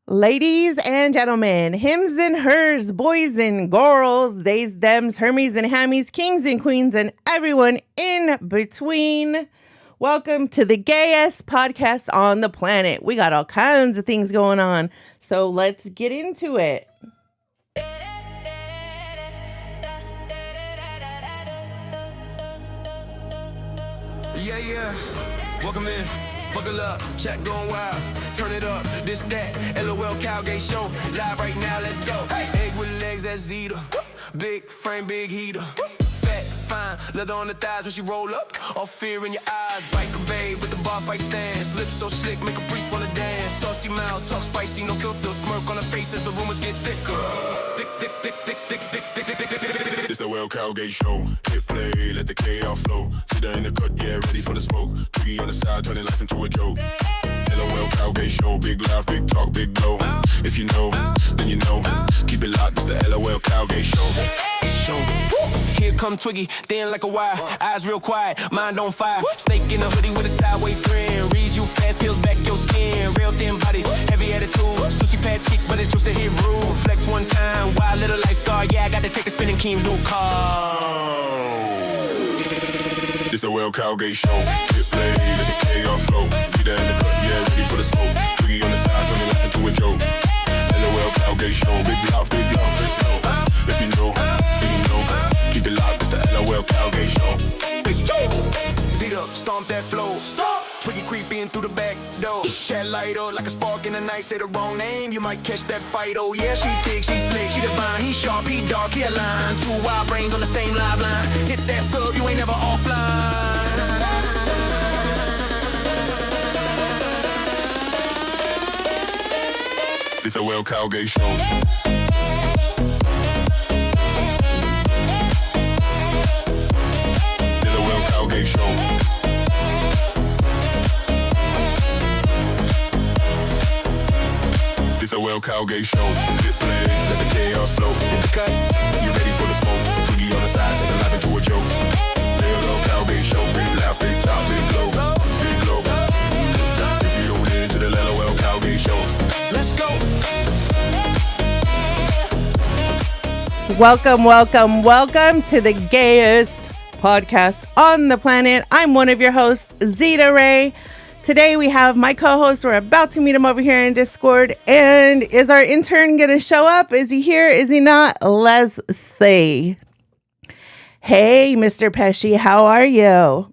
Ladies and gentlemen, hims and hers, boys and girls, theys, thems, hermies and hammies, kings and queens, and everyone in between. Welcome to the gayest podcast on the planet. We got all kinds of things going on, so let's get into it. Yeah. Welcome in. Buckle up. Chat going wild. Turn it up. This, that. LOL Cowgate Show. Live right now. Let's go. Egg with legs, that's Zita. Big frame, big heater. Fat, fine. Leather on the thighs when she roll up. All fear in your eyes. Biker babe with the bar fight stance. Lips so slick, make a priest wanna dance. Saucy mouth, talk spicy, no filter. Smirk on her face as the rumors get thicker. Thick. It's the Well Cowgate Show. Hit play, let the chaos flow. Sit down in the cut, yeah, ready for the smoke. Twiggy on the side, turning life into a joke. LOL Cowgate Show. Big laugh, big talk, big blow. If you know, then you know. Keep it locked, it's the LOL Cowgate Show. Here come Twiggy, thin like a wire. Eyes real quiet, mind on fire. Snake in a hoodie with a sideways grin. Reads you fast, peels back your skin. Real thin body, heavy attitude. Sushi pad cheek, but it's just to hit rude. Flex one time, wild little life scar. Yeah, I got to take a spin in Keem's new car. It's the Well Cowgate Show. Hit play, let the chaos flow. See that in the cut, yeah, ready for the smoke. Twiggy on the side, turning life into a joke. LOL Cowgate Show. Big block, big block, big block. If you know, then you know. Keep it locked, it's the LOL Cowgate Show. Zita, stomp that flow. Stop. Twiggy creeping through the back door. Chat light up like a spark in the night. Say the wrong name, you might catch that fight. Oh yeah, she thick, she slick, she divine. He sharp, he dark, he aligned. Two wild brains on the same live line. Hit that sub, you ain't never offline. It's a Well Cowgate Show. Show. It's a Well Cowgate Show. Hit play, let the chaos flow. In the cut, you ready for the smoke? Twiggy on the side, take a life into a joke. LOL Cowgate Show. Big laugh, big top, big glow, big glow. If you don't into the LOL Cowgate Show, let's go. Welcome to the gayest podcast on the planet. I'm one of your hosts, Zita Ray. Today we have my co-host. We're about to meet him over here in Discord. And is our intern going to show up? Is he here? Is he not? Let's see. Hey, Mr. Pesci, how are you?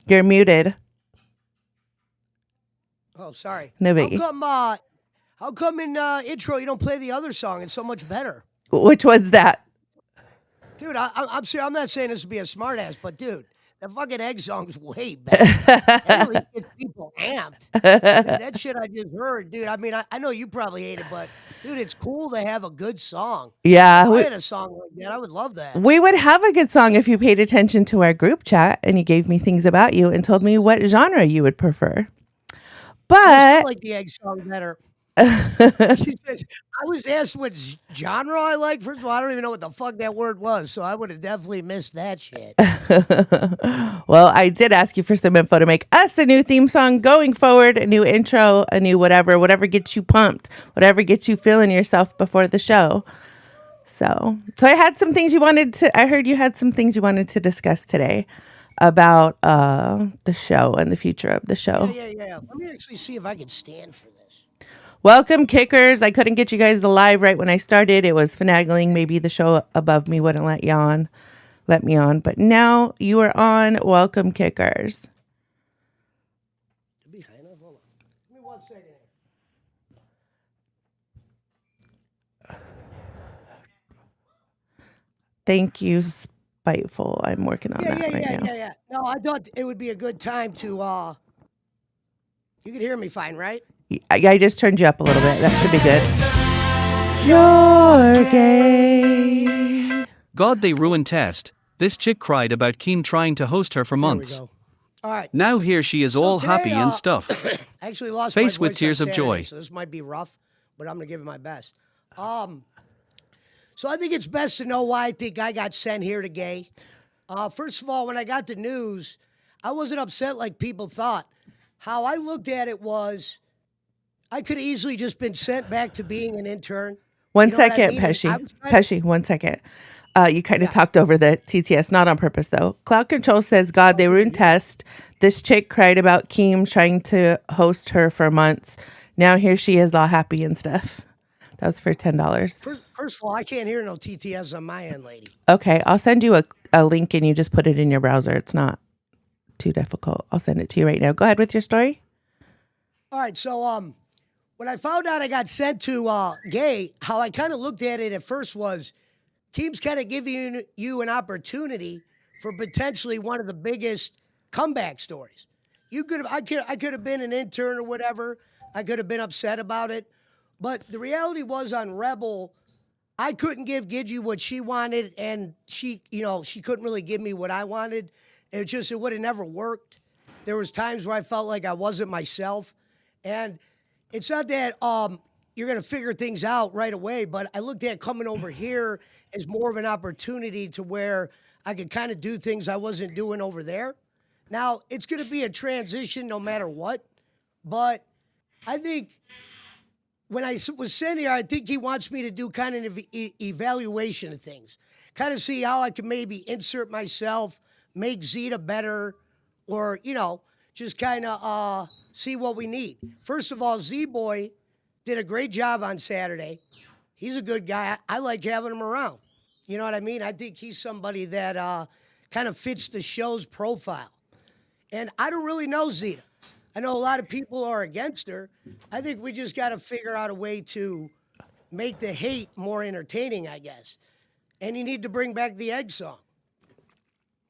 You're muted. Oh, sorry. No biggie. How come in intro you don't play the other song? It's so much better. Which was that? Dude, I'm serious. I'm not saying this to be a smartass, but dude, the fucking egg song is way better. That really gets people amped. That shit I just heard, dude. I mean, I know you probably hate it, but dude, it's cool to have a good song. Yeah. If I had a song like that, I would love that. We would have a good song if you paid attention to our group chat and you gave me things about you and told me what genre you would prefer. But I like the egg song better. She said, I was asked what genre I like. First of all, I don't even know what the fuck that word was, so I would have definitely missed that shit. Well, I did ask you for some info to make us a new theme song going forward, a new intro, a new whatever gets you pumped, whatever gets you feeling yourself before the show. So I had some things I heard you had some things you wanted to discuss today about the show and the future of the show. Yeah. Let me actually see if I can stand for this. Welcome, kickers. I couldn't get you guys the live right when I started. It was finagling. Maybe the show above me wouldn't let me on. But now you are on. Welcome, kickers. Hold on. Give me 1 second here. Thank you, Spiteful. I'm working on that right now. Yeah. No, I thought it would be a good time to, you can hear me fine, right? I just turned you up a little bit. That should be good. You're gay. God, they ruined Test. This chick cried about Keem trying to host her for months. There we go. All right. Now here she is all today, happy and stuff. I actually lost Face my voice with tears on of Saturday, joy. so this might be rough, but I'm going to give it my best. So I think it's best to know why I think I got sent here to gay. First of all, when I got the news, I wasn't upset like people thought. how I looked at it was I could easily just been sent back to being an intern. One You know what I second, mean? And I Pesci. was kind of Pesci, 1 second. You kind of yeah. talked over the TTS, not on purpose though. Cloud Control says, God, Oh, they good to ruined hear. test. This chick cried about Keem trying to host her for months. Now here she is all happy and stuff. That was for $10. First of all, I can't hear no TTS on my end, lady. Okay, I'll send you a link and you just put it in your browser. It's not too difficult. I'll send it to you right now. Go ahead with your story. All right, so when I found out I got sent to gay, how I kind of looked at it at first was teams kind of giving you an opportunity for potentially one of the biggest comeback stories. I could have been an intern or whatever. I could have been upset about it, but the reality was on Rebel, I couldn't give Gidgy what she wanted, and she couldn't really give me what I wanted. It would have never worked. There was times where I felt like I wasn't myself, and it's not that you're gonna figure things out right away, but I looked at coming over here as more of an opportunity to where I could kind of do things I wasn't doing over there. Now it's gonna be a transition no matter what, but I think when was sent here, I think he wants me to do kind of an evaluation of things, kind of see how I can maybe insert myself, make Zita better, or just kind of see what we need. First of all, Z Boy did a great job on Saturday. He's a good guy. I like having him around. You know what I mean? I think he's somebody that kind of fits the show's profile. And I don't really know Zita. I know a lot of people are against her. I think we just got to figure out a way to make the hate more entertaining, I guess. And you need to bring back the egg song.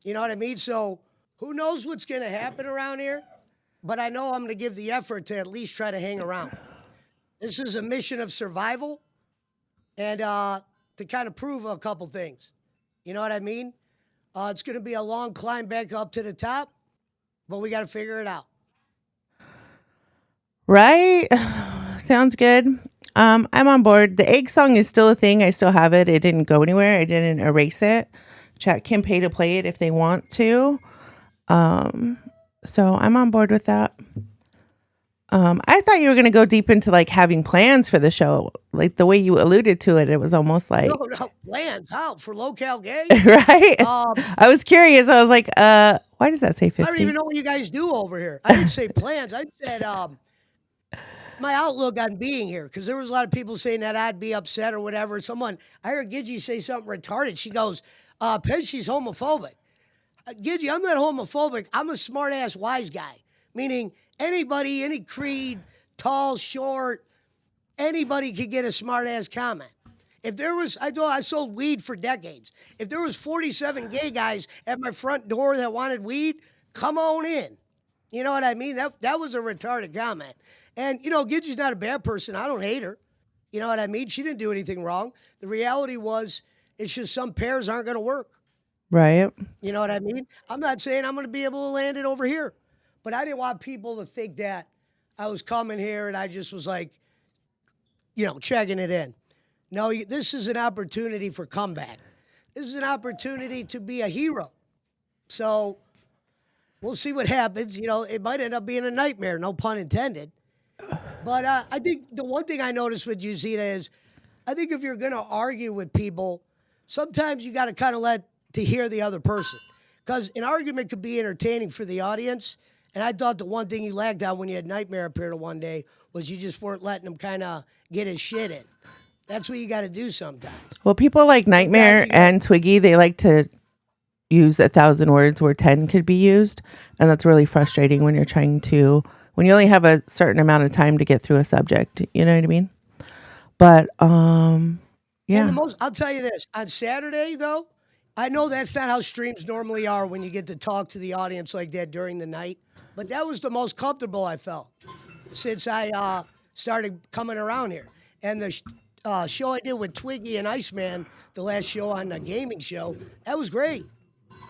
You know what I mean? So who knows what's going to happen around here? But I know I'm going to give the effort to at least try to hang around. This is a mission of survival and to kind of prove a couple things. You know what I mean? It's going to be a long climb back up to the top, but we got to figure it out. Right? Sounds good. I'm on board. The egg song is still a thing. I still have it. It didn't go anywhere. I didn't erase it. Chat can pay to play it if they want to. So I'm on board with that. I thought you were going to go deep into like having plans for the show. Like the way you alluded to it, it was almost like, No, plans. How? For Locale Gay? right? I was curious. I was like, why does that say 50? I don't even know what you guys do over here. I didn't say plans. I said my outlook on being here, because there was a lot of people saying that I'd be upset or whatever. I heard Gidgy say something retarded. She goes, Pesci's homophobic. Gidgy, I'm not homophobic. I'm a smart-ass wise guy, meaning anybody, any creed, tall, short, anybody could get a smart-ass comment. If there was, I sold weed for decades. If there was 47 gay guys at my front door that wanted weed, come on in. You know what I mean? That was a retarded comment. And, Gidgy's not a bad person. I don't hate her. You know what I mean? She didn't do anything wrong. The reality was, it's just some pairs aren't going to work. Right. You know what I mean? I'm not saying I'm going to be able to land it over here. But I didn't want people to think that I was coming here and I just was like, checking it in. No, this is an opportunity for comeback. This is an opportunity to be a hero. So we'll see what happens. It might end up being a nightmare, no pun intended. But I think the one thing I noticed with you, Zita, is I think if you're going to argue with people, sometimes you got to kind of to hear the other person. Because an argument could be entertaining for the audience. And I thought the one thing you lagged on when you had Nightmare up here one day was you just weren't letting him kind of get his shit in. That's what you got to do sometimes. Well, people like Nightmare and Twiggy, they like to use 1,000 words where 10 could be used. And that's really frustrating when you only have a certain amount of time to get through a subject. You know what I mean? But, yeah. I'll tell you this. On Saturday, though, I know that's not how streams normally are when you get to talk to the audience like that during the night. But that was the most comfortable I felt since I started coming around here. And the show I did with Twiggy and Iceman, the last show on the gaming show, that was great.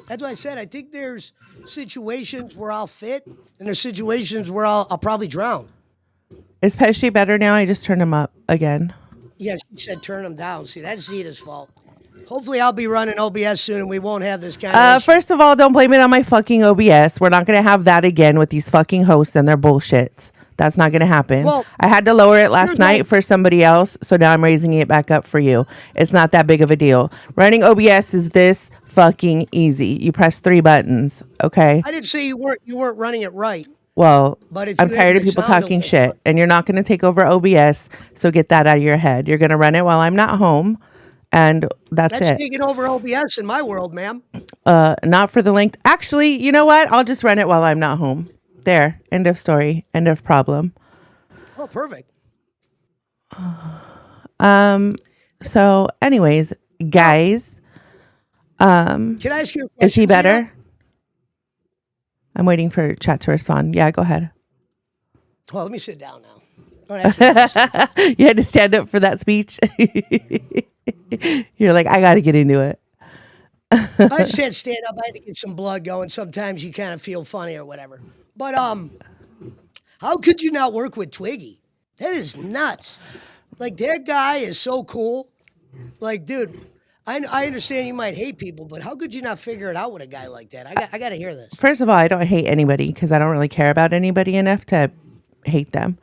That's what I said. I think there's situations where I'll fit, and there's situations where I'll probably drown. Is Pesci better now? I just turned him up again. Yeah, she said turn him down. See, that's Zita's fault. Hopefully, I'll be running OBS soon, and we won't have this kind of issue. First of all, don't blame it on my fucking OBS. We're not going to have that again with these fucking hosts and their bullshits. That's not going to happen. Well, I had to lower it last here's night my- for somebody else, so now I'm raising it back up for you. It's not that big of a deal. Running OBS is this fucking easy. You press 3 buttons, okay? I didn't say you weren't running it right. Well, But if I'm you tired of make it people sound a talking little shit, and you're not going to take over OBS, so get that out of your head. You're going to run it while I'm not home, and that's That's it. taking over OBS in my world, ma'am. Not for the length. Actually, you know what? I'll just run it while I'm not home. There. End of story. End of problem. Oh, perfect. So, anyways, guys, Can I ask you a question? is he better? Zita? I'm waiting for chat to respond. Yeah, go ahead. Well, let me sit down now. Don't ask me this. You had to stand up for that speech. You're like, I got to get into it. I just had to stand up. I had to get some blood going. Sometimes you kind of feel funny or whatever. But how could you not work with Twiggy? That is nuts. Like, that guy is so cool. Like, dude, I understand you might hate people, but how could you not figure it out with a guy like that? I got to hear this. First of all, I don't hate anybody because I don't really care about anybody enough to hate them.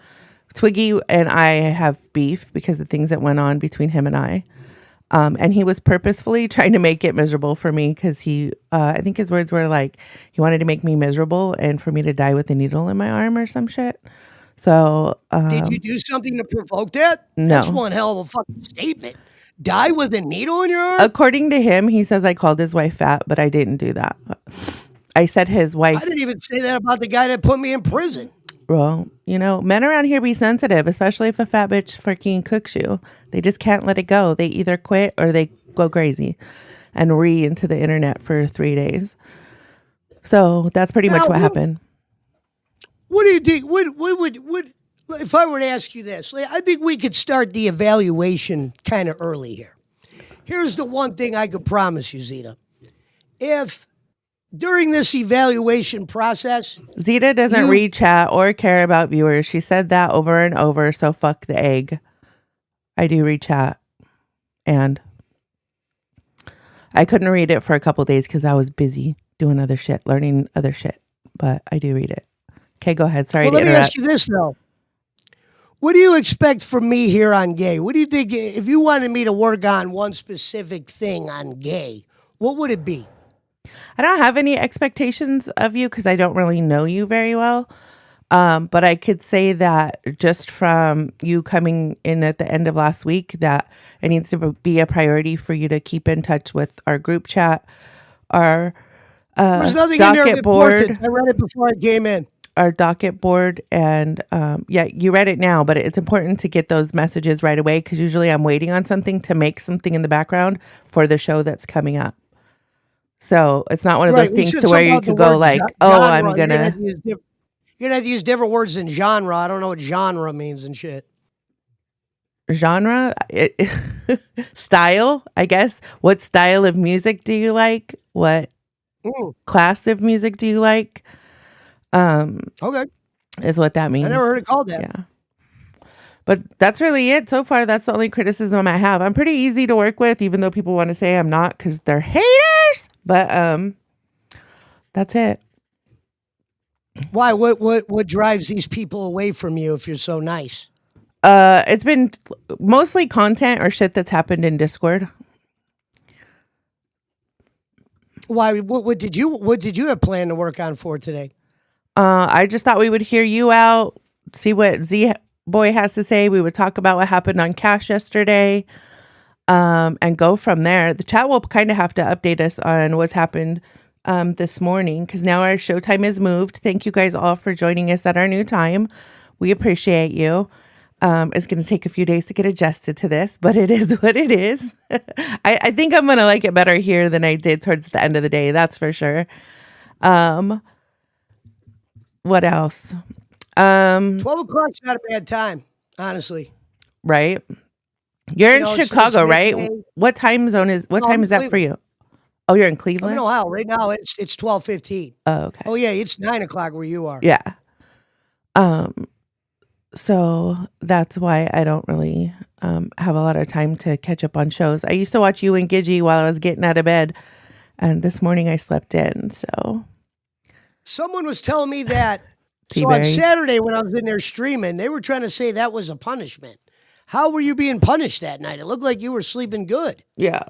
Twiggy and I have beef because of things that went on between him and I. And he was purposefully trying to make it miserable for me because he, I think his words were like, he wanted to make me miserable and for me to die with a needle in my arm or some shit. So, Did you do something to provoke that? No. That's one hell of a fucking statement. Die with a needle in your arm? according to him, he says I called his wife fat, but I didn't do that. I said his wife. I didn't even say that about the guy that put me in prison. Well, you know, men around here be sensitive, especially if a fat bitch freaking cooks you. They just can't let it go. They either quit or they go crazy and into the internet for 3 days. So that's pretty much what happened. What do you think? What if I were to ask you this? Like, I think we could start the evaluation kind of early here. Here's the one thing I could promise you, Zita. If during this evaluation process, Zita doesn't read chat or care about viewers. She said that over and over, so fuck the egg. I do read chat. And I couldn't read it for a couple days because I was busy doing other shit, learning other shit. But I do read it. Okay, go ahead. Sorry to let me interrupt. ask you this, though. What do you expect from me here on gay? What do you think, if you wanted me to work on one specific thing on gay, what would it be? I don't have any expectations of you because I don't really know you very well. But I could say that just from you coming in at the end of last week, that it needs to be a priority for you to keep in touch with our group chat, our There's nothing in there docket board, important. I read it before I came in. our docket board, and yeah, you read it now, but it's important to get those messages right away because usually I'm waiting on something to make something in the background for the show that's coming up. So it's not one of those things to where you could go like, oh, I'm gonna. You're gonna have to use different words than genre. I don't know what genre means and shit. Genre, style, I guess. What style of music do you like? What class of music do you like? Okay, Is what that means. I never heard it called that. Yeah. But that's really it so far. That's the only criticism I have. I'm pretty easy to work with, even though people want to say I'm not because they're haters. But that's it. Why? What drives these people away from you if you're so nice? It's been mostly content or shit that's happened in Discord. Why? What did you have planned to work on for today? I just thought we would hear you out, see what Z Boy has to say. We would talk about what happened on Cash yesterday, and go from there. The chat will kind of have to update us on what's happened this morning because now our showtime is moved. Thank you guys all for joining us at our new time. We appreciate you. It's going to take a few days to get adjusted to this, but it is what it is. I think I'm going to like it better here than I did towards the end of the day. That's for sure. What else? 12 o'clock's not a bad time, honestly. Right. You're in know, Chicago, it's right? midday. What time zone is, what No, time I'm is that for you? Oh, you're in I'm Cleveland? in Ohio right now. It's 12:15. Oh, okay. Oh yeah, it's 9 o'clock where you are. Yeah. So that's why I don't really have a lot of time to catch up on shows. I used to watch you and Gidgy while I was getting out of bed, and this morning I slept in. So Someone was telling me that. So T-Berry. on Saturday when I was in there streaming, they were trying to say that was a punishment. How were you being punished that night? It looked like you were sleeping good. Yeah,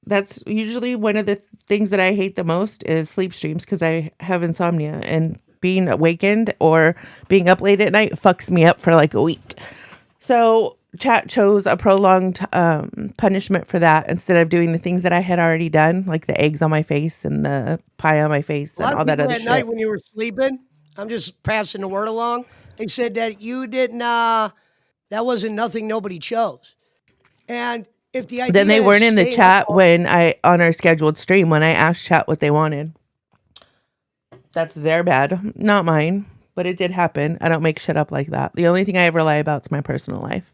that's usually one of the things that I hate the most is sleep streams because I have insomnia, and being awakened or being up late at night fucks me up for like a week. So chat chose a prolonged punishment for that instead of doing the things that I had already done, like the eggs on my face and the pie on my face A lot and of all that people other that shit. night when you were sleeping, I'm just passing the word along. They said that you didn't. That wasn't nothing nobody chose. And if the idea Then they is weren't in the staying chat up, when on our scheduled stream when I asked chat what they wanted. That's their bad, not mine. But it did happen. I don't make shit up like that. The only thing I ever lie about is my personal life.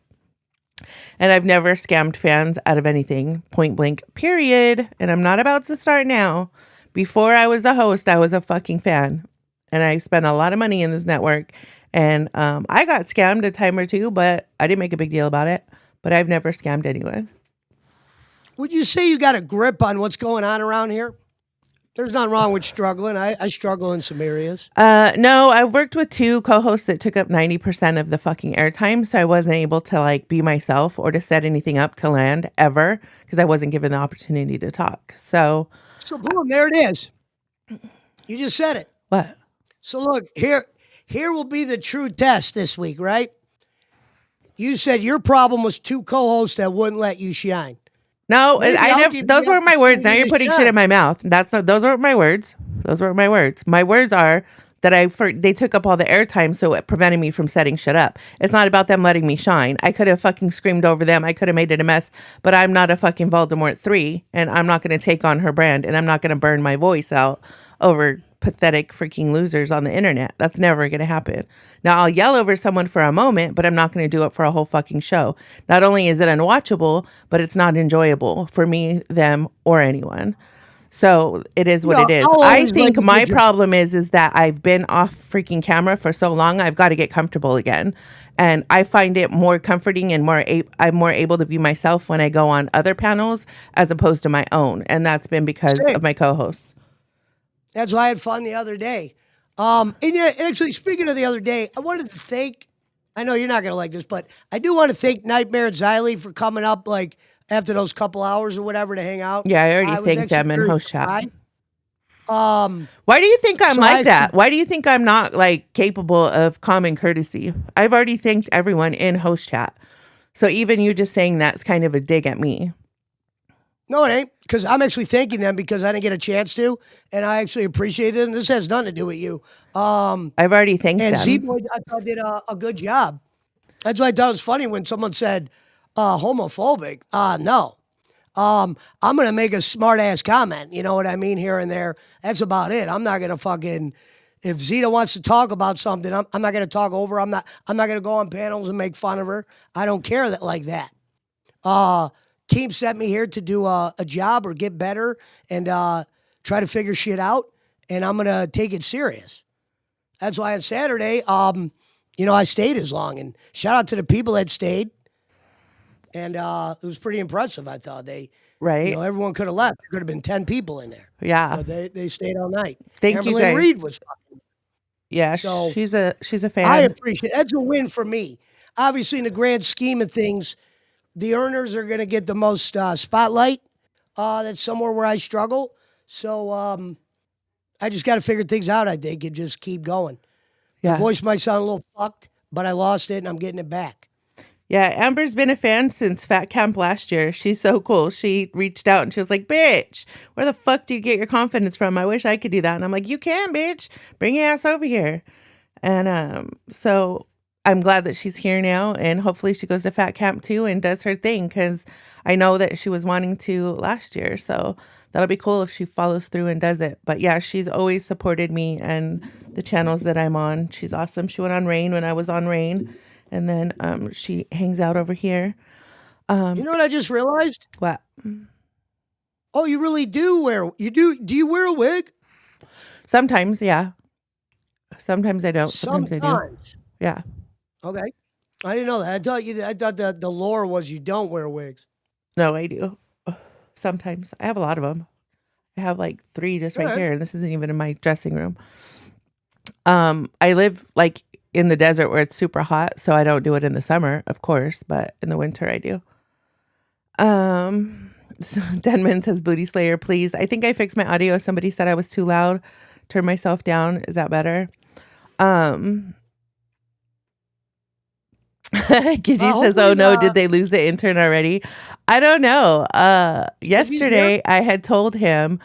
And I've never scammed fans out of anything, point blank, period. And I'm not about to start now. Before I was a host, I was a fucking fan. And I spent a lot of money in this network. And I got scammed a time or two, but I didn't make a big deal about it. But I've never scammed anyone. would you say you got a grip on what's going on around here? There's nothing wrong with struggling. I struggle in some areas. No, I worked with two co-hosts that took up 90% of the fucking airtime, so I wasn't able to like be myself or to set anything up to land ever because I wasn't given the opportunity to talk. So boom, there it is. You just said it. what? So look, here will be the true test this week, right? You said your problem was two co-hosts that wouldn't let you shine. No, Maybe I I'll never. give Those you weren't my words. Now opportunity you're to putting shit shine. in my mouth. That's not. Those weren't my words. Those weren't my words. My words are that they took up all the airtime, so it prevented me from setting shit up. It's not about them letting me shine. I could have fucking screamed over them. I could have made it a mess, but I'm not a fucking Voldemort 3, and I'm not going to take on her brand, and I'm not going to burn my voice out over pathetic freaking losers on the internet. That's never going to happen. Now, I'll yell over someone for a moment, but I'm not going to do it for a whole fucking show. Not only is it unwatchable, but it's not enjoyable for me, them, or anyone. So it is what No, it is. I'll I always think let you my get your- problem is that I've been off freaking camera for so long. I've got to get comfortable again, and I find it more comforting and I'm more able to be myself when I go on other panels as opposed to my own, and that's been because Same. of my co-hosts. That's why I had fun the other day. And yeah, and actually, speaking of the other day, I wanted to thank. I know you're not gonna like this, but I do want to thank Nightmare and Xylee for coming up like after those couple hours or whatever to hang out. Yeah, I already was thanked actually them in very host chat. surprised. Why do you think I'm So like I that? actually- Why do you think I'm not like capable of common courtesy? I've already thanked everyone in host chat. So even you just saying that's kind of a dig at me. No, it ain't, because I'm actually thanking them because I didn't get a chance to, and I actually appreciate it. And this has nothing to do with you. I've already thanked And them. Z-Boy, I thought did a good job. That's why I thought it was funny when someone said homophobic. No. I'm gonna make a smart ass comment, you know what I mean, here and there. That's about it. I'm not gonna fucking if Zita wants to talk about something, I'm not gonna talk over. I'm not gonna go on panels and make fun of her. I don't care that like that. Team sent me here to do a job or get better and try to figure shit out, and I'm gonna take it serious. That's why on Saturday, I stayed as long. And shout out to the people that stayed. And it was pretty impressive, I thought. Right? Everyone could have left. There could have been 10 people in there. Yeah. But they stayed all night. Thank you, Amberlynn guys. Reed was fucking. Yeah, So, she's a fan. I appreciate it. That's a win for me. Obviously, in the grand scheme of things, the earners are going to get the most spotlight. That's somewhere where I struggle. So I just got to figure things out, I think, and just keep going. Yeah. My voice might sound a little fucked, but I lost it and I'm getting it back. Yeah, Amber's been a fan since Fat Camp last year. She's so cool. She reached out and she was like, bitch, where the fuck do you get your confidence from? I wish I could do that. And I'm like, you can, bitch. Bring your ass over here. And so I'm glad that she's here now. And hopefully she goes to Fat Camp too and does her thing because I know that she was wanting to last year. So that'll be cool if she follows through and does it. But yeah, she's always supported me and the channels that I'm on. She's awesome. She went on Rain when I was on Rain. And then she hangs out over here. You know what I just realized? What? Oh, you really do do you wear a wig? Sometimes, yeah. Sometimes I don't. Sometimes I do. Sometimes. Yeah. Okay. I didn't know that. I thought the lore was you don't wear wigs. No, I do. Sometimes. I have a lot of them. I have like 3 just All right right. here, and this isn't even in my dressing room. I live like in the desert where it's super hot, so I don't do it in the summer, of course, but in the winter I do. So Denman says, "Booty Slayer, please." I think I fixed my audio. Somebody said I was too loud. Turn myself down. Is that better? Gigi says, "Oh Hopefully no, did not. they lose the intern already?" I don't know. Yesterday I had told him,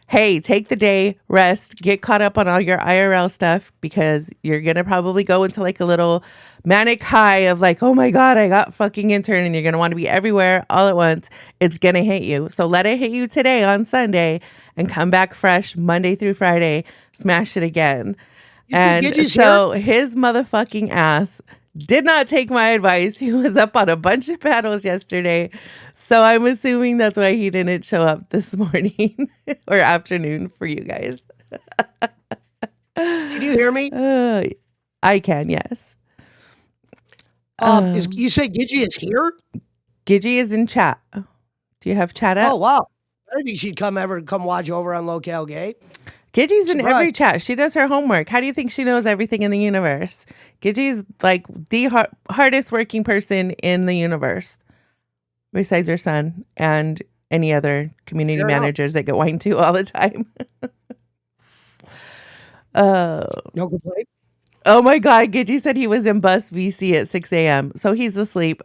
"Hey, take the day, rest, get caught up on all your IRL stuff because you're gonna probably go into like a little manic high of like, oh my God, I got fucking intern, and you're gonna want to be everywhere all at once. It's gonna hit you. So let it hit you today on Sunday and come back fresh Monday through Friday, smash it again." You think And Gidgey's here? so his motherfucking ass did not take my advice. He was up on a bunch of paddles yesterday. So I'm assuming that's why he didn't show up this morning or afternoon for you guys. Can you hear me? I can, yes. You say Gidgey is here? Gigi is in chat. Do you have chat up? Oh wow. I didn't think she'd come watch over on Locale Gay. Gigi's in every Surprise. chat. She does her homework. How do you think she knows everything in the universe? Gigi's like the hardest working person in the universe, besides her son and any other community Fair enough. managers that get whined to all the time. No complaint. Oh my God. Gigi said he was in bus VC at 6 a.m. So he's asleep.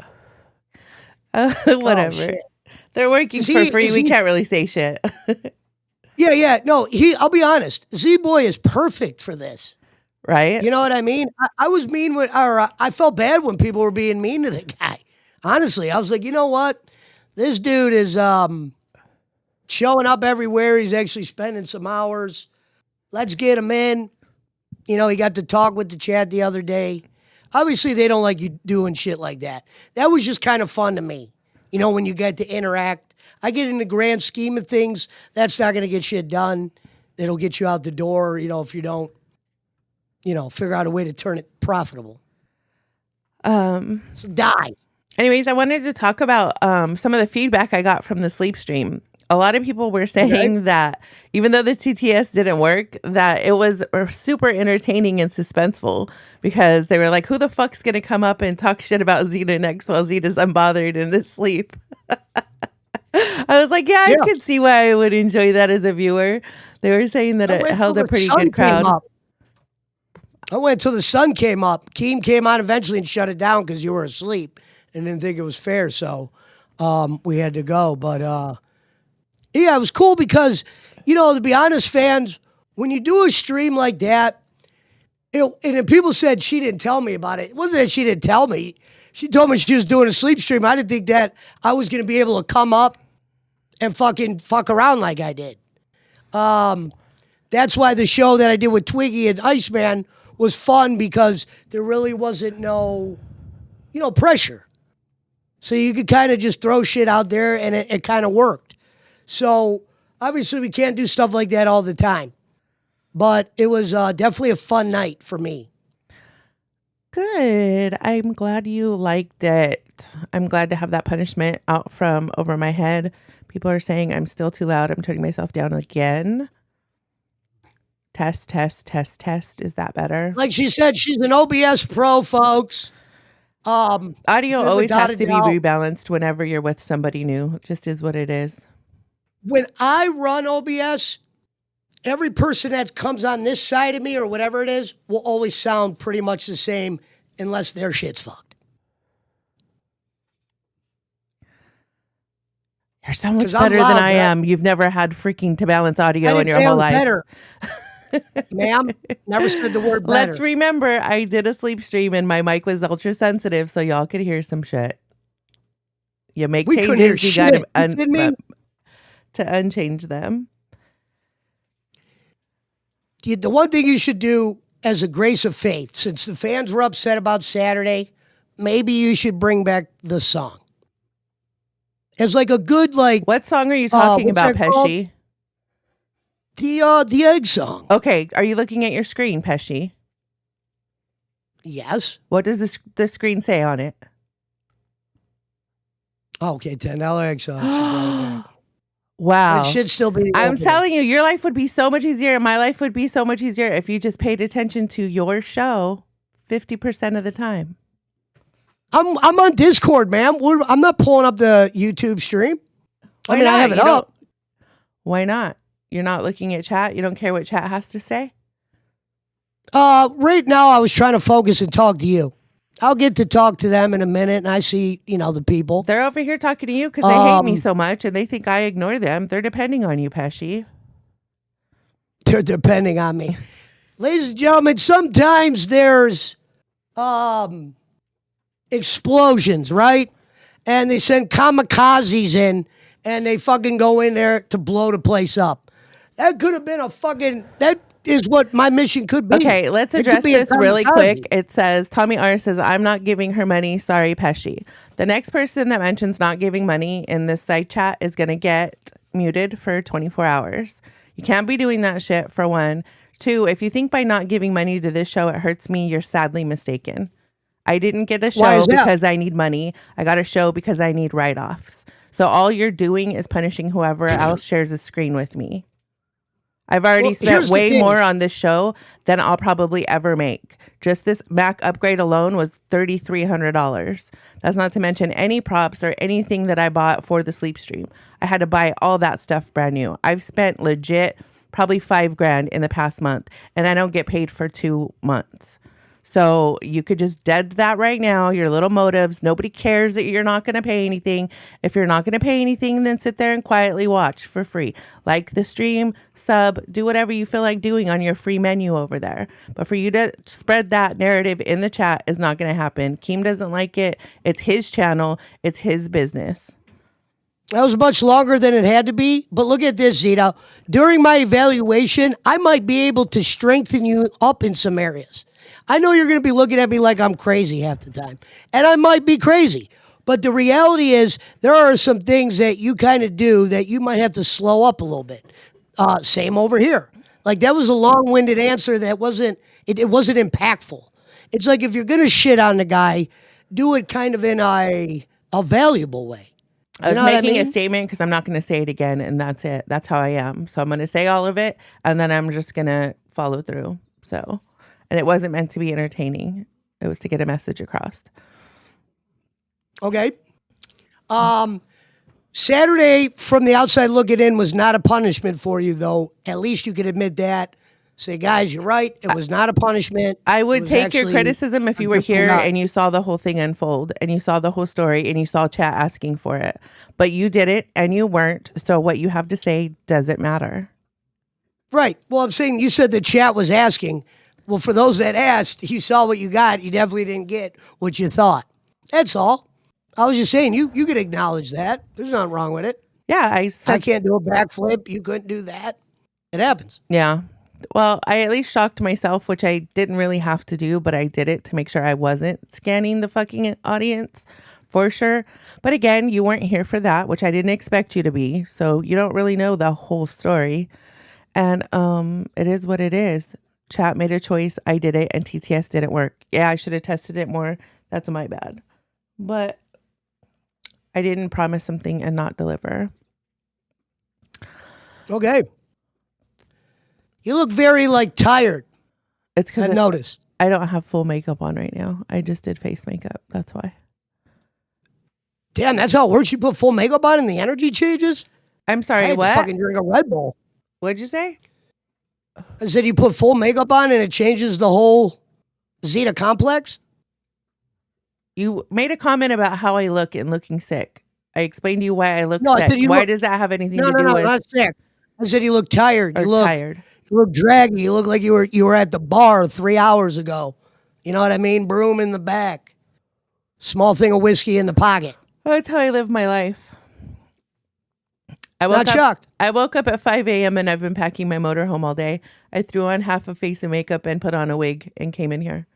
Whatever. shit. They're working Is for he- free. is We he- can't really say shit. Yeah. No, I'll be honest. Z-Boy is perfect for this. Right? You know what I mean? I was mean I felt bad when people were being mean to the guy. Honestly, I was like, you know what? This dude is showing up everywhere. He's actually spending some hours. Let's get him in. You know, he got to talk with the chat the other day. Obviously, they don't like you doing shit like that. That was just kind of fun to me. You know, when you get to interact. I get in the grand scheme of things, that's not going to get shit done. It'll get you out the door, you know, if you don't, you know, figure out a way to turn it profitable. So die. Anyways, I wanted to talk about some of the feedback I got from the sleep stream. A lot of people were saying that even though the TTS didn't work, that it was super entertaining and suspenseful because they were like, who the fuck's going to come up and talk shit about Zita next while Zita's unbothered and asleep? I was like, yeah, I could see why I would enjoy that as a viewer. They were saying that it held a pretty good crowd. I went till the sun came up. Keem came on eventually and shut it down because you were asleep and didn't think it was fair. So we had to go. But yeah, it was cool because, you know, to be honest, fans, when you do a stream like that, and then people said she didn't tell me about it. It wasn't that she didn't tell me. She told me she was doing a sleep stream. I didn't think that I was going to be able to come up and fucking fuck around like I did. That's why the show that I did with Twiggy and Iceman was fun because there really wasn't no, you know, pressure. So you could kind of just throw shit out there and it kind of worked. So obviously we can't do stuff like that all the time. But it was definitely a fun night for me. Good. I'm glad you liked it. I'm glad to have that punishment out from over my head. People are saying I'm still too loud. I'm turning myself down again. Test. Is that better? Like she said, she's an OBS pro, folks. Audio always without has a to be doubt. rebalanced whenever you're with somebody new. It just is what it is. When I run OBS, every person that comes on this side of me or whatever it is will always sound pretty much the same unless their shit's fucked. You're so much 'Cause I'm better loud, than I right? am. You've never had freaking to balance audio I in didn't your say I whole was life. better. Ma'am, never said the word better. Let's remember, I did a sleep stream and my mic was ultra sensitive, so y'all could hear some shit. You make We couldn't hear changes, you got shit. You kidding me? to unchange them. The one thing you should do as a grace of faith, since the fans were upset about Saturday, maybe you should bring back the song. As like a good, like, What song are you talking what's about, that called? Pesci? The egg song. Okay, are you looking at your screen, Pesci? Yes. What does the screen say on it? Okay, $10 egg sauce. You brought it back. Wow. It should still be. I'm telling you, your life would be so much easier. My life would be so much easier if you just paid attention to your show 50% of the time. I'm on Discord, man. I'm not pulling up the YouTube stream. I mean, I have it up. Why not? You're not looking at chat? You don't care what chat has to say? Right now, I was trying to focus and talk to you. I'll get to talk to them in a minute, and I see, the people. They're over here talking to you because they hate me so much, and they think I ignore them. They're depending on you, Pesci. They're depending on me. Ladies and gentlemen, sometimes there's explosions, right? And they send kamikazes in, and they fucking go in there to blow the place up. That could have been that is what my mission could be. Okay, let's address this really quick. It says, Tommy R says, I'm not giving her money. Sorry, Pesci. The next person that mentions not giving money in this side chat is going to get muted for 24 hours. You can't be doing that shit, for one. Two, if you think by not giving money to this show it hurts me, you're sadly mistaken. I didn't get a show because I need money. I got a show because I need write-offs. So all you're doing is punishing whoever else shares a screen with me. I've already spent way more on this show than I'll probably ever make. Just this Mac upgrade alone was $3,300. That's not to mention any props or anything that I bought for the sleep stream. I had to buy all that stuff brand new. I've spent legit probably $5,000 in the past month, and I don't get paid for 2 months. So you could just dead that right now, your little motives. Nobody cares that you're not going to pay anything. If you're not going to pay anything, then sit there and quietly watch for free. Like the stream, sub, do whatever you feel like doing on your free menu over there. But for you to spread that narrative in the chat is not going to happen. Keem doesn't like it. It's his channel. It's his business. That was much longer than it had to be. But look at this, Zita. During my evaluation, I might be able to strengthen you up in some areas. I know you're going to be looking at me like I'm crazy half the time. And I might be crazy. But the reality is there are some things that you kind of do that you might have to slow up a little bit. Same over here. Like that was a long-winded answer that wasn't impactful. It's like if you're going to shit on the guy, do it kind of in a valuable way. I was making a statement because I'm not going to say it again, and that's it. That's how I am. So I'm going to say all of it, and then I'm just going to follow through. And it wasn't meant to be entertaining. It was to get a message across. Okay. Saturday, from the outside looking in, was not a punishment for you, though. At least you could admit that. Say, guys, you're right. It was not a punishment. I would take your criticism if you were here and you saw the whole thing unfold and you saw the whole story and you saw chat asking for it. But you did it and you weren't. So what you have to say doesn't matter. Right. Well, I'm saying you said the chat was asking. Well, for those that asked, you saw what you got. You definitely didn't get what you thought. That's all. I was just saying, you could acknowledge that. There's nothing wrong with it. Yeah, I can't do a backflip. You couldn't do that. It happens. Yeah. Well, I at least shocked myself, which I didn't really have to do, but I did it to make sure I wasn't scanning the fucking audience for sure. But again, you weren't here for that, which I didn't expect you to be. So you don't really know the whole story. And it is what it is. Chat made a choice. I did it, and TTS didn't work. Yeah, I should have tested it more. That's my bad. But I didn't promise something and not deliver. Okay. You look very, tired. It's because I noticed. I don't have full makeup on right now. I just did face makeup. That's why. Damn, that's how it works? You put full makeup on and the energy changes? I'm sorry, I had what? to fucking drink a Red Bull. What'd you say? I said you put full makeup on and it changes the whole Zeta complex? You made a comment about how I look and looking sick. I explained to you why I look sick. Why does that have anything to do with... No, not sick. I said you look tired. You look tired. You look draggy. You look like you were at the bar 3 hours ago. You know what I mean? Broom in the back. Small thing of whiskey in the pocket. That's how I live my life. Not shocked. I woke up at 5 a.m. and I've been packing my motorhome all day. I threw on half a face of makeup and put on a wig and came in here.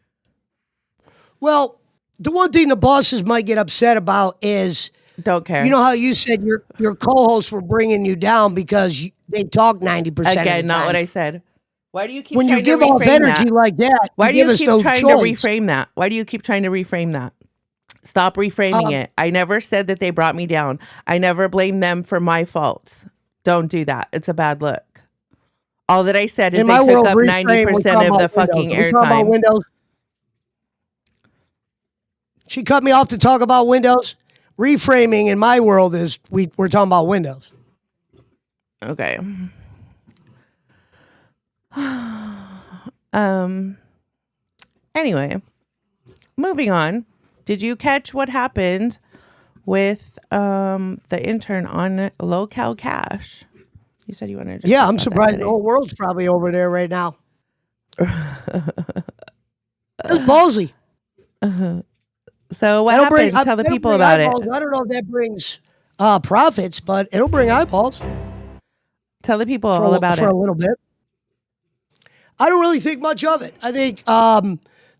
Well, the one thing the bosses might get upset about is... Don't care. You know how you said your co-hosts were bringing you down because they talk 90% of the time. Again, not what I said. Why do you keep When you trying to give off reframe energy that? like that, Why you do you give us keep no trying to choice. reframe that? Why do you keep trying to reframe that? Stop reframing Um, it. I never said that they brought me down. I never blamed them for my faults. Don't do that. It's a bad look. All that I said is in they my took world, up reframe, we're 90% talking of the about windows. fucking Are we talking about airtime. windows? She cut me off to talk about windows. Reframing in my world is we're talking about windows. Okay. um anyway, moving on. Did you catch what happened with the intern on Low Cal Cash? You said you wanted to Yeah, talk I'm about that surprised the today. whole world's probably over there right now. That's ballsy. So what That'll bring happened? Tell the that'll people bring about it. eyeballs. I don't know if that brings profits, but it'll bring eyeballs Tell the people all about for it. a little bit. I don't really think much of it. I think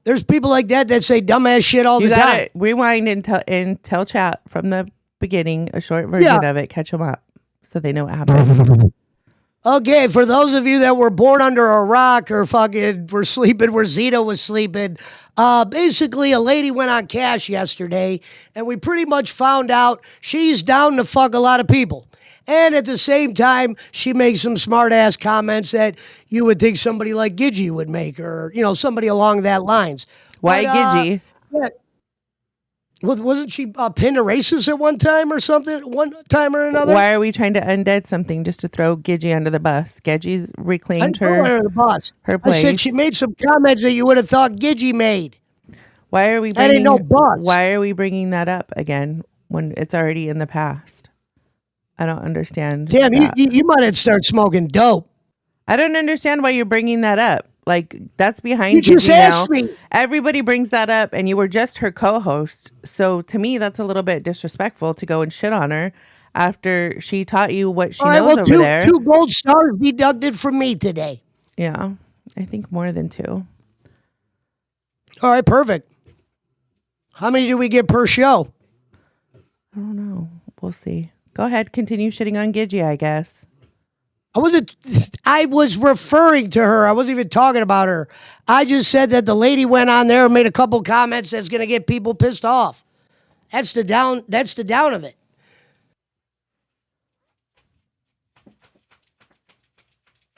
there's people like that say dumbass shit all You the gotta time. rewind and tell chat from the beginning, a short version of it. Catch them up so they know what happened. Okay, for those of you that were born under a rock or fucking were sleeping where Zita was sleeping, basically a lady went on Cash yesterday, and we pretty much found out she's down to fuck a lot of people. And at the same time, she makes some smart ass comments that you would think somebody like Gidgey would make, or somebody along that lines. Why But, Gidgey? yeah, wasn't she pinned a racist at one time or something? One time or another? Why are we trying to undead something just to throw Gidgey under the bus? Gidgey's I reclaimed didn't throw her her under the bus. her I said she place. made some comments that you would have thought Gidgey made. Why are we That ain't no bringing? bus. Why are we bringing that up again when it's already in the past? I don't understand. Damn, you, that. you might have started smoking dope. I don't understand why you're bringing that up. Like, that's behind You just Gidgey asked now. me. Everybody brings that up, and you were just her co-host. So to me, that's a little bit disrespectful to go and shit on her after she taught you what she All right, knows well, over there. two gold stars deducted from me today. Yeah, I think more than 2. All right, perfect. How many do we get per show? I don't know. We'll see. Go ahead, continue shitting on Gidgey, I guess. I was referring to her. I wasn't even talking about her. I just said that the lady went on there and made a couple comments that's going to get people pissed off. That's the down of it.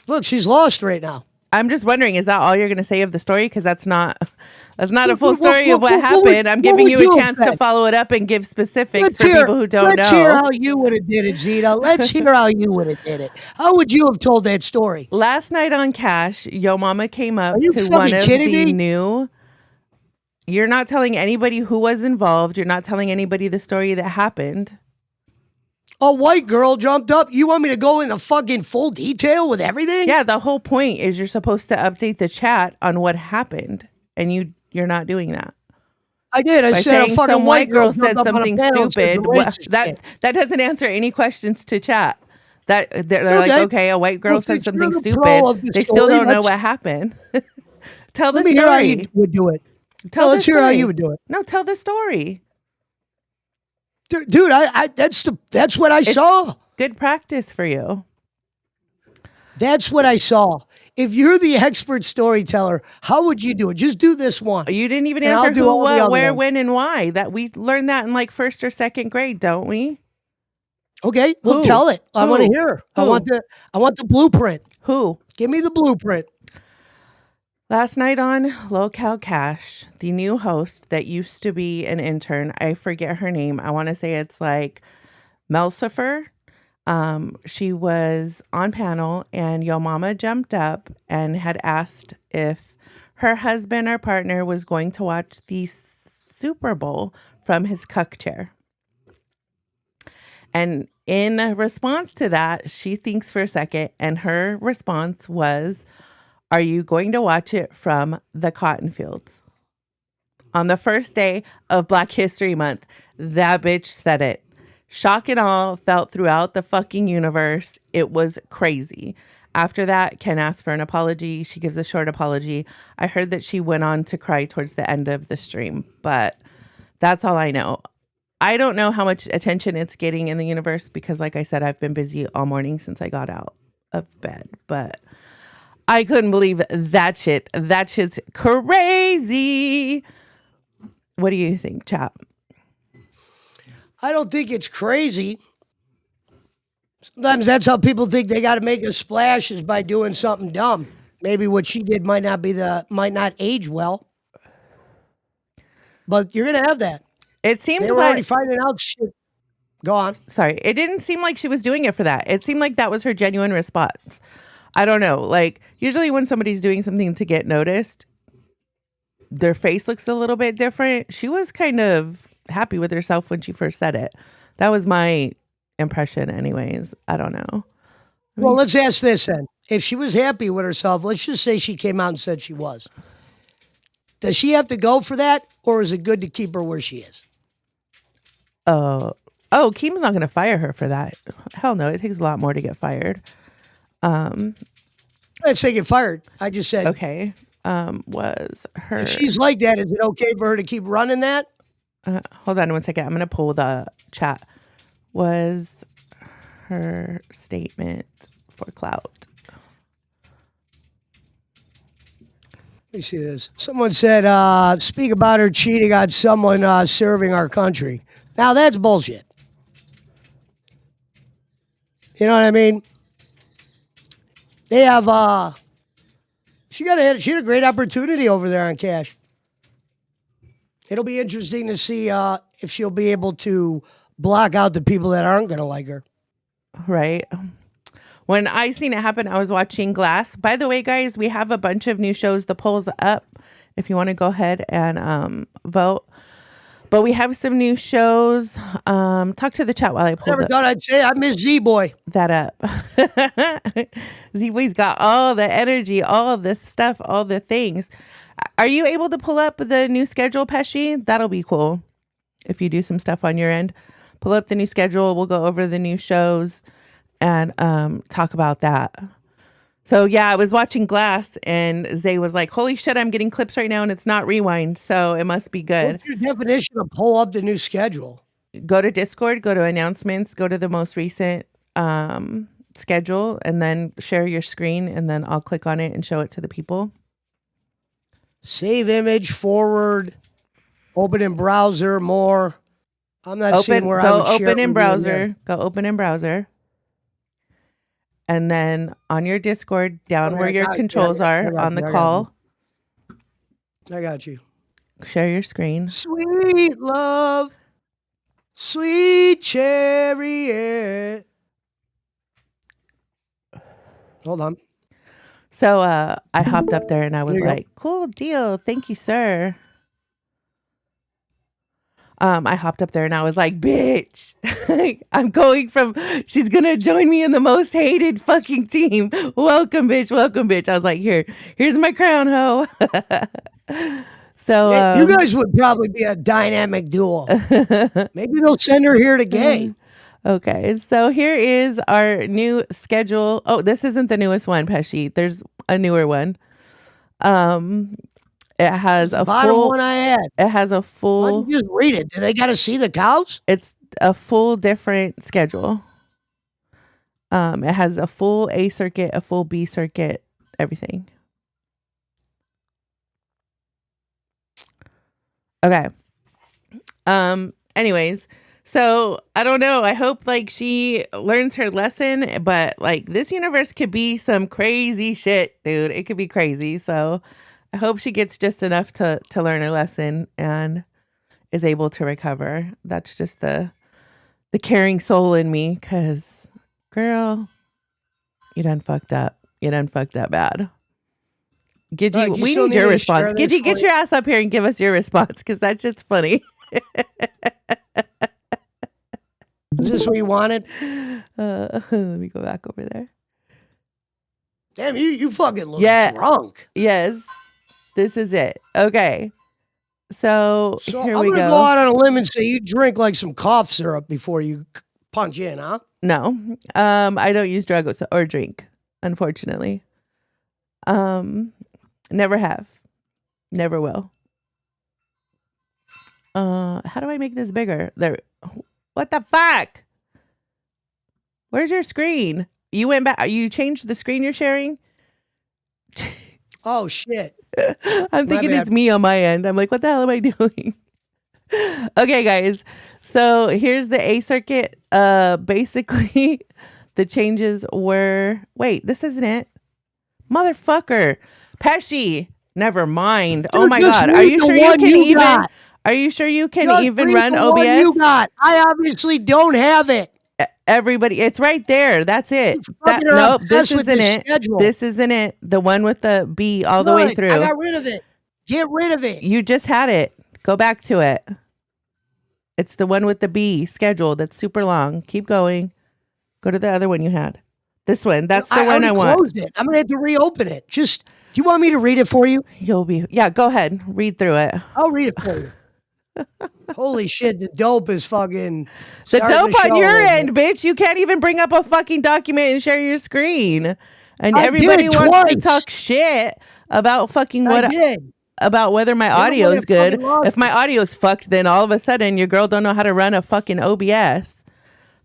Look, she's lost right now. I'm just wondering, is that all you're going to say of the story? Because that's not a full story of what what happened. I'm what giving would you a you have chance to said? follow it up and give specifics Let's for hear, people who don't let's hear know. how you would have did it, Zita. Let's hear how you would have did it. How would you have told that story? Last night on Cash, Yo Mama came up Are you to fucking one of kidding the me? new. You're not telling anybody who was involved. You're not telling anybody the story that happened. A white girl jumped up. You want me to go into fucking full detail with everything? Yeah, the whole point is you're supposed to update the chat on what happened, and you're not doing that. I did. I By said a saying fucking some white girl said jumped up on a something panel and said stupid. some racist shit. That doesn't answer any questions to chat. That they're like, Okay. okay, a white girl Well, said since you're something the stupid. pro of the They still story, don't know let's- what happened. Tell the Let me hear how you story. would do it. Tell let's the hear how story. you would do it. No, tell the story. Dude, that's what I saw. Good practice for you. That's what I saw. If you're the expert storyteller, how would you do it? Just do this one. You didn't even And I'll answer do who, all the what, other where, ones. when, and why. That we learned that in like 1st or 2nd grade, don't we? Okay, well, Who? tell it. I want to Who? hear. I Who? want the blueprint. Who? Give me the blueprint. Last night on Low Cal Cash, the new host that used to be an intern, I forget her name. I want to say it's like Melsifer. She was on panel, and Yo Mama jumped up and had asked if her husband or partner was going to watch the Super Bowl from his cuck chair. And in response to that, she thinks for a second, and her response was, "Are you going to watch it from the cotton fields?" On the first day of Black History Month, that bitch said it. Shock and awe felt throughout the fucking universe. It was crazy. After that, Ken asked for an apology. She gives a short apology. I heard that she went on to cry towards the end of the stream, but that's all I know. I don't know how much attention it's getting in the universe because, like I said, I've been busy all morning since I got out of bed. But I couldn't believe that shit. That shit's crazy. What do you think, chap? I don't think it's crazy. Sometimes that's how people think they got to make a splash is by doing something dumb. Maybe what she did might not age well. But you're gonna have that. It seemed They were like already finding out shit. Go on. sorry, it didn't seem like she was doing it for that. It seemed like that was her genuine response. I don't know. Like usually when somebody's doing something to get noticed, their face looks a little bit different. She was kind of happy with herself when she first said it. That was my impression anyways. I don't know. Well, let's ask this then. If she was happy with herself, let's just say she came out and said she was. Does she have to go for that, or is it good to keep her where she is? Oh, Keem's not going to fire her for that. Hell no. It takes a lot more to get fired. I didn't say get fired. I just said, Okay. Was her... if she's like that, is it okay for her to keep running that? Hold on one second. I'm going to pull the chat. Was her statement for clout? Let me see this. Someone said, speak about her cheating on someone serving our country. Now, that's bullshit. You know what I mean? They have, she had a great opportunity over there on Cash. It'll be interesting to see if she'll be able to block out the people that aren't going to like her. Right. When I seen it happen, I was watching Glass. By the way, guys, we have a bunch of new shows. The poll's up if you want to go ahead and vote. But we have some new shows. Talk to the chat while I pull Never thought I'd say I miss Z-Boy. that up. Z-Boy's got all the energy, all of this stuff, all the things. Are you able to pull up the new schedule, Pesci? That'll be cool if you do some stuff on your end. Pull up the new schedule. We'll go over the new shows and talk about that. So yeah, I was watching Glass and Zay was like, holy shit, I'm getting clips right now and it's not rewind, so it must be good. What's your definition of pull up the new schedule? Go to Discord, go to announcements, go to the most recent schedule, and then share your screen, and then I'll click on it and show it to the people. Save image, forward, open in browser, more. I'm not seeing where I would share it open in with you browser. Go open in browser. And then on your Discord, down where your controls are on the call. I got you. Share your screen. Sweet love, sweet chariot. Hold on. So I hopped up there and I was There you go. like, cool deal. Thank you, sir. I hopped up there and I was like, bitch, I'm going from, she's going to join me in the most hated fucking team. Welcome, bitch. Welcome, bitch. I was like, here's my crown, ho. So You guys would probably be a dynamic duo. Maybe they'll send her here to gay. okay. So here is our new schedule. Oh, this isn't the newest one, Pesci. There's a newer one. It has a Bottom full one I had. It has a Why full don't you just read it? Do they got to see the cows? It's a full different schedule. It has a full A circuit, a full B circuit, everything. Okay. Anyways, so I don't know. I hope like she learns her lesson, but like this universe could be some crazy shit, dude. It could be crazy. So I hope she gets just enough to learn her lesson and is able to recover. That's just the caring soul in me, because girl, you done fucked up. You done fucked up bad. Gidgy, You we still need your to response. share this Gidgy, get for- your ass up here and give us your response, because that shit's funny. Is this what you wanted? Let me go back over there. Damn, you fucking look Yeah. drunk. Yes, this is it. Okay. So So here I'm we gonna go. go out on a limb and say you drink like some cough syrup before you punch in, huh? No, I don't use drugs or drink, unfortunately. Never have, never will. How do I make this bigger? There. What the fuck? Where's your screen? You went back. You changed the screen you're sharing? Oh shit. I'm thinking it's me on my end. I'm like, what the hell am I doing? Okay, guys. So here's the A circuit. Basically, the changes were. Wait, this isn't it. Motherfucker. Pesci. Never mind. Dude, Oh my just God. Are read you the sure you one can even? got. Are you sure you can Just even read run the one you OBS? got. I obviously don't have it. Everybody, it's right there. That's it. You That fucking are nope. This obsessed with isn't this it. schedule. This isn't it. The one with the B all the way Good. through. I got rid of it. Get rid of it. You just had it. Go back to it. It's the one with the B schedule that's super long. Keep going. Go to the other one you had. This one. That's the one I want. Closed it. I'm gonna have to reopen it. Just, do you want me to read it for you? Yeah, go ahead. Read through it. I'll read it for you. Holy shit, the dope is fucking. The dope on your end, bitch. You can't even bring up a fucking document and share your screen. And everybody wants to talk shit about fucking what about whether my audio is good. If my audio's fucked, then all of a sudden your girl don't know how to run a fucking OBS.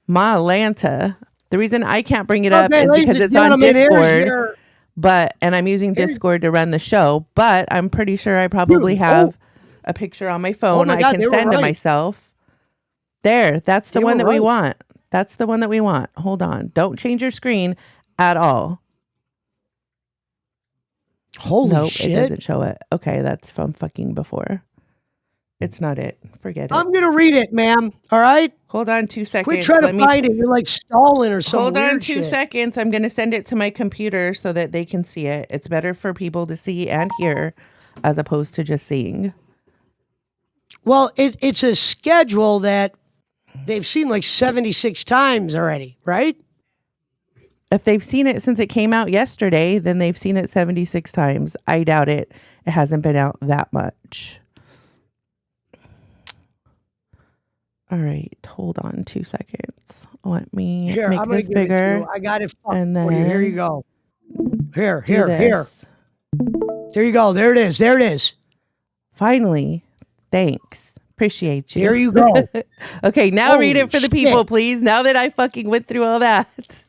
My Atlanta. The reason I can't bring it up is because it's on Discord. And I'm using Discord to run the show. But I'm pretty sure I probably have a picture on my phone I can send to myself. There. That's the one that we want. That's the one that we want. Hold on. Don't change your screen at all. Holy shit. It doesn't show it. Okay, that's from fucking before. It's not it. Forget it. I'm going to read it, ma'am. All right? Hold on 2 seconds. Quit trying to find it. You're like stalling or something. Hold on 2 seconds. I'm going to send it to my computer so that they can see it. It's better for people to see and hear as opposed to just seeing. Well, it's a schedule that they've seen like 76 times already, right? If they've seen it since it came out yesterday, then they've seen it 76 times. I doubt it. It hasn't been out that much. All right. Hold on 2 seconds. Let me make this bigger. I got it for you. Here you go. Here. There you go. There it is. There it is. Finally. Thanks. Appreciate you. Here you go. Okay, now read it for the people, please. Now that I fucking went through all that.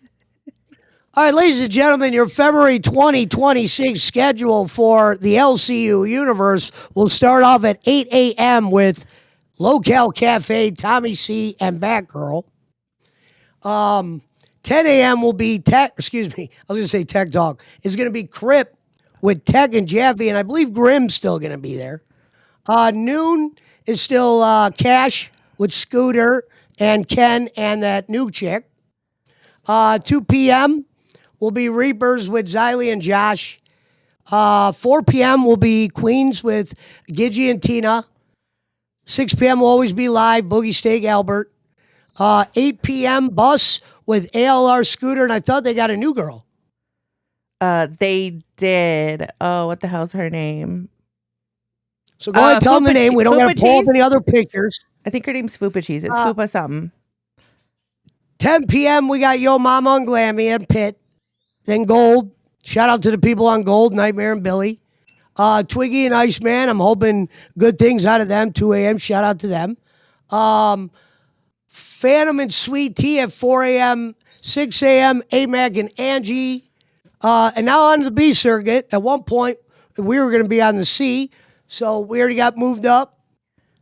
All right, ladies and gentlemen, your February 2026 schedule for the LCU universe will start off at 8 a.m. with Locale Cafe, Tommy C, and Batgirl. 10 a.m. will be Tech. Excuse me. I was going to say Tech Talk. It's going to be Crip with Tech and Jaffe, and I believe Grimm's still going to be there. Noon is still Cash with Scooter and Ken and that new chick. 2 p.m. will be Reapers with Xylee and Josh. 4 p.m. will be Queens with Gidgy and Tina. 6 p.m. will always be live, Boogie Steak Albert. 8 p.m. Bus with ALR Scooter, and I thought they got a new girl. They did. Oh, what the hell's her name? So go ahead, tell them the name. We don't have to pull up any other pictures. I think her name's Fupa Cheese. It's Fupa something. 10 p.m. we got Yo Mama on Glammy and Pitt. Then Gold. Shout out to the people on Gold, Nightmare and Billy. Twiggy and Iceman. I'm hoping good things out of them. 2 a.m. Shout out to them. Phantom and Sweet Tea at 4 a.m. 6 a.m. A-Mac and Angie. And now on to the B circuit. At one point, we were going to be on the C. So we already got moved up.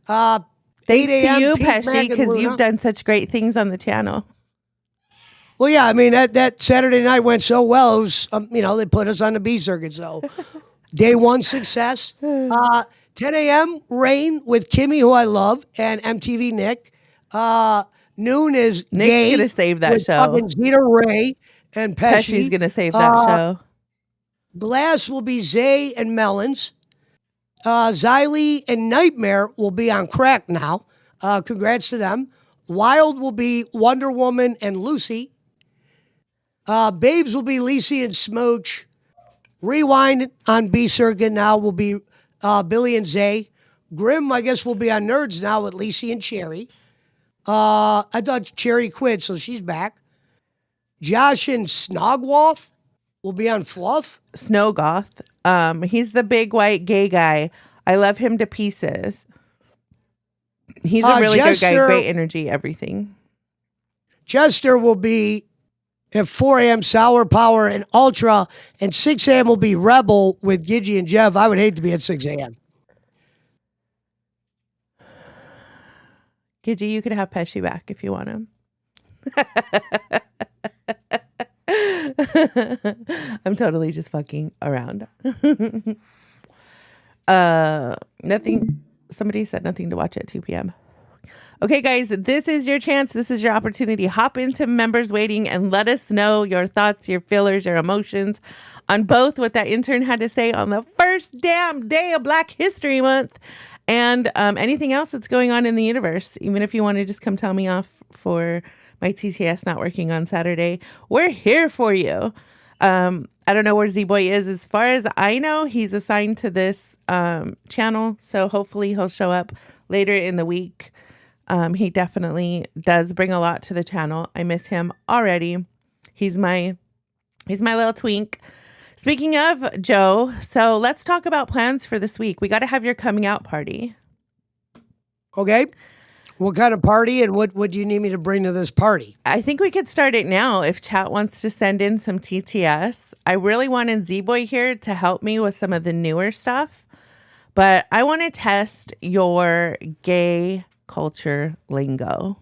Thanks to you, Pesci, because you've done such great things on the channel. Well, yeah, I mean, that Saturday night went so well. It was, they put us on the B circuit. So day one success. 10 a.m. Rain with Kimmy, who I love, and MTV Nick. Noon is Nick's Gay going to save that with show. Fucking Zita Ray and Pesci. Pesci's going to save that show. Glass will be Zay and Melons. Xylee and Nightmare will be on Crack now. Congrats to them. Wild will be Wonder Woman and Lucy. Babes will be Lacey and Smooch. Rewind on B Circuit now will be Billy and Zay. Grim, I guess, will be on Nerds now with Lacey and Cherry. I thought Cherry quit, so she's back. Josh and Snogwoth will be on Fluff. Snowgoth. He's the big white gay guy. I love him to pieces. He's a really good guy. Great energy, everything. Chester will be At 4 a.m., Sour Power and Ultra. And 6 a.m. will be Rebel with Gigi and Jeff. I would hate to be at 6 a.m. Gigi, you could have Pesci back if you want him. I'm totally just fucking around. Nothing. Somebody said nothing to watch at 2 p.m. Okay, guys, this is your chance. This is your opportunity. Hop into members waiting and let us know your thoughts, your feelers, your emotions on both what that intern had to say on the first damn day of Black History Month and anything else that's going on in the universe. Even if you want to just come tell me off for my TTS not working on Saturday, we're here for you. I don't know where Z-Boy is. As far as I know, he's assigned to this channel, so hopefully he'll show up later in the week. He definitely does bring a lot to the channel. I miss him already. He's my little twink. Speaking of Joe, so let's talk about plans for this week. We got to have your coming out party. Okay. What kind of party and what do you need me to bring to this party? I think we could start it now if chat wants to send in some TTS. I really wanted Z-Boy here to help me with some of the newer stuff, but I want to test your gay culture lingo.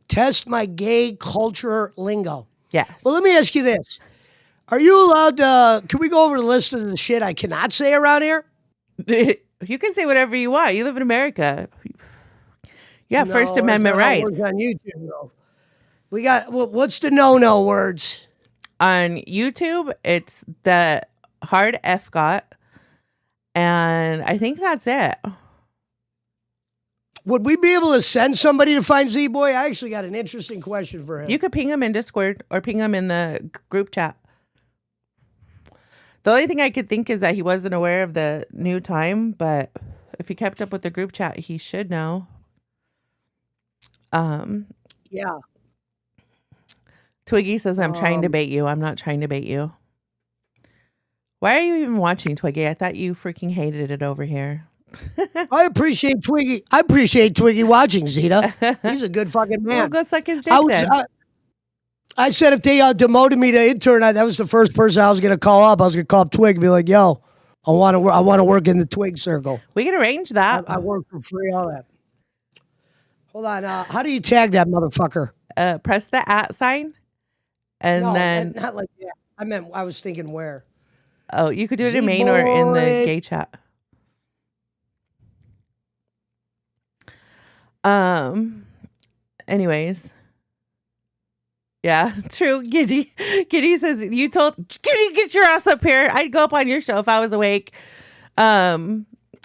Test my gay culture lingo. Yes. Well, let me ask you this. Are you allowed to, can we go over the list of the shit I cannot say around here? You can say whatever you want. You live in America. Yeah, No, First Amendment that's not how it rights. works on YouTube, though. We got, what's the no-no words? On YouTube, it's the hard F got, and I think that's it. Would we be able to send somebody to find Z-Boy? I actually got an interesting question for him. You could ping him in Discord or ping him in the group chat. The only thing I could think is that he wasn't aware of the new time, but if he kept up with the group chat, he should know. Yeah. Twiggy says, I'm trying to bait you. I'm not trying to bait you. Why are you even watching, Twiggy? I thought you freaking hated it over here. I appreciate Twiggy. I appreciate Twiggy watching, Zita. He's a good fucking man. Well, go suck his dick then. I said if they demoted me to intern, that was the first person I was going to call up. I was going to call up Twig and be like, yo, I want to work in the Twig circle. We can arrange that. I work for free, all that. Hold on. How do you tag that motherfucker? Press the @ sign. And no, then. Not like that. I was thinking where. Oh, you could do it in main or in the gay chat. Anyways. Yeah, true. Giddy says, Giddy, get your ass up here. I'd go up on your show if I was awake.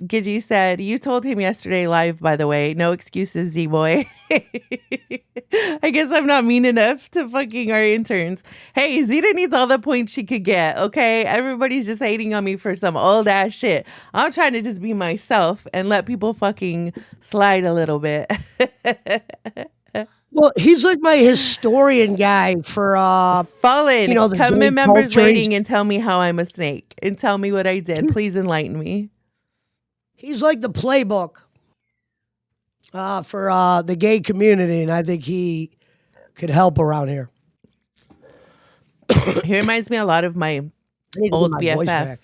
Giddy said, you told him yesterday live, by the way. No excuses, Z-Boy. I guess I'm not mean enough to fucking our interns. Hey, Zita needs all the points she could get, okay? Everybody's just hating on me for some old ass shit. I'm trying to just be myself and let people fucking slide a little bit. Well, he's like my historian guy for Fallen. You know, the come gay in members culture. waiting and tell me how I'm a snake and tell me what I did. Please enlighten me. He's like the playbook for the gay community, and I think he could help around here. He reminds me a lot of my old BFF.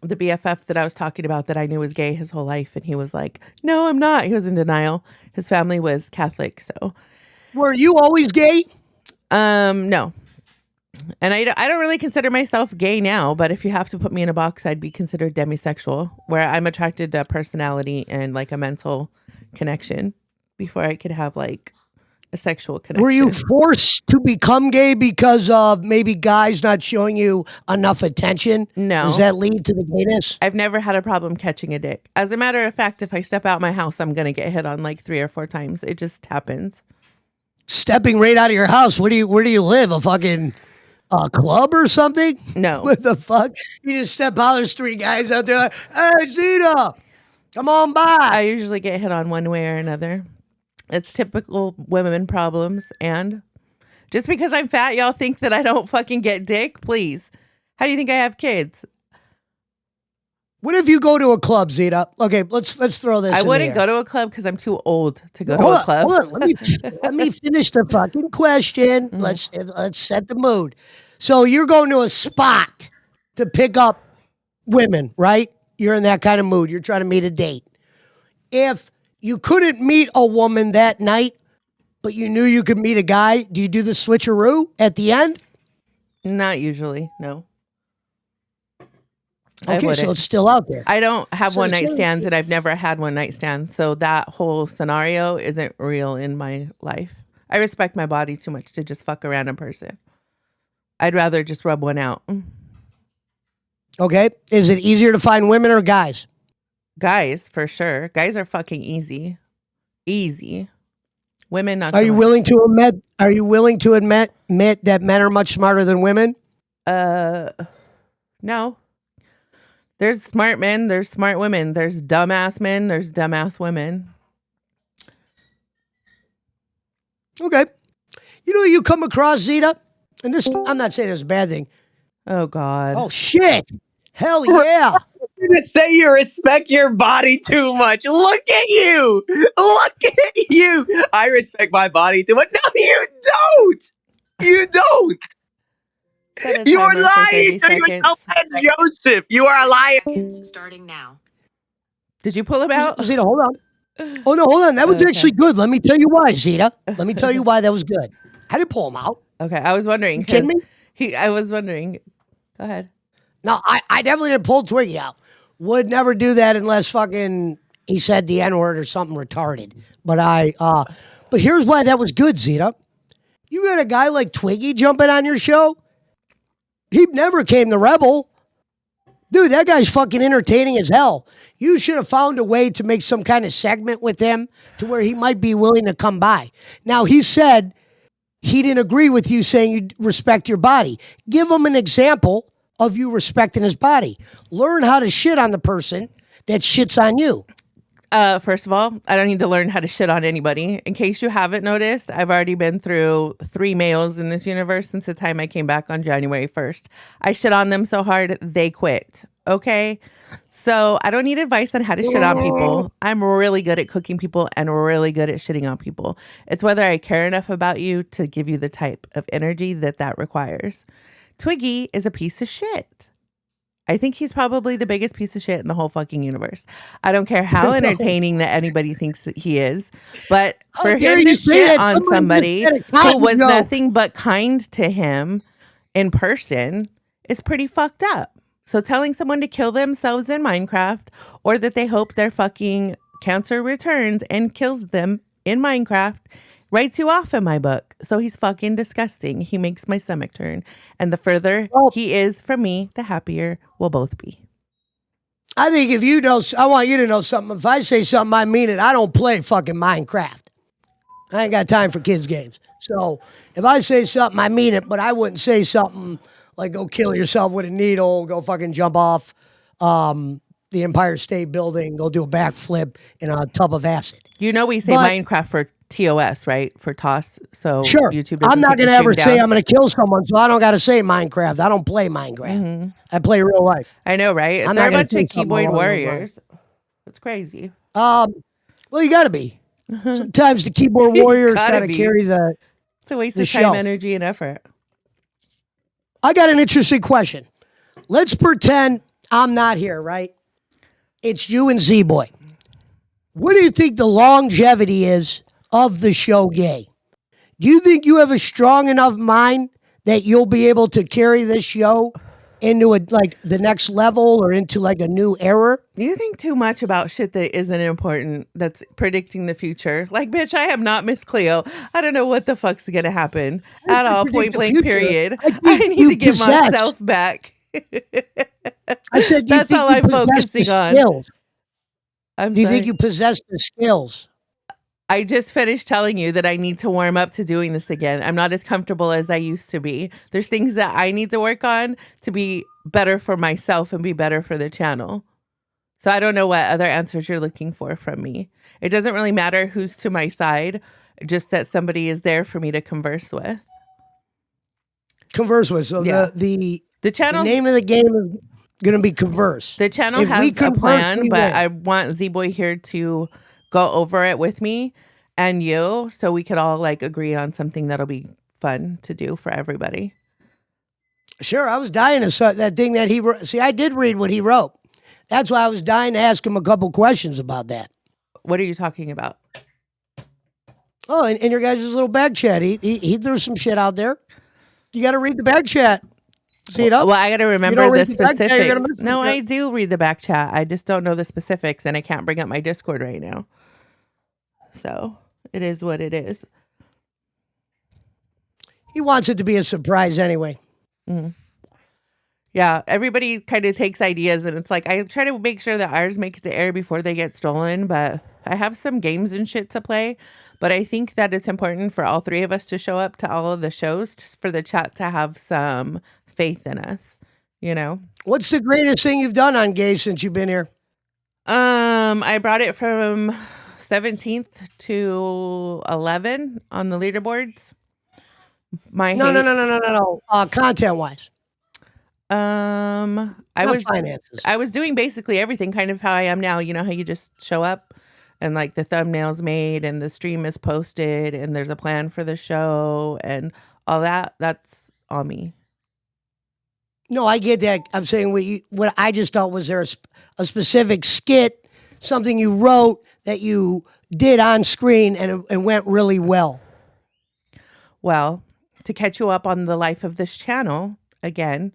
The BFF that I was talking about that I knew was gay his whole life. And he was like, no, I'm not. He was in denial. His family was Catholic. So were you always gay? No. And I don't really consider myself gay now, but if you have to put me in a box, I'd be considered demisexual, where I'm attracted to personality and like a mental connection before I could have like a sexual connection. Were you forced to become gay because of maybe guys not showing you enough attention? No. Does that lead to the gayness? I've never had a problem catching a dick. As a matter of fact, if I step out my house, I'm going to get hit on like 3 or 4 times. It just happens. Stepping right out of your house. Where do you live? A fucking club or something? No. What the fuck? You just step out, there's 3 guys out there. Hey, Zita, come on by. I usually get hit on one way or another. It's typical women problems. And just because I'm fat, y'all think that I don't fucking get dick? Please. How do you think I have kids? What if you go to a club, Zita? Okay, let's throw this. I in wouldn't the air. go to a club because I'm too old to go Hold to a on, club. hold on. Let me finish the fucking question. Let's set the mood. So you're going to a spot to pick up women, right? You're in that kind of mood. You're trying to meet a date. If you couldn't meet a woman that night, but you knew you could meet a guy, do you do the switcheroo at the end? Not usually, no. I Okay, so wouldn't. it's still out there. I don't have So- one night so- stands, and I've never had one night stands. So that whole scenario isn't real in my life. I respect my body too much to just fuck a random person. I'd rather just rub one out. Okay, is it easier to find women or guys? Guys, for sure. Guys are fucking easy. Easy. Women, not Are so you much. willing to admit? Are you willing to admit that men are much smarter than women? No. There's smart men, there's smart women. There's dumbass men, there's dumbass women. Okay. You know, you come across Zita, and this, I'm not saying it's a bad thing. Oh, God. Oh, shit. Hell yeah. To say you respect your body too much. Look at you. Look at you. I respect my body too much. No, you don't. You don't. Set a You are timer for 30 lying to yourself seconds. and Joseph. You are a liar. Starting now. Did you pull him out? Zita, hold on. Oh, no, hold on. That was Okay. actually good. Let me tell you why, Zita. Let me tell you why that was good. I didn't pull him out. Okay, I was wondering. You kidding 'cause me? I was wondering. Go ahead. No, I definitely didn't pull Twiggy out. Would never do that unless fucking he said the N-word or something retarded. But here's why that was good, Zita. You got a guy like Twiggy jumping on your show. He never came to Rebel. Dude, that guy's fucking entertaining as hell. You should have found a way to make some kind of segment with him to where he might be willing to come by. Now, he said he didn't agree with you saying you respect your body. Give him an example of you respecting his body. Learn how to shit on the person that shits on you. First of all, I don't need to learn how to shit on anybody. In case you haven't noticed, I've already been through 3 males in this universe since the time I came back on January 1st. I shit on them so hard, they quit. Okay? So I don't need advice on how to shit on people. I'm really good at cooking people and really good at shitting on people. It's whether I care enough about you to give you the type of energy that requires. Twiggy is a piece of shit. I think he's probably the biggest piece of shit in the whole fucking universe. I don't care how entertaining that anybody thinks that he is, but How for dare him to you say shit that? on somebody Somebody just said a who cotton was joke. nothing but kind to him in person is pretty fucked up. So telling someone to kill themselves in Minecraft or that they hope their fucking cancer returns and kills them in Minecraft writes you off in my book. So he's fucking disgusting. He makes my stomach turn. And the further he is from me, the happier we'll both be. I think if you know, I want you to know something. If I say something, I mean it. I don't play fucking Minecraft. I ain't got time for kids' games. So if I say something, I mean it, but I wouldn't say something like go kill yourself with a needle, go fucking jump off the Empire State Building, go do a backflip in a tub of acid. You know we say But- Minecraft for TOS, right? For toss. So Sure. YouTube doesn't I'm not take going to the ever stream say down. I'm going to kill someone, so I don't got to say Minecraft. I don't play Minecraft. I play real life. I know, right? I'm They're not a gonna bunch say of something keyboard along those warriors. It's crazy. Well, you got to be. Sometimes the keyboard warrior Gotta kind of be. carry the. It's a waste The of time, show. energy, and effort. I got an interesting question. Let's pretend I'm not here, right? It's you and Z-Boy. What do you think the longevity is of the show Gay? Do you think you have a strong enough mind that you'll be able to carry this show into the next level or into like a new era? You think too much about shit that isn't important, that's predicting the future. Like, bitch, I am not Miss Cleo. I don't know what the fuck's going to happen at all, predict point the blank, future. period. I think I need you to get possess- myself back. I said, do you That's think all you I'm possess the focusing on. skills? I'm Do you sorry. think you possess the skills? I just finished telling you that I need to warm up to doing this again. I'm not as comfortable as I used to be. There's things that I need to work on to be better for myself and be better for the channel. So I don't know what other answers you're looking for from me. It doesn't really matter who's to my side, just that somebody is there for me to converse with. Converse with. So Yeah. the The channel, name of the game is going to be converse. The channel If we has a converse, plan, we but win. I want Z-Boy here to go over it with me and you, so we could all like agree on something that'll be fun to do for everybody. Sure, I was dying to see that thing that he wrote. See, I did read what he wrote. That's why I was dying to ask him a couple questions about that. What are you talking about? Oh, in your guys' little back chat, he threw some shit out there. You got to read the back chat. See it up? Well, I got to remember don't the read the back chat, you're gonna specifics. miss No, it. I do read the back chat. I just don't know the specifics, and I can't bring up my Discord right now. So it is what it is. He wants it to be a surprise anyway. Yeah, everybody kind of takes ideas, and it's like I try to make sure that ours make it to air before they get stolen. But I have some games and shit to play. But I think that it's important for all three of us to show up to all of the shows, just for the chat to have some faith in us. You know. What's the greatest thing you've done on Gay since you've been here? I brought it from 17th to 11 on the leaderboards. No. Content wise, I not finances. was doing basically everything, kind of how I am now. You know how you just show up and like the thumbnails made and the stream is posted and there's a plan for the show and all that. That's on me. No, I get that. I'm saying what I just thought was there a specific skit, something you wrote that you did on screen and it went really well. Well, to catch you up on the life of this channel, again,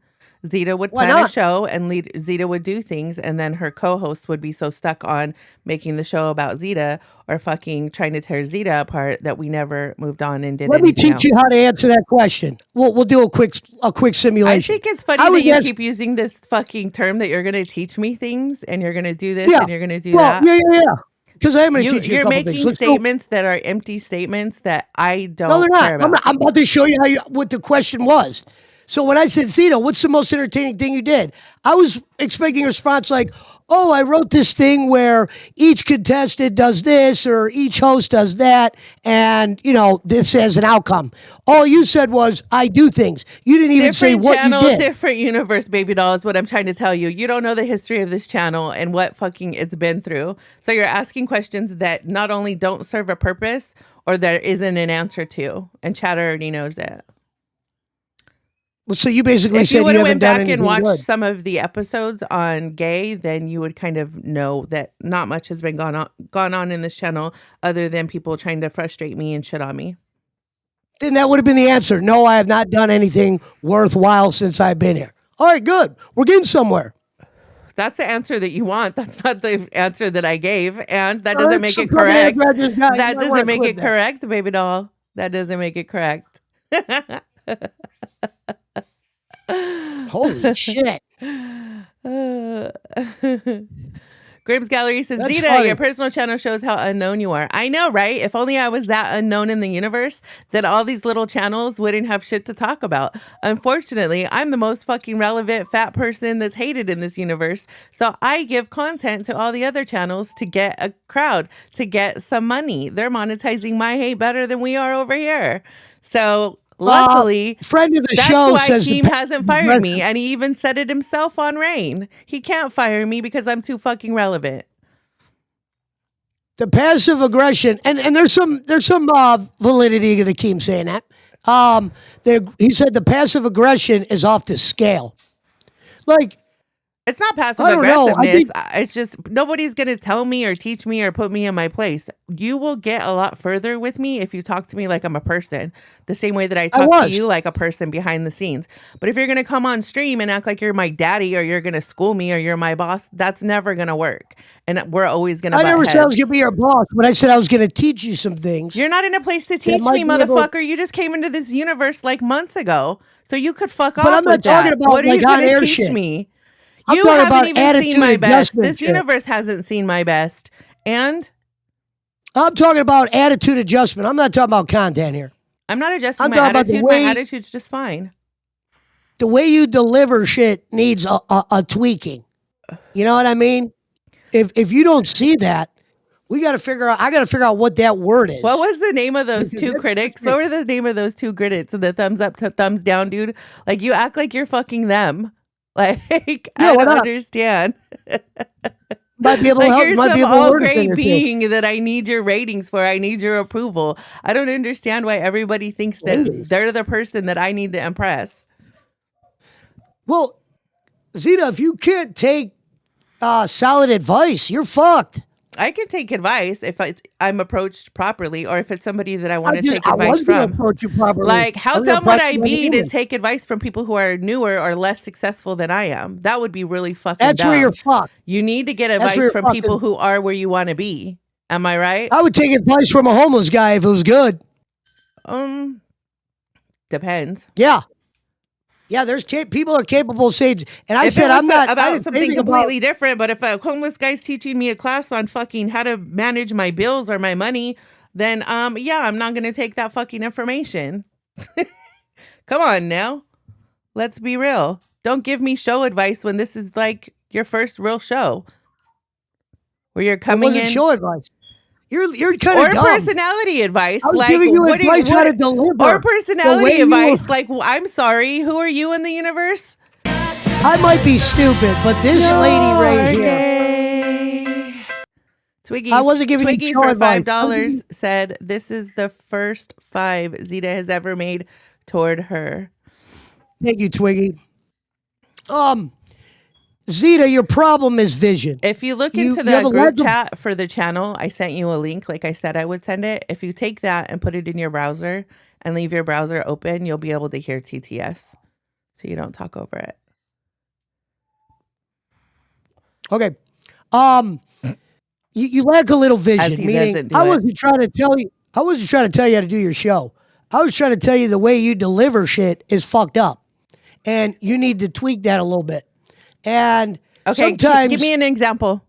Zita would Why plan a not? show and Zita would do things, and then her co-host would be so stuck on making the show about Zita or fucking trying to tear Zita apart that we never moved on and did Let me anything teach you else. how to answer that question. We'll do a quick I simulation. think it's funny I that was you ask- keep using this fucking term that you're going to teach me things and you're going to do this Yeah. and you're going to do Well, that. yeah. Because I am going to teach you a You're couple making things. Let's go. statements that are empty statements that I don't No, they're care not. about. I'm about to show you what the question was. So when I said, Zita, what's the most entertaining thing you did? I was expecting a response like, oh, I wrote this thing where each contestant does this or each host does that. And, this as an outcome. All you said was, I do things. You didn't even say Different what channel, you did. different universe, baby doll, is what I'm trying to tell you. You don't know the history of this channel and what fucking it's been through. So you're asking questions that not only don't serve a purpose or there isn't an answer to. And chat already knows it. Well, so you basically If said you you would have haven't went done back anything and watched good. some of the episodes on Gay, then you would kind of know that not much has been gone on in this channel other than people trying to frustrate me and shit on me. Then that would have been the answer. No, I have not done anything worthwhile since I've been here. All right, good. We're getting somewhere. That's the answer that you want. That's not the answer that I gave. And that All doesn't right, make so it fucking correct. answer I just got. You That might wanna doesn't make clip it that. correct, baby doll. That doesn't make it correct. Holy shit. Grimm's Gallery says, That's Zita, funny. your personal channel shows how unknown you are. I know, right? If only I was that unknown in the universe, then all these little channels wouldn't have shit to talk about. Unfortunately, I'm the most fucking relevant fat person that's hated in this universe. So I give content to all the other channels to get a crowd, to get some money. They're monetizing my hate better than we are over here. So luckily, friend of the that's show why says Keem the hasn't fired me, and he even said it himself on Rain. He can't fire me because I'm too fucking relevant. the passive aggression, and there's some validity to Keem saying that. He said the passive aggression is off the scale. Like, It's not passive I don't know. I aggressiveness. think- It's just nobody's going to tell me or teach me or put me in my place. You will get a lot further with me if you talk to me like I'm a person, the same way that I talk to was. you like a person behind the scenes. But if you're going to come on stream and act like you're my daddy or you're going to school me or you're my boss, that's never going to work. And we're always going to I butt never said I was heads. going to be your boss, but I said I was going to teach you some things. You're not in a place to teach might me, be able- motherfucker. You just came into this universe like months ago. So you could fuck off But I'm not with that. talking about, What are like, you going on-air to teach shit. me? I'm You talking haven't about even seen attitude my best. adjustment This shit. universe hasn't seen my best. And I'm talking about attitude adjustment. I'm not talking about content here. I'm not adjusting I'm my talking about the attitude. way- My attitude's just fine. The way you deliver shit needs a tweaking. You know what I mean? If you don't see that, we got to figure out. I got to figure out what that word is. What was the name of those Because two that's- critics? What were the name of those two critics? The thumbs up to thumbs down, dude. Like you act like you're fucking them. Like, Yeah, I why don't not? understand. Might be able to Like, help. you're Might be some able to all learn a thing great or two. being that I need your ratings for. I need your approval. I don't understand why everybody thinks that Ratings? they're the person that I need to impress. Well, Zita, if you can't take solid advice, you're fucked. I can take advice if I'm approached properly, or if it's somebody that I want to take I advice was going to from. approach you properly. Like, I how was gonna dumb would approach I you like a be to human. take advice from people who are newer or less successful than I am? That would be really fucking That's dumb. where you're fucked. You need to get That's where advice you're from fucking. people who are where you want to be. Am I right? I would take advice from a homeless guy if it was good. Depends. Yeah. Yeah, there's people are capable of saying, and I If said it was I'm not. I about didn't say something anything about. completely different, but if a homeless guy's teaching me a class on fucking how to manage my bills or my money, then yeah, I'm not gonna take that fucking information. Come on now. Let's be real. Don't give me show advice when this is like your first real show. Where you're It coming wasn't in. show advice. You're kind Or of dumb. personality advice. I was Like giving you what advice how to deliver. or The way personality you advice. were- Like, I'm sorry, who are you in the universe? I might be stupid, but this lady right here. Twiggy, I wasn't giving you Twiggy show for advice. $5 said this is the first 5 Zita has ever made toward her. Thank you, Twiggy. Zita, your problem is vision. If you look You- into you have the a group lack of- chat for the channel, I sent you a link like I said I would send it. If you take that and put it in your browser and leave your browser open, you'll be able to hear TTS so you don't talk over it. Okay. You lack a little vision. As he Meaning, doesn't do I it. wasn't trying to tell you. I wasn't trying to tell you how to do your show. I was trying to tell you the way you deliver shit is fucked up, and you need to tweak that a little bit. And Okay, sometimes give me an example.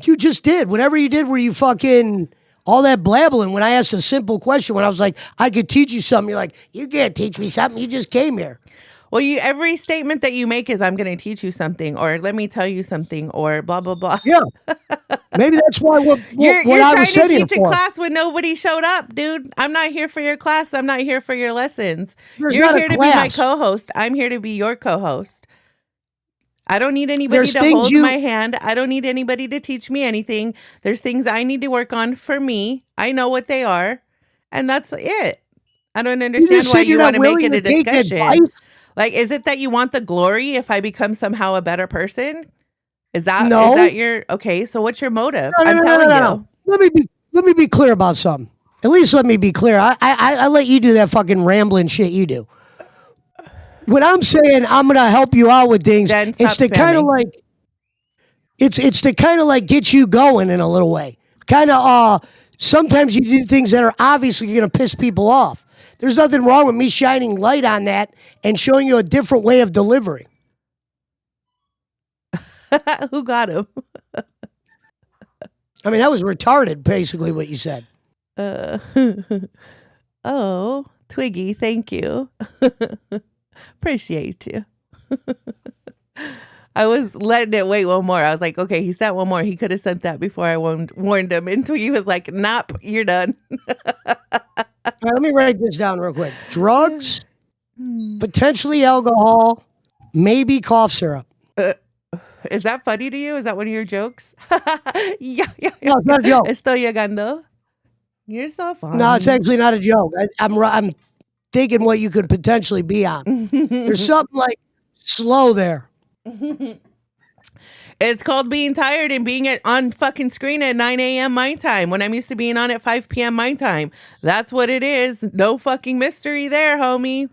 you just did whatever you did, where you fucking all that blabbling. When I asked a simple question, when I was like, I could teach you something, you're like, you can't teach me something. You just came here. Well, every statement that you make is I'm going to teach you something, or let me tell you something, or blah blah blah. Yeah. Maybe that's why You're what I trying was to sitting teach a for. class when nobody showed up, dude. I'm not here for your class. I'm not here for your lessons. There's You're not a here to be my class. co-host. I'm here to be your co-host. I don't need anybody There's to things hold you- my hand. I don't need anybody to teach me anything. There's things I need to work on for me. I know what they are, and that's it. I don't You understand just why said you you're want not to make willing it a to take discussion. advice. Like, is it that you want the glory if I become somehow a better person? Is that No. is that your okay? So what's your motive? No, I'm telling you. Let me be clear about something. At least let me be clear. I let you do that fucking rambling shit you do. When I'm saying I'm gonna help you out with things, Then it's stop to kind of spamming. like it's to kind of like get you going in a little way. Kind of sometimes you do things that are obviously gonna piss people off. There's nothing wrong with me shining light on that and showing you a different way of delivering. Who got him? I mean, that was retarded, basically what you said. Oh, Twiggy, thank you. Appreciate you. I was letting it wait one more. I was like, okay, he sent one more. He could have sent that before I warned him. And Twiggy was like, nope, you're done. All right, let me write this down real quick. Drugs, potentially alcohol, maybe cough syrup. Is that funny to you? Is that one of your jokes? Yeah. No, it's not a joke. Estoy llegando. You're so funny. No, it's actually not a joke. I'm thinking what you could potentially be on. There's something like slow there. It's called being tired and being on fucking screen at 9 a.m. my time when I'm used to being on at 5 p.m. my time. That's what it is. No fucking mystery there, homie.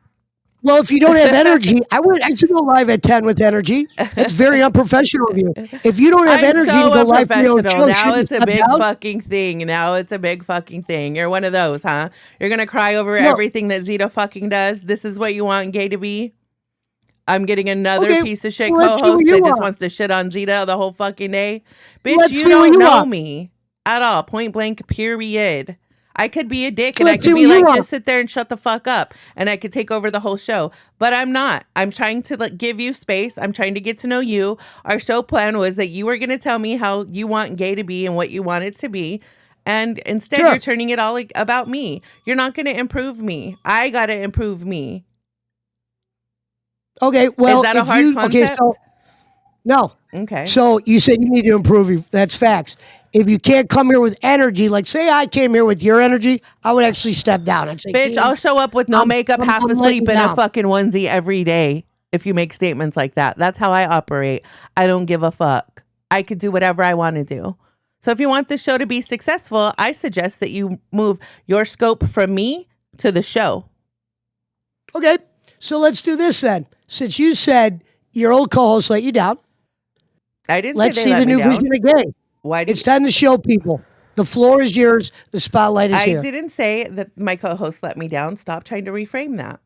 Well, if you don't have energy, I should go live at 10 with energy. That's very unprofessional of you. If you don't have I'm energy so to go live for your own unprofessional. show, Now shouldn't it's you a step big down? fucking thing. Now it's a big fucking thing. You're one of those, huh? You're gonna cry over No. everything that Zita fucking does. This is what you want gay to be? I'm getting another Okay, piece of shit well, let's see what co-host you that just want. wants to shit on Zita the whole fucking day. Bitch, Let's you see what don't you know want. me at all. Point blank, period. I could be a dick and Let's I see could be what you like, want. just sit there and shut the fuck up and I could take over the whole show. But I'm not. I'm trying to give you space. I'm trying to get to know you. Our show plan was that you were going to tell me how you want gay to be and what you want it to be. And instead, Sure. you're turning it all about me. You're not going to improve me. I got to improve me. Okay, well, Is that a if hard you concept? so no. Okay. So you said you need to improve. That's facts. If you can't come here with energy, like say I came here with your energy, I would actually step down. I'd say, Bitch, I'll show up with no makeup, half I'm letting asleep you in a down. fucking onesie every day if you make statements like that. That's how I operate. I don't give a fuck. I could do whatever I want to do. So if you want this show to be successful, I suggest that you move your scope from me to the show. Okay, so let's do this then. Since you said your old co-host let you down, I didn't let's say see they let the me new down. vision again. Why did It's time to show people. The floor is yours. The spotlight is I here. didn't say that my co-host let me down. Stop trying to reframe that.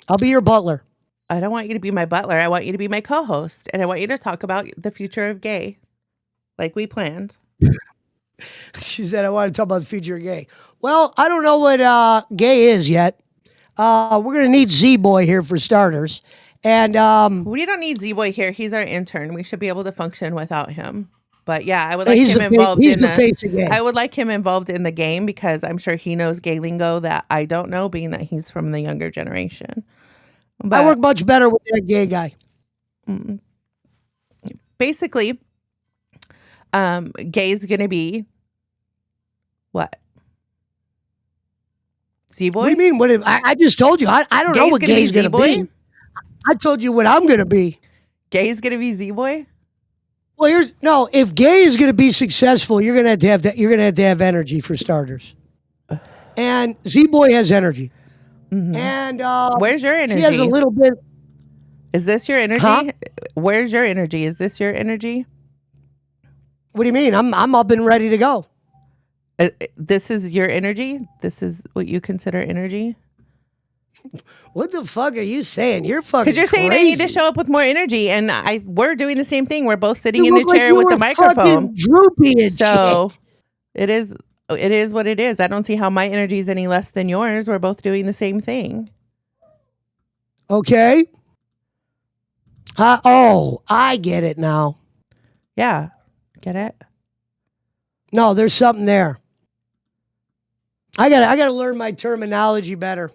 I'll be your butler. I don't want you to be my butler. I want you to be my co-host, and I want you to talk about the future of gay, like we planned. She said, I want to talk about the future of gay. Well, I don't know what gay is yet. We're going to need Z-Boy here for starters. And We don't need Z-Boy here. He's our intern. We should be able to function without him. But yeah, I would like he's him involved he's in the face of gay. I would like him involved in the game because I'm sure he knows gay lingo that I don't know, being that he's from the younger generation. But I work much better with that gay guy. basically, gay is gonna be what? Z-Boy? What do you mean? I just told you. I don't know Gay's what gonna be gay's going to Z-Boy? be. I told you what I'm going to be. Gay is gonna be Z-Boy? Well, if gay is going to be successful, you're going to have that. You're going to have energy for starters. And Z-Boy has energy. And Where's your energy? he has a little bit. Is this your energy? Huh? Where's your energy? Is this your energy? What do you mean? I'm up and ready to go. This is your energy? This is what you consider energy? What the fuck are you saying? You're fucking Because you're saying I crazy. need to show up with more energy, and we're doing the same thing. We're both sitting You in a look like chair you with a were microphone. fucking droopy and So shit. it is what it is. I don't see how my energy is any less than yours. We're both doing the same thing. Okay. I get it now. Yeah. Get it? No, there's something there. I gotta learn my terminology better.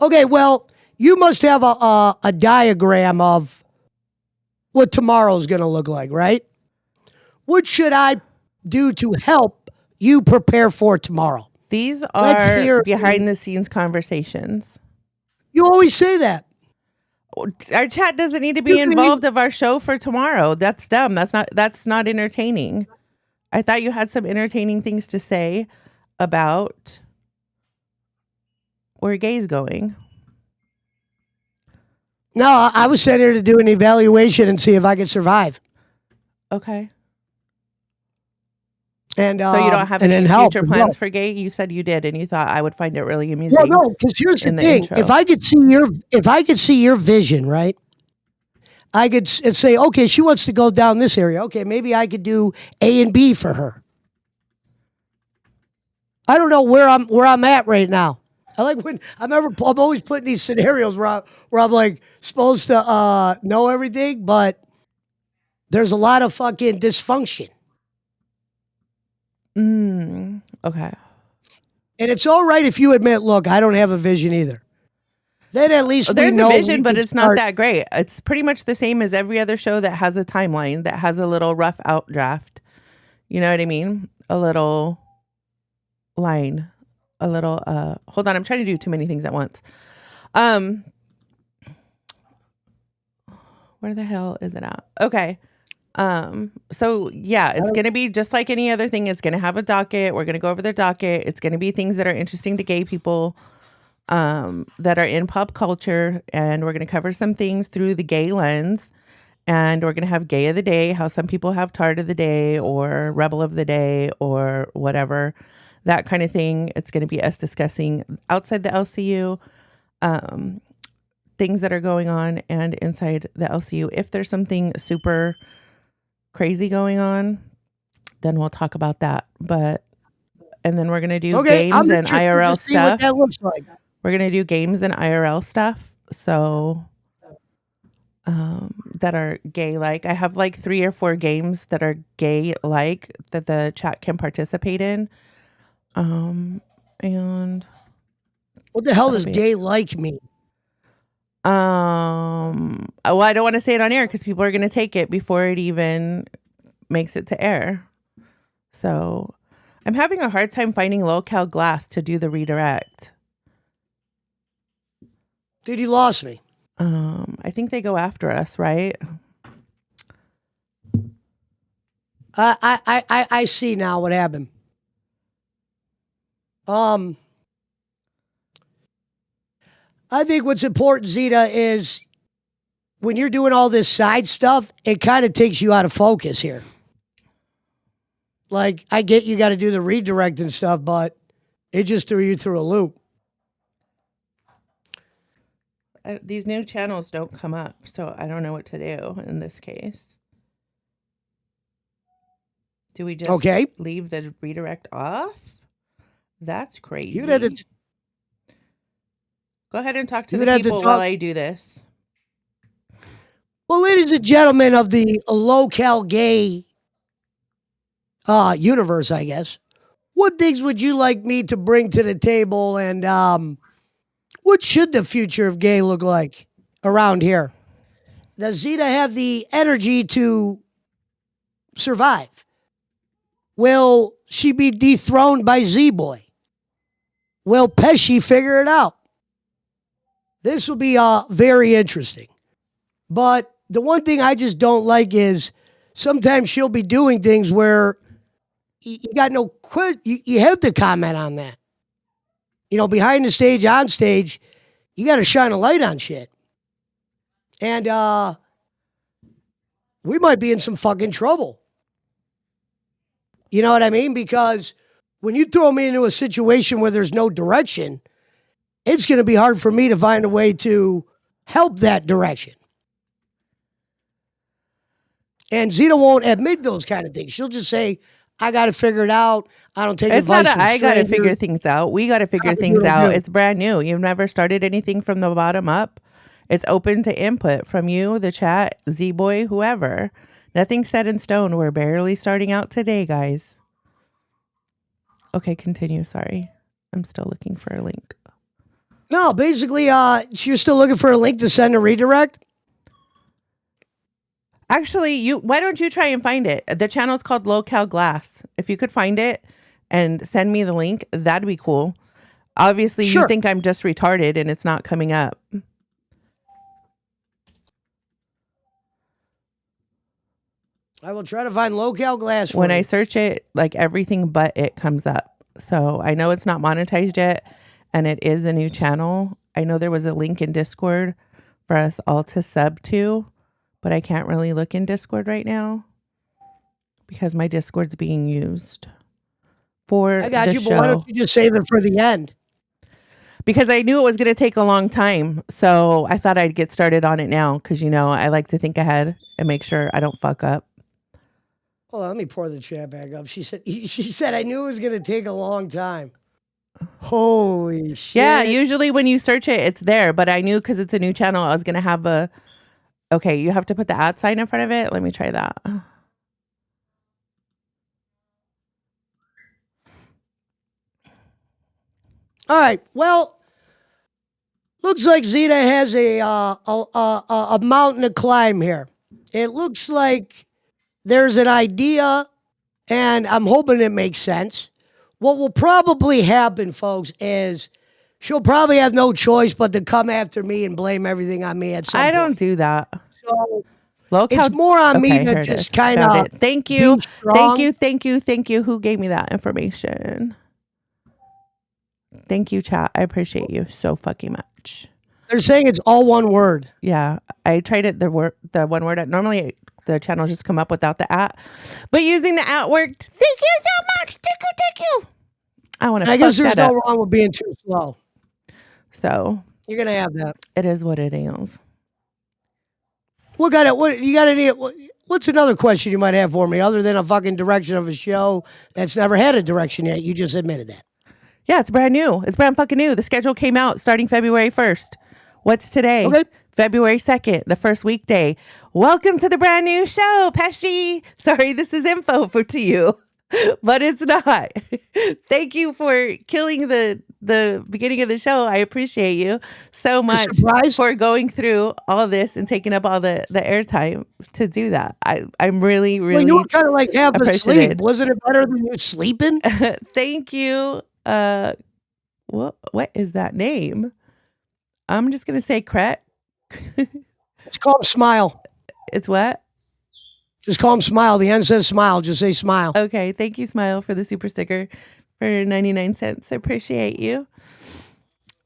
Okay, well, you must have a diagram of what tomorrow's gonna look like, right? What should I do to help you prepare for tomorrow? These Let's are hear- behind the scenes conversations. You always say that. Our chat doesn't need to be involved of our show for tomorrow. That's dumb. That's not entertaining. I thought you had some entertaining things to say about where gay's going. No, I was sent here to do an evaluation and see if I could survive. Okay. And So you don't have and any then help future as plans well. for gay? You said you did, and you thought I would find it really amusing. Well, no, because here's the in the thing: intro. if I could see your vision, right? I could say, okay, she wants to go down this area. Okay, maybe I could do A and B for her. I don't know where I'm at right now. I like when I'm always putting these scenarios where I'm like supposed to know everything, but there's a lot of fucking dysfunction. Okay. And it's all right if you admit, look, I don't have a vision either. Then at least There's we know a vision, we but can it's not start- that great. It's pretty much the same as every other show that has a timeline, that has a little rough outdraft. You know what I mean? A little line. A little hold on, I'm trying to do too many things at once. Where the hell is it at? Okay. So yeah, it's gonna be just like any other thing. It's gonna have a docket. We're gonna go over the docket. It's gonna be things that are interesting to gay people, that are in pop culture, and we're gonna cover some things through the gay lens. And we're gonna have gay of the day, how some people have tard of the day or rebel of the day or whatever, that kind of thing. It's gonna be us discussing outside the LCU, things that are going on, and inside the LCU. If there's something super crazy going on, then we'll talk about that. And then we're gonna do Okay, I'm games and interested to IRL see what stuff. that looks like. We're gonna do games and IRL stuff. So that are gay like. I have like 3 or 4 games that are gay like that the chat can participate in. And What the hell does That'll be gay like mean? Well, I don't want to say it on air because people are going to take it before it even makes it to air. So I'm having a hard time finding Local Glass to do the redirect. Dude, you lost me. I think they go after us, right? I see now what happened. I think what's important, Zita, is when you're doing all this side stuff, it kind of takes you out of focus here. Like, I get you got to do the redirect and stuff, but it just threw you through a loop. These new channels don't come up, so I don't know what to do in this case. Do we just leave the redirect off? That's crazy. You'd have to go ahead and talk to the people while I do this. Well, ladies and gentlemen of the Local Gay universe, I guess, what things would you like me to bring to the table, and what should the future of gay look like around here? Does Zita have the energy to survive? Will she be dethroned by Z-Boy? Will Pesci figure it out? This will be very interesting. But the one thing I just don't like is sometimes she'll be doing things where you got no you have to comment on that. You know, behind the stage, on stage, you got to shine a light on shit. And we might be in some fucking trouble. You know what I mean? Because when you throw me into a situation where there's no direction, it's going to be hard for me to find a way to help that direction. And Zita won't admit those kind of things. She'll just say, I got to figure it out. I don't take advice from I got to strangers. figure things out. We got to figure things out. It's brand new. You've never started anything from the bottom up. It's open to input from you, the chat, Z-Boy, whoever. Nothing's set in stone. We're barely starting out today, guys. Okay, continue. Sorry. I'm still looking for a link. No, basically, you're still looking for a link to send a redirect? Actually, why don't you try and find it? The channel's called Local Glass. If you could find it and send me the link, that'd be cool. Obviously, Sure. You think I'm just retarded and it's not coming up. I will try to find Local Glass for When you. I search it, like everything but it comes up. So I know it's not monetized yet and it is a new channel. I know there was a link in Discord for us all to sub to, but I can't really look in Discord right now because my Discord's being used for I got the you, show. but why don't you just save it for the end? Because I knew it was going to take a long time. So I thought I'd get started on it now because, you know, I like to think ahead and make sure I don't fuck up. Hold on, let me pour the chat back up. She said, I knew it was going to take a long time. Holy shit. Yeah, usually when you search it, it's there. But I knew because it's a new channel, I was going to have a... Okay, you have to put the @ sign in front of it. Let me try that. All right, well, looks like Zita has a mountain to climb here. It looks like there's an idea, and I'm hoping it makes sense. What will probably happen, folks, is she'll probably have no choice but to come after me and blame everything on me at some point. I don't do that. So Local, it's more on me here to it just is. kind Found of it. Thank you. be strong. Thank you. Who gave me that information? Thank you, chat. I appreciate you so fucking much. They're saying it's all one word. Yeah, I tried it. The one word. Normally, the channel just come up without the @ but using the @ worked. Thank you so much. Thank you. I want to. I guess there's that no up. wrong with being too slow. So You're gonna have that. it is what it is. What you got any? What's another question you might have for me other than a fucking direction of a show that's never had a direction yet? You just admitted that. Yeah, it's brand new. It's brand fucking new. The schedule came out starting February 1st. What's today? Okay. February 2nd, the first weekday. Welcome to the brand new show, Pesci. Sorry, this is info to you. but it's not. Thank you for killing the beginning of the show. I appreciate you so much surprise? for going through all of this and taking up all the airtime to do that. I'm really, Well, you were really kind of like half asleep. appreciative. Wasn't it better than you sleeping? Thank you. What is that name? I'm just gonna say Cret. Just call him Smile. It's what? Just call him Smile. The end says Smile. Just say Smile. Okay, thank you, Smile, for the super sticker for 99 cents. I appreciate you.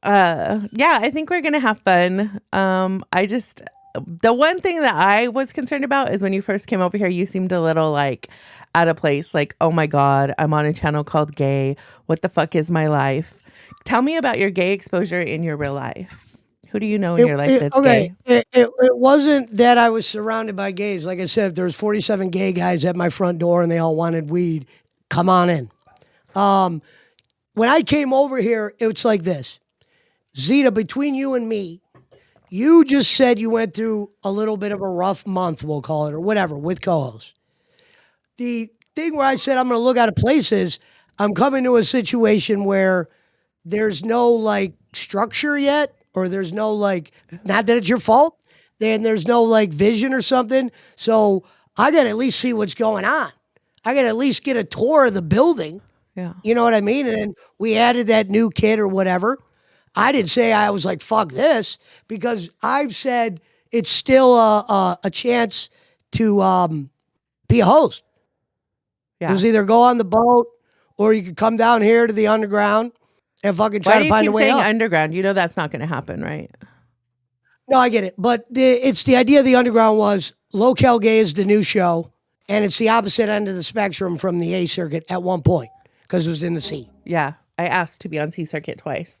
Yeah, I think we're gonna have fun. The one thing that I was concerned about is when you first came over here, you seemed a little like out of place. Like, oh my God, I'm on a channel called Gay. What the fuck is my life? Tell me about your gay exposure in your real life. Who do you know in your life that's gay? It wasn't that I was surrounded by gays. Like I said, if there was 47 gay guys at my front door and they all wanted weed, come on in. When I came over here, it's like this. Zita, between you and me, you just said you went through a little bit of a rough month, we'll call it, or whatever, with co-hosts. The thing where I said I'm going to look out of places, I'm coming to a situation where there's no like structure yet, or there's no like, not that it's your fault, then there's no like vision or something. So I got to at least see what's going on. I got to at least get a tour of the building. Yeah. You know what I mean? And then we added that new kid or whatever. I didn't say I was like, fuck this, because I've said it's still a chance to be a host. Yeah. It was either go on the boat or you could come down here to the underground and fucking try to find a way saying up. underground? You know that's not going to happen, right? No, I get it. But it's the idea of the underground was Locale Gay is the new show, and it's the opposite end of the spectrum from the A circuit at one point because it was in the C. Yeah. I asked to be on C circuit twice.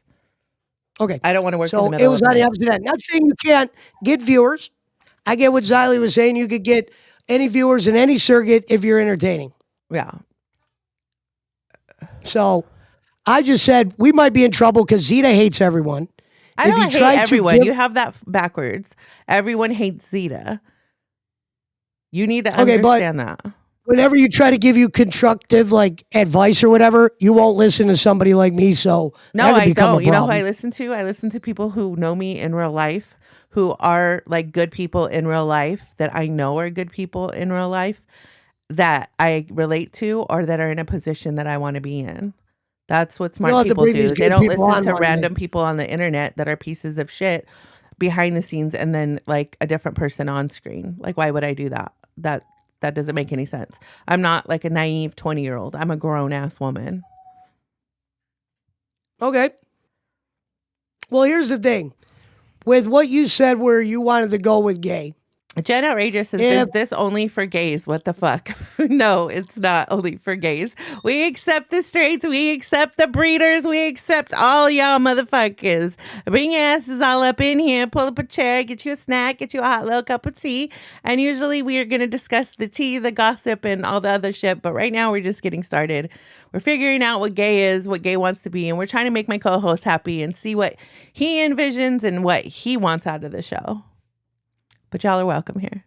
Okay. I don't want to work in the So middle it was of on the night. opposite end. Not saying you can't get viewers. I get what Xylee was saying. You could get any viewers in any circuit if you're entertaining. Yeah. So I just said we might be in trouble because Zita hates everyone. I If don't you hate try to everyone. give- You have that backwards. Everyone hates Zita. You need to Okay, but- understand that. Whenever you try to give you constructive like advice or whatever, you won't listen to somebody like me. So No, that could I become a don't. You know who problem. I listen to? I listen to people who know me in real life, who are like good people in real life, that I know are good people in real life, that I relate to, or that are in a position that I want to be in. That's what You'll smart have to people bring these do. They good don't people listen on to one day. random people on the internet that are pieces of shit behind the scenes and then like a different person on screen. Like, why would I do that? That doesn't make any sense. I'm not like a naive 20-year-old. I'm a grown ass woman. Okay. Well, here's the thing. With what you said where you wanted to go with gay, Jen Outrageous says, If- is this only for gays? What the fuck? No, it's not only for gays. We accept the straights. We accept the breeders. We accept all y'all motherfuckers. Bring your asses all up in here. Pull up a chair. Get you a snack. Get you a hot little cup of tea. And usually we are going to discuss the tea, the gossip, and all the other shit. But right now we're just getting started. We're figuring out what gay is, what gay wants to be. And we're trying to make my co-host happy and see what he envisions and what he wants out of the show. But y'all are welcome here.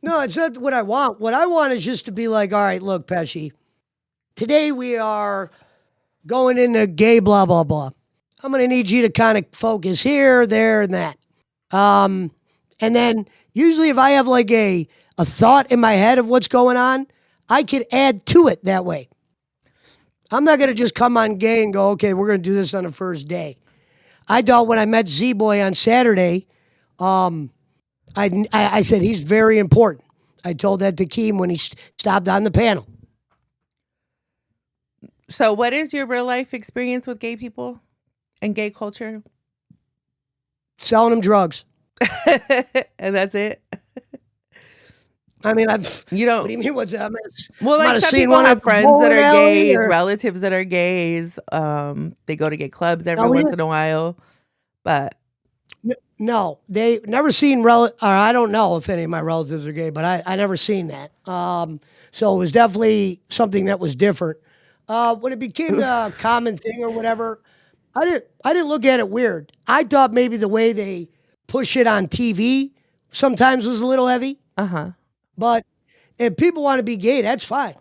no, it's not what I want. What I want is just to be like, all right, look, Pesci, today we are going into gay blah, blah, blah. I'm going to need you to kind of focus here, there, and that. And then usually if I have like a thought in my head of what's going on, I could add to it that way. I'm not going to just come on gay and go, okay, we're going to do this on the first day. I thought when I met Z-Boy on Saturday, I said he's very important. I told that to Keem when he stopped on the panel. So what is your real life experience with gay people and gay culture? Selling them drugs. And that's it? I mean, You what do you don't... mean, what's that? Well, might like have some seen people one have at the friends that bowling are alley gays, or- relatives that are gays. They go to gay clubs every No, we once didn't- in a while. But No, they never seen or I don't know if any of my relatives are gay, but I never seen that. So it was definitely something that was different. When it became a common thing or whatever, I didn't look at it weird. I thought maybe the way they push it on TV sometimes was a little heavy, uh-huh. but if people want to be gay, that's fine.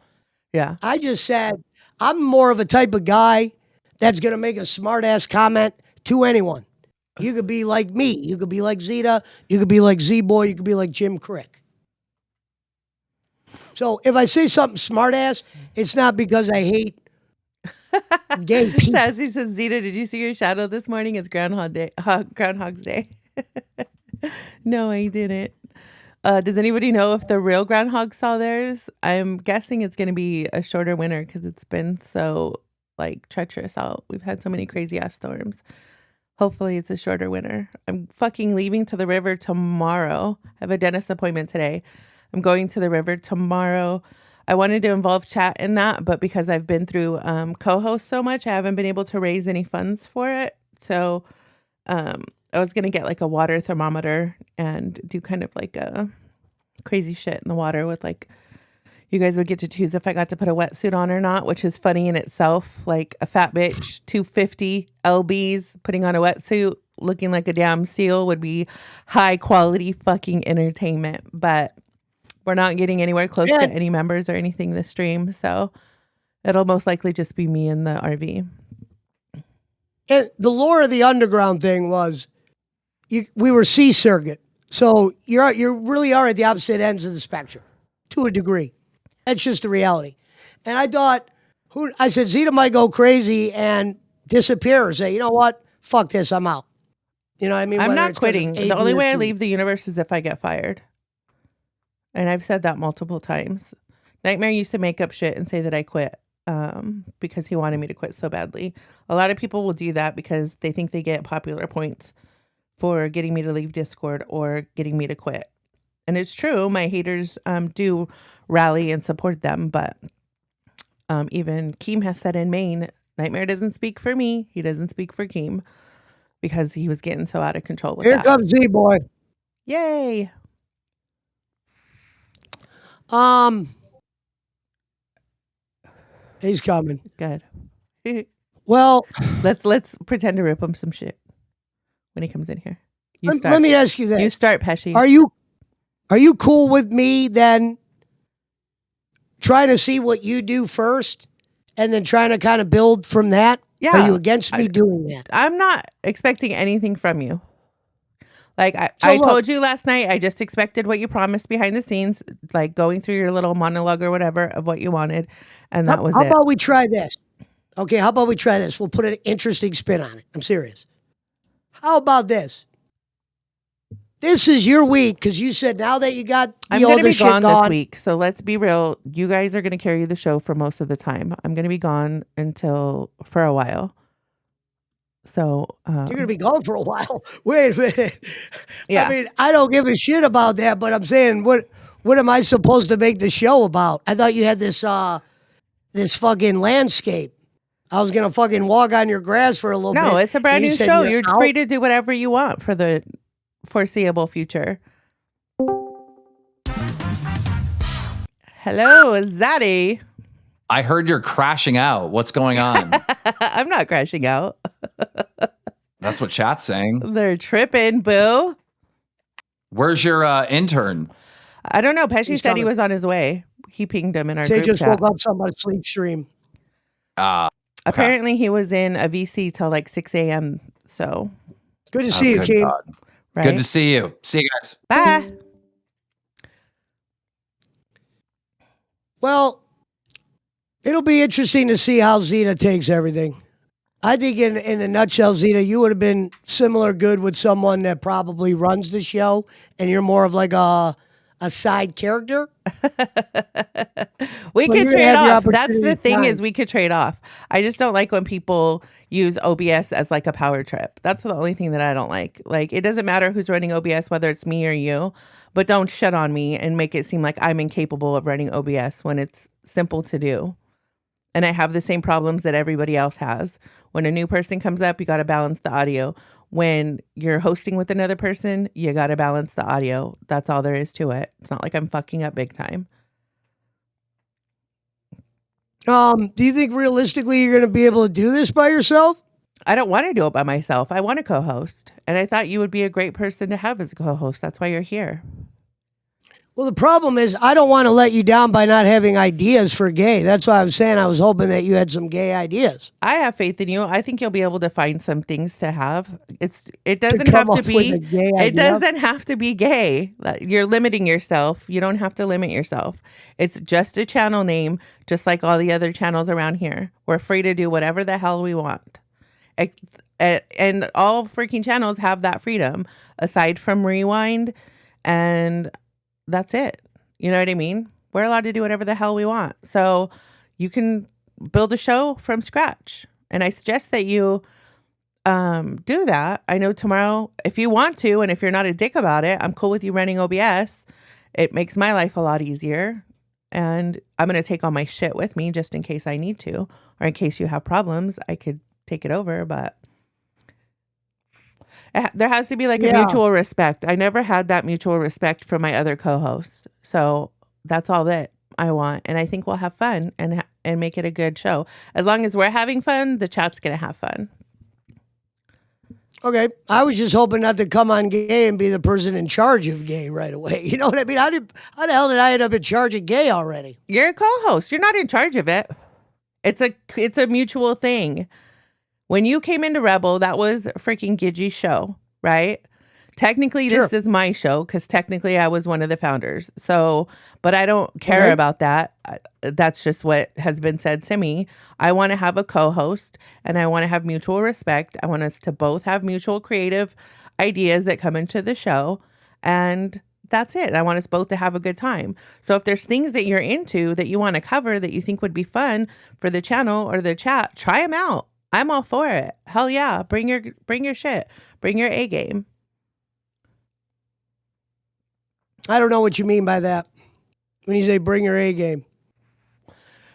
Yeah. I just said I'm more of a type of guy that's going to make a smart ass comment to anyone. You could be like me. You could be like Zita. You could be like Z-Boy. You could be like Jim Crick. So if I say something smart ass, it's not because I hate gay people. Sassy says, Zita, did you see your shadow this morning? It's Groundhog's Day. No, I didn't. Does anybody know if the real groundhog saw theirs? I'm guessing it's going to be a shorter winter because it's been so like treacherous out. We've had so many crazy ass storms. Hopefully it's a shorter winter. I'm fucking leaving to the river tomorrow. I have a dentist appointment today. I'm going to the river tomorrow. I wanted to involve chat in that, but because I've been through co-host so much, I haven't been able to raise any funds for it. So I was going to get like a water thermometer and do kind of like a crazy shit in the water with like, you guys would get to choose if I got to put a wetsuit on or not, which is funny in itself. Like a fat bitch, 250 lbs, putting on a wetsuit, looking like a damn seal would be high quality fucking entertainment. But we're not getting anywhere close to any members or anything this stream. So it'll most likely just be me in the RV. And the lore of the underground thing was we were C circuit. So you really are at the opposite ends of the spectrum to a degree. That's just the reality. And I thought, I said, Zita might go crazy and disappear or say, you know what? Fuck this, I'm out. You know what I mean? I'm not quitting. The only way I leave the universe is if I get fired. And I've said that multiple times. Nightmare used to make up shit and say that I quit because he wanted me to quit so badly. A lot of people will do that because they think they get popular points for getting me to leave Discord or getting me to quit. And it's true. My haters do rally and support them. But even Keem has said in Maine, Nightmare doesn't speak for me. He doesn't speak for Keem because he was getting so out of control with Here that. comes Z-Boy. Yay. He's coming. Good. Well, let's pretend to rip him some shit when he comes in here. Let me ask you this. You start, Pesci. Are you cool with me then trying to see what you do first and then trying to kind of build from that? Yeah. Are you against me doing that? I'm not expecting anything from you. Like I told you last night, I just expected what you promised behind the scenes, like going through your little monologue or whatever of what you wanted. And that was it. How about we try this? Okay, how about we try this? We'll put an interesting spin on it. I'm serious. How about this? This is your week because you said now that you got the I'm going to be shit gone this week. So let's be real. You guys are going to carry the show for most of the time. I'm going to be gone for a while. So you're going to be gone for a while. Wait a minute. Yeah. I mean, I don't give a shit about that, but I'm saying, what am I supposed to make the show about? I thought you had this fucking landscape. I was going to fucking walk on your grass for a little bit. No, it's a brand new show. You're free to do whatever you want for the foreseeable future. Hello, Zaddy. I heard you're crashing out. What's going on? I'm not crashing out. That's what chat's saying. They're tripping, boo. Where's your intern? I don't know. Pesci said he was on his way. He pinged him in our group just chat. woke up somebody's sleep stream. Apparently he was in a VC till like 6 a.m. So good to see you, Keem. Right? Good to see you. See you guys. Bye. Well, it'll be interesting to see how Zita takes everything. I think in a nutshell, Zita, you would have been similar good with someone that probably runs the show, and you're more of like a side character. We could trade off. That's the thing is we could trade off. I just don't like when people use OBS as like a power trip. That's the only thing that I don't like. Like, it doesn't matter who's running OBS, whether it's me or you, but don't shit on me and make it seem like I'm incapable of running OBS when it's simple to do. And I have the same problems that everybody else has. When a new person comes up, you got to balance the audio. When you're hosting with another person, you got to balance the audio. That's all there is to it. It's not like I'm fucking up big time. Do you think realistically you're going to be able to do this by yourself? I don't want to do it by myself. I want to co-host. And I thought you would be a great person to have as a co-host. That's why you're here. Well, the problem is I don't want to let you down by not having ideas for gay. That's why I was saying I was hoping that you had some gay ideas I have faith in you. I think you'll be able to find some things to have. It to doesn't have come to up with a be gay it idea. doesn't have to be gay. You're limiting yourself. You don't have to limit yourself. It's just a channel name, just like all the other channels around here. We're free to do whatever the hell we want. And all freaking channels have that freedom aside from Rewind, and that's it. You know what I mean? We're allowed to do whatever the hell we want. So you can build a show from scratch. And I suggest that you do that. I know tomorrow, if you want to, and if you're not a dick about it, I'm cool with you running OBS. It makes my life a lot easier. And I'm going to take all my shit with me just in case I need to, or in case you have problems, I could take it over. But there has to be like a mutual respect. I never had that mutual respect from my other co-hosts. So that's all that I want. And I think we'll have fun and make it a good show. As long as we're having fun, the chat's going to have fun. Okay. I was just hoping not to come on gay and be the person in charge of gay right away. You know what I mean? How the hell did I end up in charge of gay already? You're a co-host. You're not in charge of it. It's a mutual thing. When you came into Rebel, that was freaking Gidgey's show, right? Technically, this is my show because technically I was one of the founders. So, but I don't care about that. That's just what has been said to me. I want to have a co-host and I want to have mutual respect. I want us to both have mutual creative ideas that come into the show. And that's it. I want us both to have a good time. So if there's things that you're into that you want to cover that you think would be fun for the channel or the chat, try them out. I'm all for it. Hell yeah. Bring your shit. Bring your A game. I don't know what you mean by that. When you say bring your A game.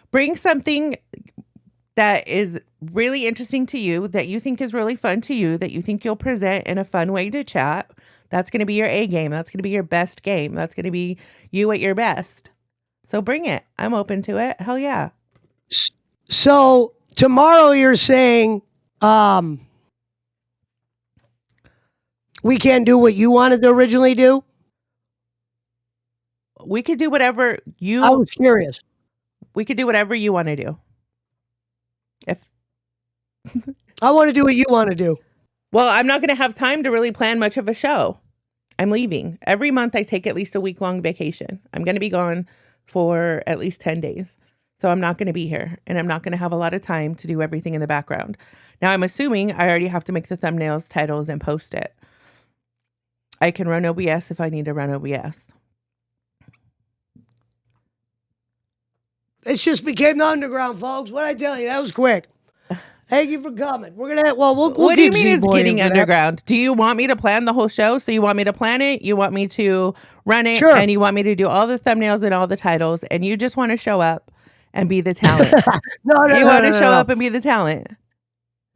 Bring something that is really interesting to you, that you think is really fun to you, that you think you'll present in a fun way to chat. That's going to be your A game. That's going to be your best game. That's going to be you at your best. So bring it. I'm open to it. Hell yeah. So tomorrow you're saying we can't do what you wanted to originally do? We could do whatever you... I was curious. We could do whatever you want to do. If I want to do what you want to do. Well, I'm not going to have time to really plan much of a show. I'm leaving. Every month I take at least a week-long vacation. I'm going to be gone for at least 10 days. So I'm not going to be here. And I'm not going to have a lot of time to do everything in the background. Now, I'm assuming I already have to make the thumbnails, titles, and post it. I can run OBS if I need to run OBS. It just became the underground, folks. What I tell you, that was quick. Thank you for coming. We're gonna have, we'll what do you mean it's Z-Boy getting underground? Do you want me to plan the whole show? So you want me to plan it? You want me to run it? Sure. And you want me to do all the thumbnails and all the titles? And you just want to show up and be the talent? You want to show up and be the talent?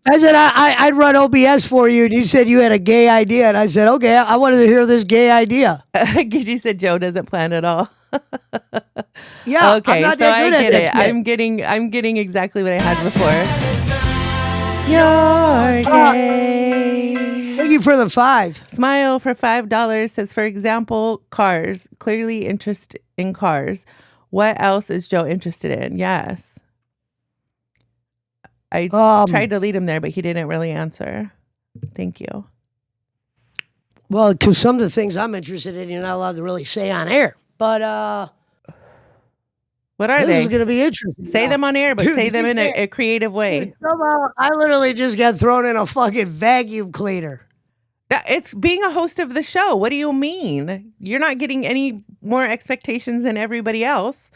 I said I'd run OBS for you, and you said you had a gay idea, and I said okay. I wanted to hear this gay idea. Gidgey said Joe doesn't plan at all. Yeah. Okay, I'm not so that I good get at it. that I'm getting exactly what I had before. You're gay. Thank you for the 5. Smile for $5 says, for example, cars. Clearly interest in cars. What else is Joe interested in? Yes. I tried to lead him there, but he didn't really answer. Thank you. Well, because some of the things I'm interested in, you're not allowed to really say on air. But what are this they? is going to be interesting. Say them on air, but Dude, say them in you a creative way. Dude, somehow, I literally just got thrown in a fucking vacuum cleaner. It's being a host of the show. What do you mean? You're not getting any more expectations than everybody else.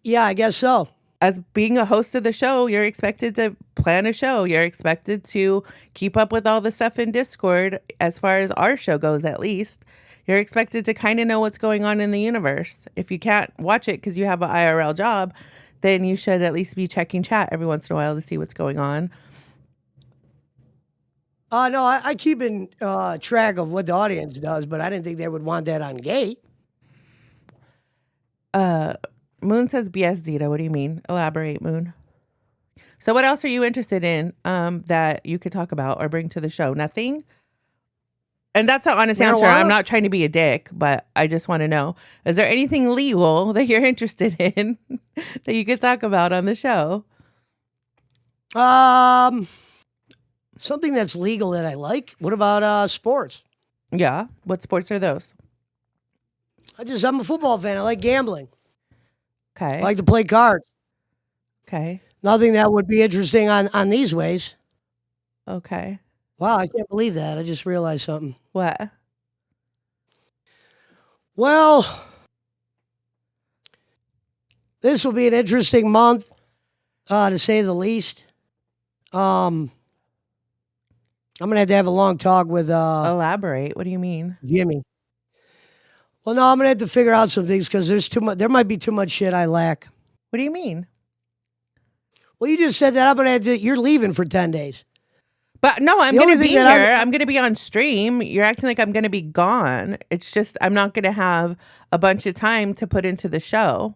Yeah, I guess so. As being a host of the show, you're expected to plan a show. You're expected to keep up with all the stuff in Discord, as far as our show goes, at least. You're expected to kind of know what's going on in the universe. If you can't watch it because you have an IRL job, then you should at least be checking chat every once in a while to see what's going on. No, I keep in track of what the audience does, but I didn't think they would want that on gay. Moon says BS Zita. What do you mean? Elaborate, Moon. So what else are you interested in that you could talk about or bring to the show? Nothing? And that's an honest answer. Marijuana? I'm not trying to be a dick, but I just want to know, is there anything legal that you're interested in that you could talk about on the show? Something that's legal that I like. What about sports? Yeah. What sports are those? I'm a football fan. I like gambling. Okay. I like to play cards. Okay. Nothing that would be interesting on these ways. Okay. Wow, I can't believe that. I just realized something. What? Well, this will be an interesting month, to say the least. I'm gonna have a long talk with Elaborate. What do you mean? Jimmy. Well, no, I'm gonna have to figure out some things because there's too much. There might be too much shit I lack. What do you mean? Well, you just said that I'm gonna have to. You're leaving for 10 days. But no, I'm The going to only be thing that here. I'm going to be on stream. You're acting like I'm going to be gone. It's just I'm not going to have a bunch of time to put into the show.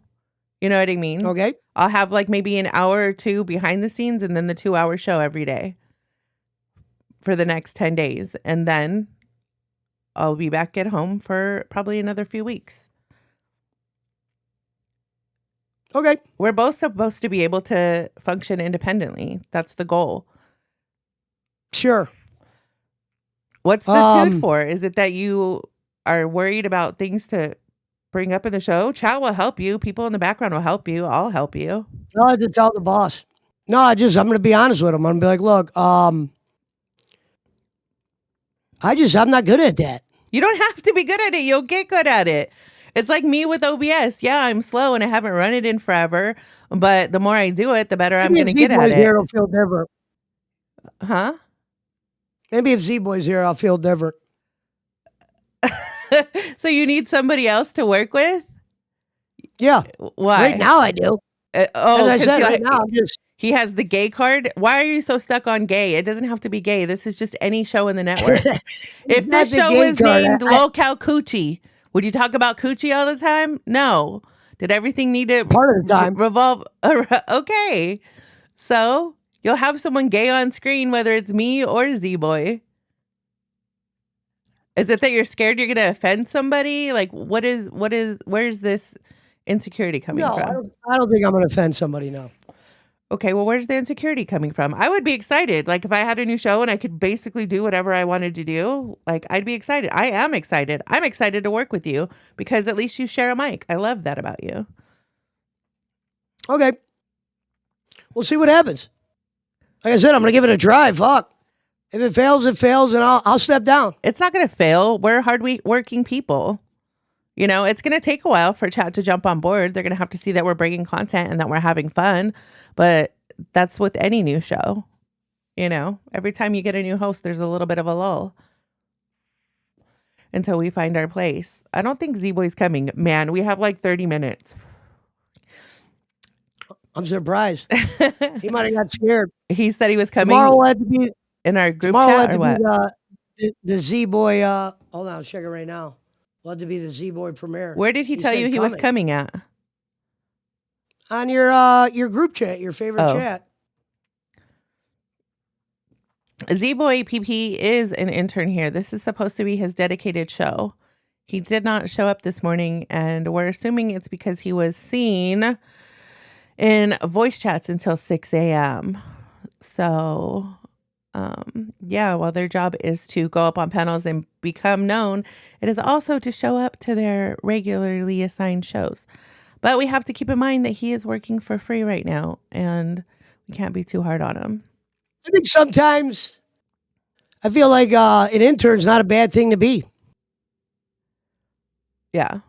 You know what I mean? Okay. I'll have like maybe an hour or two behind the scenes and then the 2-hour show every day for the next 10 days. And then I'll be back at home for probably another few weeks. Okay. We're both supposed to be able to function independently. That's the goal. Sure. What's the toot for? Is it that you are worried about things to bring up in the show? Chat will help you. People in the background will help you. I'll help you. No, I have to tell the boss. No, I'm going to be honest with him. I'm going to be like, look, I'm not good at that. You don't have to be good at it. You'll get good at it. It's like me with OBS. Yeah, I'm slow and I haven't run it in forever. But the more I do it, the better I'm going to get at it. Here, it'll feel different. Huh? Maybe if Z-Boy's here, I'll feel different. So you need somebody else to work with? Yeah. Why? Right now I do. As I said, right now I'm just... He has the gay card. Why are you so stuck on gay? It doesn't have to be gay. This is just any show in the network. If this show was named Lolcow Coochie, would you talk about coochie all the time? No. Did everything need to part of the time revolve? Okay. So you'll have someone gay on screen, whether it's me or Z-Boy. Is it that you're scared you're going to offend somebody? Like, where's this insecurity coming from? No, I don't think I'm going to offend somebody, no. Okay, well, where's the insecurity coming from? I would be excited. Like, if I had a new show and I could basically do whatever I wanted to do, like, I'd be excited. I am excited. I'm excited to work with you because at least you share a mic. I love that about you. Okay. We'll see what happens. Like I said, I'm going to give it a try. Fuck. If it fails, it fails, and I'll step down. It's not going to fail. We're hard-working people. You know, it's going to take a while for chat to jump on board. They're going to have to see that we're bringing content and that we're having fun. But that's with any new show. You know, every time you get a new host, there's a little bit of a lull until we find our place. I don't think Z-Boy's coming. Man, we have like 30 minutes. I'm surprised. He might have got scared. He said he was coming. Tomorrow had to be in our group chat or what? The Z-Boy. Hold on, I'll check it right now. Will have to be the Z-Boy premiere. Where did he tell you he was coming at? On your group chat, your favorite chat. Z-Boy PP is an intern here. This is supposed to be his dedicated show. He did not show up this morning, and we're assuming it's because he was seen in voice chats until 6 a.m. So, yeah, while their job is to go up on panels and become known, it is also to show up to their regularly assigned shows. But we have to keep in mind that he is working for free right now, and we can't be too hard on him. I think sometimes I feel like an intern's not a bad thing to be. Yeah,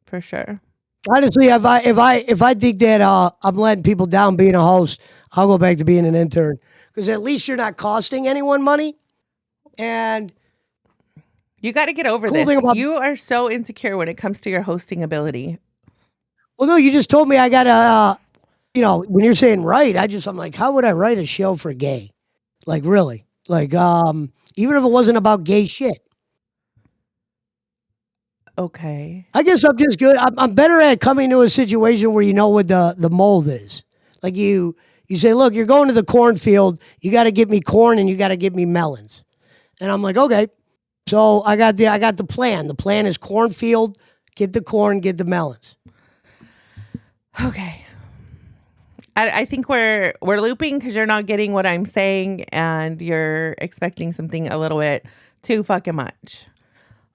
for sure. Honestly, if I think that I'm letting people down being a host, I'll go back to being an intern because at least you're not costing anyone money. And you got to get over this. You are so insecure when it comes to your hosting ability. Well, no, you just told me I got to, when you're saying write, I'm like, how would I write a show for gay? Like, really? Like, even if it wasn't about gay shit. Okay. I guess I'm just good. I'm better at coming to a situation where you know what the mold is. Like you say, look, you're going to the cornfield. You got to get me corn and you got to get me melons. And I'm like, okay. So I got the plan. The plan is cornfield, get the corn, get the melons. Okay. I think we're looping because you're not getting what I'm saying and you're expecting something a little bit too fucking much.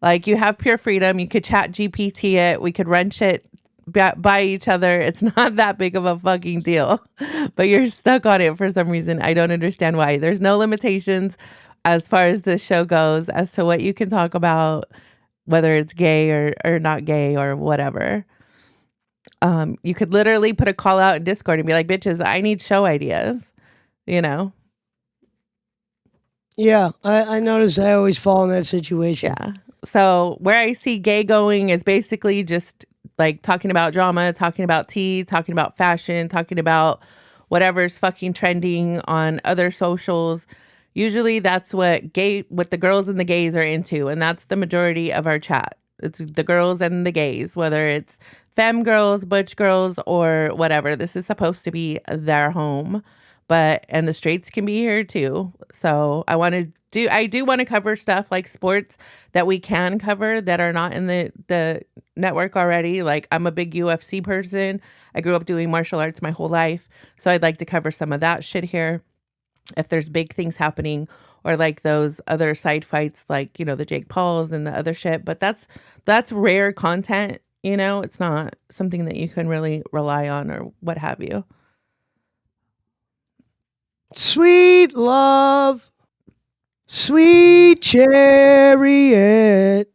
Like, you have pure freedom. You could chat GPT it. We could wrench it by each other. It's not that big of a fucking deal. But you're stuck on it for some reason. I don't understand why. There's no limitations as far as this show goes as to what you can talk about, whether it's gay or not gay or whatever. You could literally put a call out in Discord and be like, bitches, I need show ideas, you know? Yeah, I notice I always fall in that situation. Yeah. So where I see gay going is basically just like talking about drama, talking about tea, talking about fashion, talking about whatever's fucking trending on other socials. Usually that's what the girls and the gays are into. And that's the majority of our chat. It's the girls and the gays, whether it's femme girls, butch girls, or whatever. This is supposed to be their home. And the straights can be here too. So I do want to cover stuff like sports that we can cover that are not in the network already. Like, I'm a big UFC person. I grew up doing martial arts my whole life. So I'd like to cover some of that shit here. If there's big things happening, or like those other side fights, like, you know, the Jake Pauls and the other shit. But that's rare content, you know? It's not something that you can really rely on or what have you. Sweet love, sweet chariot.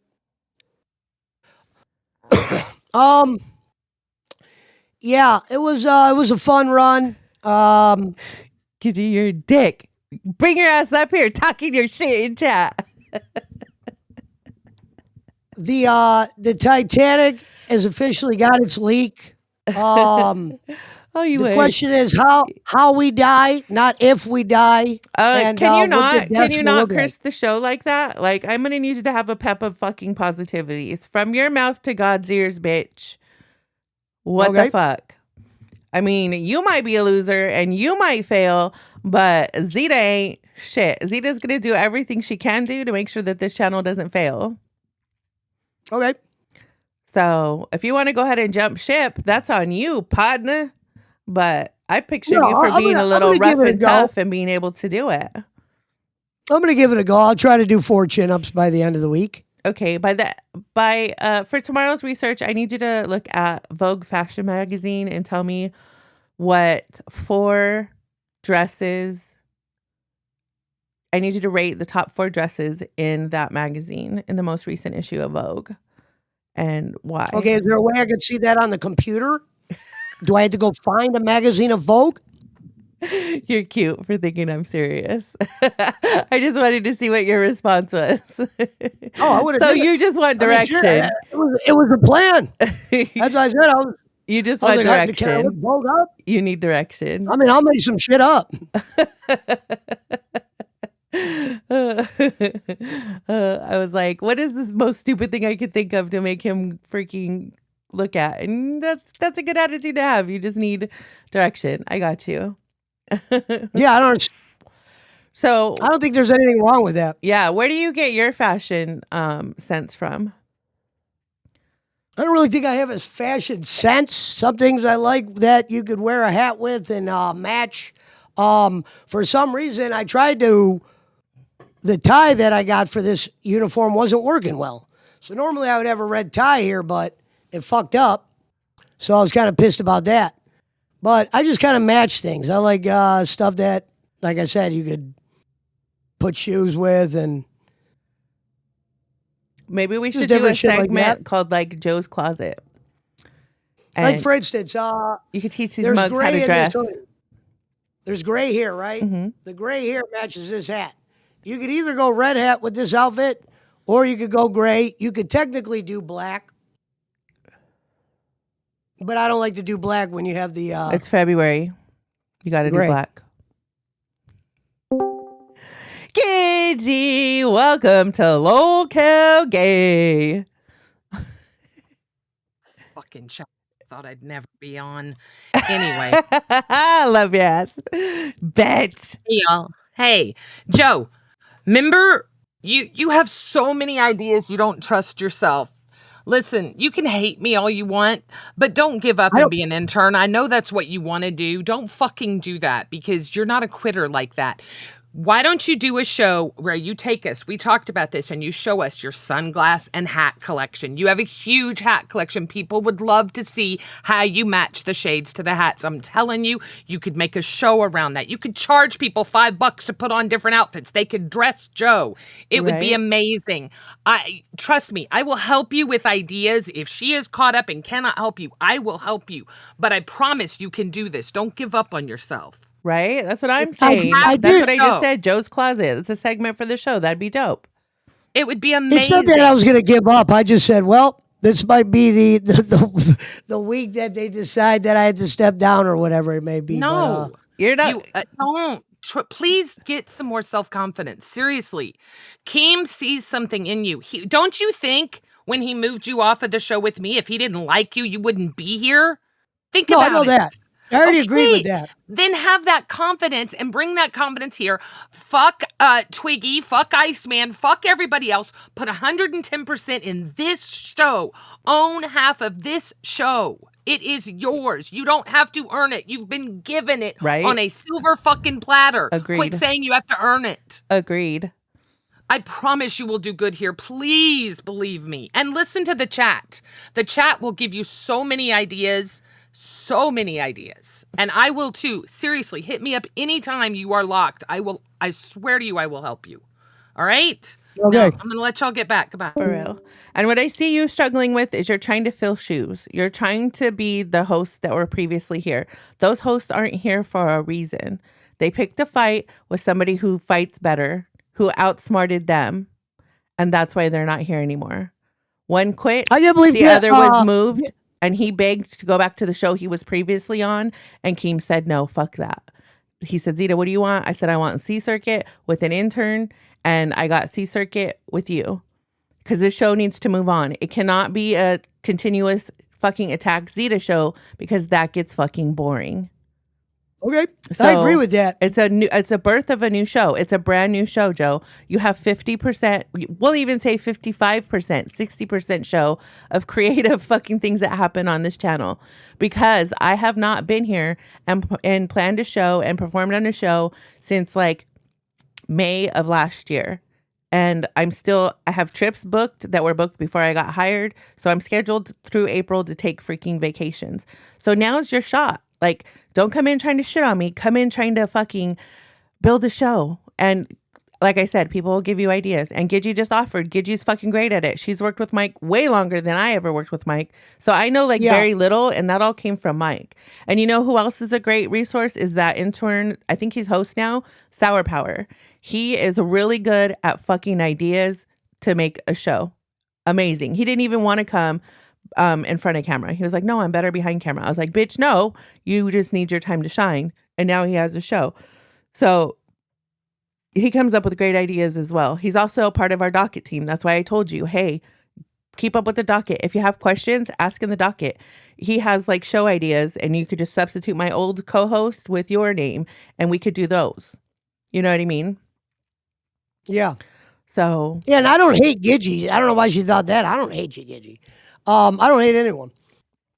Yeah, it was a fun run. Give you your dick. Bring your ass up here, talking your shit in chat. The Titanic has officially got its leak. Oh, you the wish. question is how we die, not if we die. Can you not curse the show like that? Like, I'm gonna need you to have a pep of fucking positivities from your mouth to God's ears, bitch. What the fuck? I mean, you might be a loser and you might fail, but Zita ain't shit. Zita's gonna do everything she can do to make sure that this channel doesn't fail. Okay. So if you want to go ahead and jump ship, that's on you, partner. But I pictured you for being a little rough and tough and being able to do it. I'm going to give it a go. I'll try to do 4 chin-ups by the end of the week. Okay. For tomorrow's research, I need you to look at Vogue Fashion Magazine and tell me what 4 dresses. I need you to rate the top 4 dresses in that magazine in the most recent issue of Vogue, and why. Okay. Is there a way I could see that on the computer? Do I have to go find a magazine of Vogue? You're cute for thinking I'm serious. I just wanted to see what your response was. Oh, I would have. So you just want direction. It was a plan. As I said, you just want direction. Can I look Vogue up? You need direction. I mean, I'll make some shit up. I was like, what is this most stupid thing I could think of to make him freaking look at? And that's a good attitude to have. You just need direction. I got you. Yeah, I don't. So I don't think there's anything wrong with that. Yeah, where do you get your fashion sense from? I don't really think I have a fashion sense. Some things I like that you could wear a hat with and match. For some reason, I tried to. The tie that I got for this uniform wasn't working well. So normally I would have a red tie here, but it fucked up. So I was kind of pissed about that. But I just kind of match things. I like stuff that, like I said, you could put shoes with, and maybe we should do a segment called like Joe's Closet. And like, for instance, you could teach these mugs how to dress. There's gray here, right? Mm-hmm. The gray here matches this hat. You could either go red hat with this outfit, or you could go gray. You could technically do black. But I don't like to do black when you have the... it's February. You got to do black. KG, welcome to Local Gay. Fucking shit. Thought I'd never be on. Anyway. I love your ass. Bitch. Hey, y'all. Hey, Joe, remember You have so many ideas. You don't trust yourself. Listen, you can hate me all you want, but don't give up and be an intern. I know that's what you want to do. Don't fucking do that because you're not a quitter like that. Why don't you do a show where you take us, we talked about this, and you show us your sunglass and hat collection. You have a huge hat collection. People would love to see how you match the shades to the hats. I'm telling you, you could make a show around that. You could charge people $5 to put on different outfits. They could dress Joe. It would be amazing. Trust me, I will help you with ideas. If she is caught up and cannot help you, I will help you. But I promise you can do this. Don't give up on yourself. Right? That's what I'm saying. That's what I just said. Joe's Closet. It's a segment for the show. That'd be dope. It would be amazing. It's not that I was going to give up. I just said, well, this might be the week that they decide that I had to step down or whatever it may be. No, but, you're not. Don't. Please get some more self-confidence. Seriously. Keem sees something in you. Don't you think when he moved you off of the show with me, if he didn't like you, you wouldn't be here? Think about it. No, I know that. I already agree with that. Then have that confidence and bring that confidence here. Fuck Twiggy, fuck Iceman, fuck everybody else. Put 110% in this show. Own half of this show. It is yours. You don't have to earn it. You've been given it on a silver fucking platter. Agreed. Quit saying you have to earn it. Agreed. I promise you will do good here. Please believe me. And listen to the chat. The chat will give you so many ideas. So many ideas. And I will too. Seriously, hit me up anytime you are locked. I swear to you, I will help you. All right? Okay. Now, I'm going to let y'all get back. Goodbye. For real. And what I see you struggling with is you're trying to fill shoes. You're trying to be the hosts that were previously here. Those hosts aren't here for a reason. They picked a fight with somebody who fights better, who outsmarted them. And that's why they're not here anymore. One quit. I can't believe the other was moved. And he begged to go back to the show he was previously on. And Keem said, no, fuck that. He said, Zita, what do you want? I said, I want C Circuit with an intern. And I got C Circuit with you. Because this show needs to move on. It cannot be a continuous fucking attack Zita show because that gets fucking boring. Okay, So I agree with that. It's a birth of a new show. It's a brand new show, Joe. You have 50%, we'll even say 55%, 60% show of creative fucking things that happen on this channel. Because I have not been here and planned a show and performed on a show since like May of last year. And I have trips booked that were booked before I got hired. So I'm scheduled through April to take freaking vacations. So now's your shot. Like, don't come in trying to shit on me. Come in trying to fucking build a show. And like I said, people will give you ideas. And Gidgey just offered. Gidgey's fucking great at it. She's worked with Mike way longer than I ever worked with Mike. So I know very little. And that all came from Mike. And you know who else is a great resource? Is that intern. I think he's host now. Sour Power. He is really good at fucking ideas to make a show. Amazing. He didn't even want to come in front of camera. He was like, no, I'm better behind camera. I was like, bitch, no, you just need your time to shine. And now he has a show. So he comes up with great ideas as well. He's also a part of our docket team. That's why I told you, hey, keep up with the docket. If you have questions, ask in the docket. He has like show ideas and you could just substitute my old co-host with your name and we could do those. You know what I mean? Yeah. So. Yeah, and I don't hate Gidgey. I don't know why she thought that. I don't hate you, Gidgey. I don't hate anyone.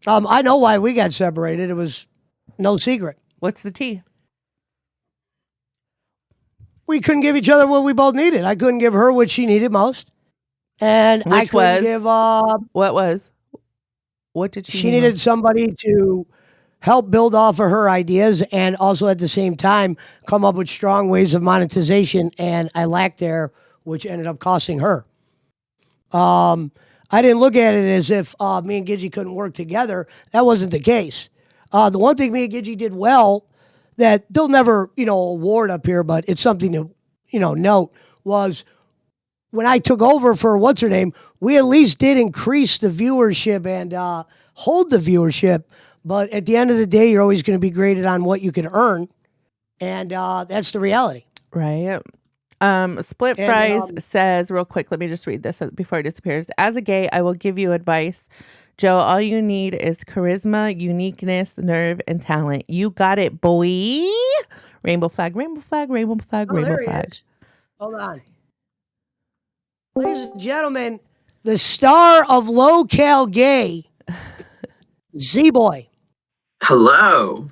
I know why we got separated. It was no secret. What's the tea? We couldn't give each other what we both needed. I couldn't give her what she needed most. And I couldn't give... What was? What did she need? She needed somebody to help build off of her ideas and also at the same time come up with strong ways of monetization. And I lacked there, which ended up costing her. I didn't look at it as if me and Gidgey couldn't work together. That wasn't the case. The one thing me and Gidgey did well that they'll never, award up here, but it's something to, note was when I took over for what's her name, we at least did increase the viewership and hold the viewership. But at the end of the day, you're always going to be graded on what you can earn. And that's the reality. Right. Split Fries says real quick, let me just read this before it disappears. As a gay, I will give you advice. Joe, all you need is charisma, uniqueness, nerve, and talent. You got it, boy. Rainbow flag, rainbow flag, rainbow flag, rainbow flag. Hold on. Ladies and gentlemen, the star of Local Gay, Z-Boy. Hello.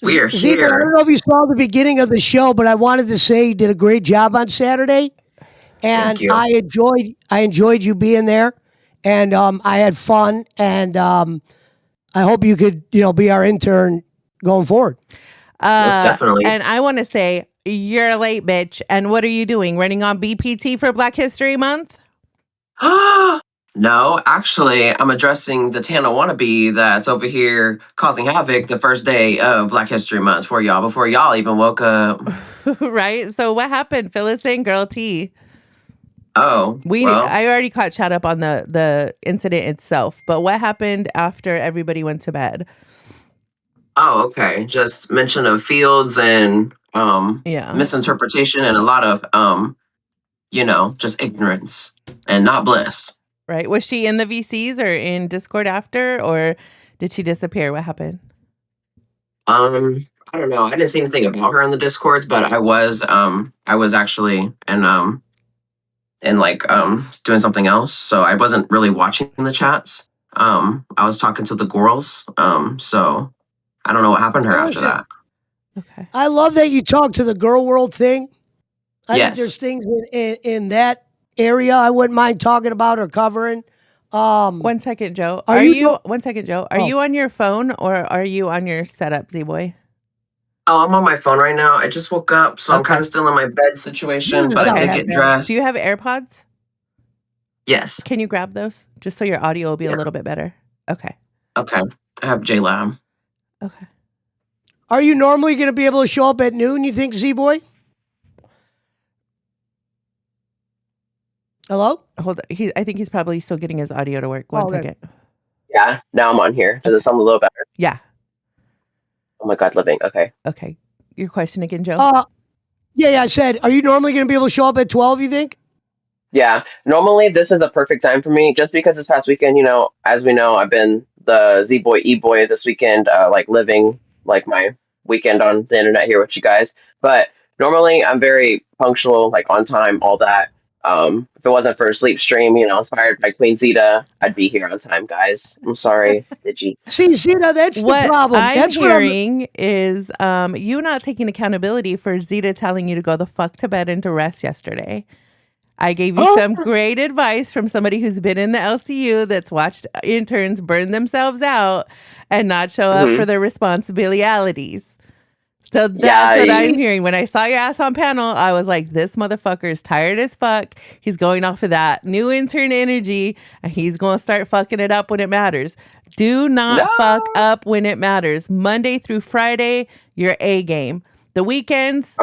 We are Z-Boy, I don't here. know if you saw the beginning of the show, but I wanted to say you did a great job on Saturday. Thank And you. I enjoyed you being there. And I had fun. And I hope you could, be our intern going forward. Most definitely. And I want to say, you're a late bitch. And what are you doing? Running on BPT for Black History Month? No, actually, I'm addressing the Tana wannabe that's over here causing havoc the first day of Black History Month for y'all, before y'all even woke up. Right? So what happened? Fill us in, girl T. Oh, well. I already caught chat up on the incident itself, but what happened after everybody went to bed? Oh, okay. Just mention of fields and misinterpretation and a lot of just ignorance and not bliss. Right. Was she in the VCs or in Discord after, or did she disappear? What happened? I don't know. I didn't see anything about her in the Discords, but I was actually doing something else. So I wasn't really watching the chats. I was talking to the girls. So I don't know what happened to her after that. Okay. I love that you talk to the girl world thing. I think Yes. there's things in that area I wouldn't mind talking about or covering. 1 second, Joe. Are you 1 second, Joe. Are you on your phone or are you on your setup, Z-Boy? Oh, I'm on my phone right now. I just woke up, so I'm Okay. kind of still in my bed situation, but I sound did that get bad. dressed. Do you have AirPods? Yes. Can you grab those just so your audio will be a little bit better? Okay. Okay. I have J-Lab. Okay. Are you normally going to be able to show up at noon, you think, Z-Boy? Hello? Hold on. I think he's probably still getting his audio to work. One second. Yeah, now I'm on here. Does it sound a little better? Yeah. Oh my God, living. Okay. Okay. Your question again, Joe? Yeah, I said, are you normally going to be able to show up at 12, you think? Yeah, normally this is a perfect time for me just because this past weekend, as we know, I've been the Z-Boy, E-Boy this weekend, living like my weekend on the internet here with you guys. But normally I'm very punctual, like on time, all that. If it wasn't for a sleep stream, inspired by Queen Zita, I'd be here on time, guys. I'm sorry, Digi. See, Zita, that's What the problem. I'm That's hearing is you not taking accountability for Zita telling you to go the fuck to bed and to rest yesterday. I gave you some great advice from somebody who's been in the LCU that's watched interns burn themselves out and not show up for their responsibilities. So that's what I'm hearing. When I saw your ass on panel, I was like, this motherfucker is tired as fuck. He's going off of that new intern energy and he's going to start fucking it up when it matters. Do not fuck up when it matters. Monday through Friday, your A game. The weekends,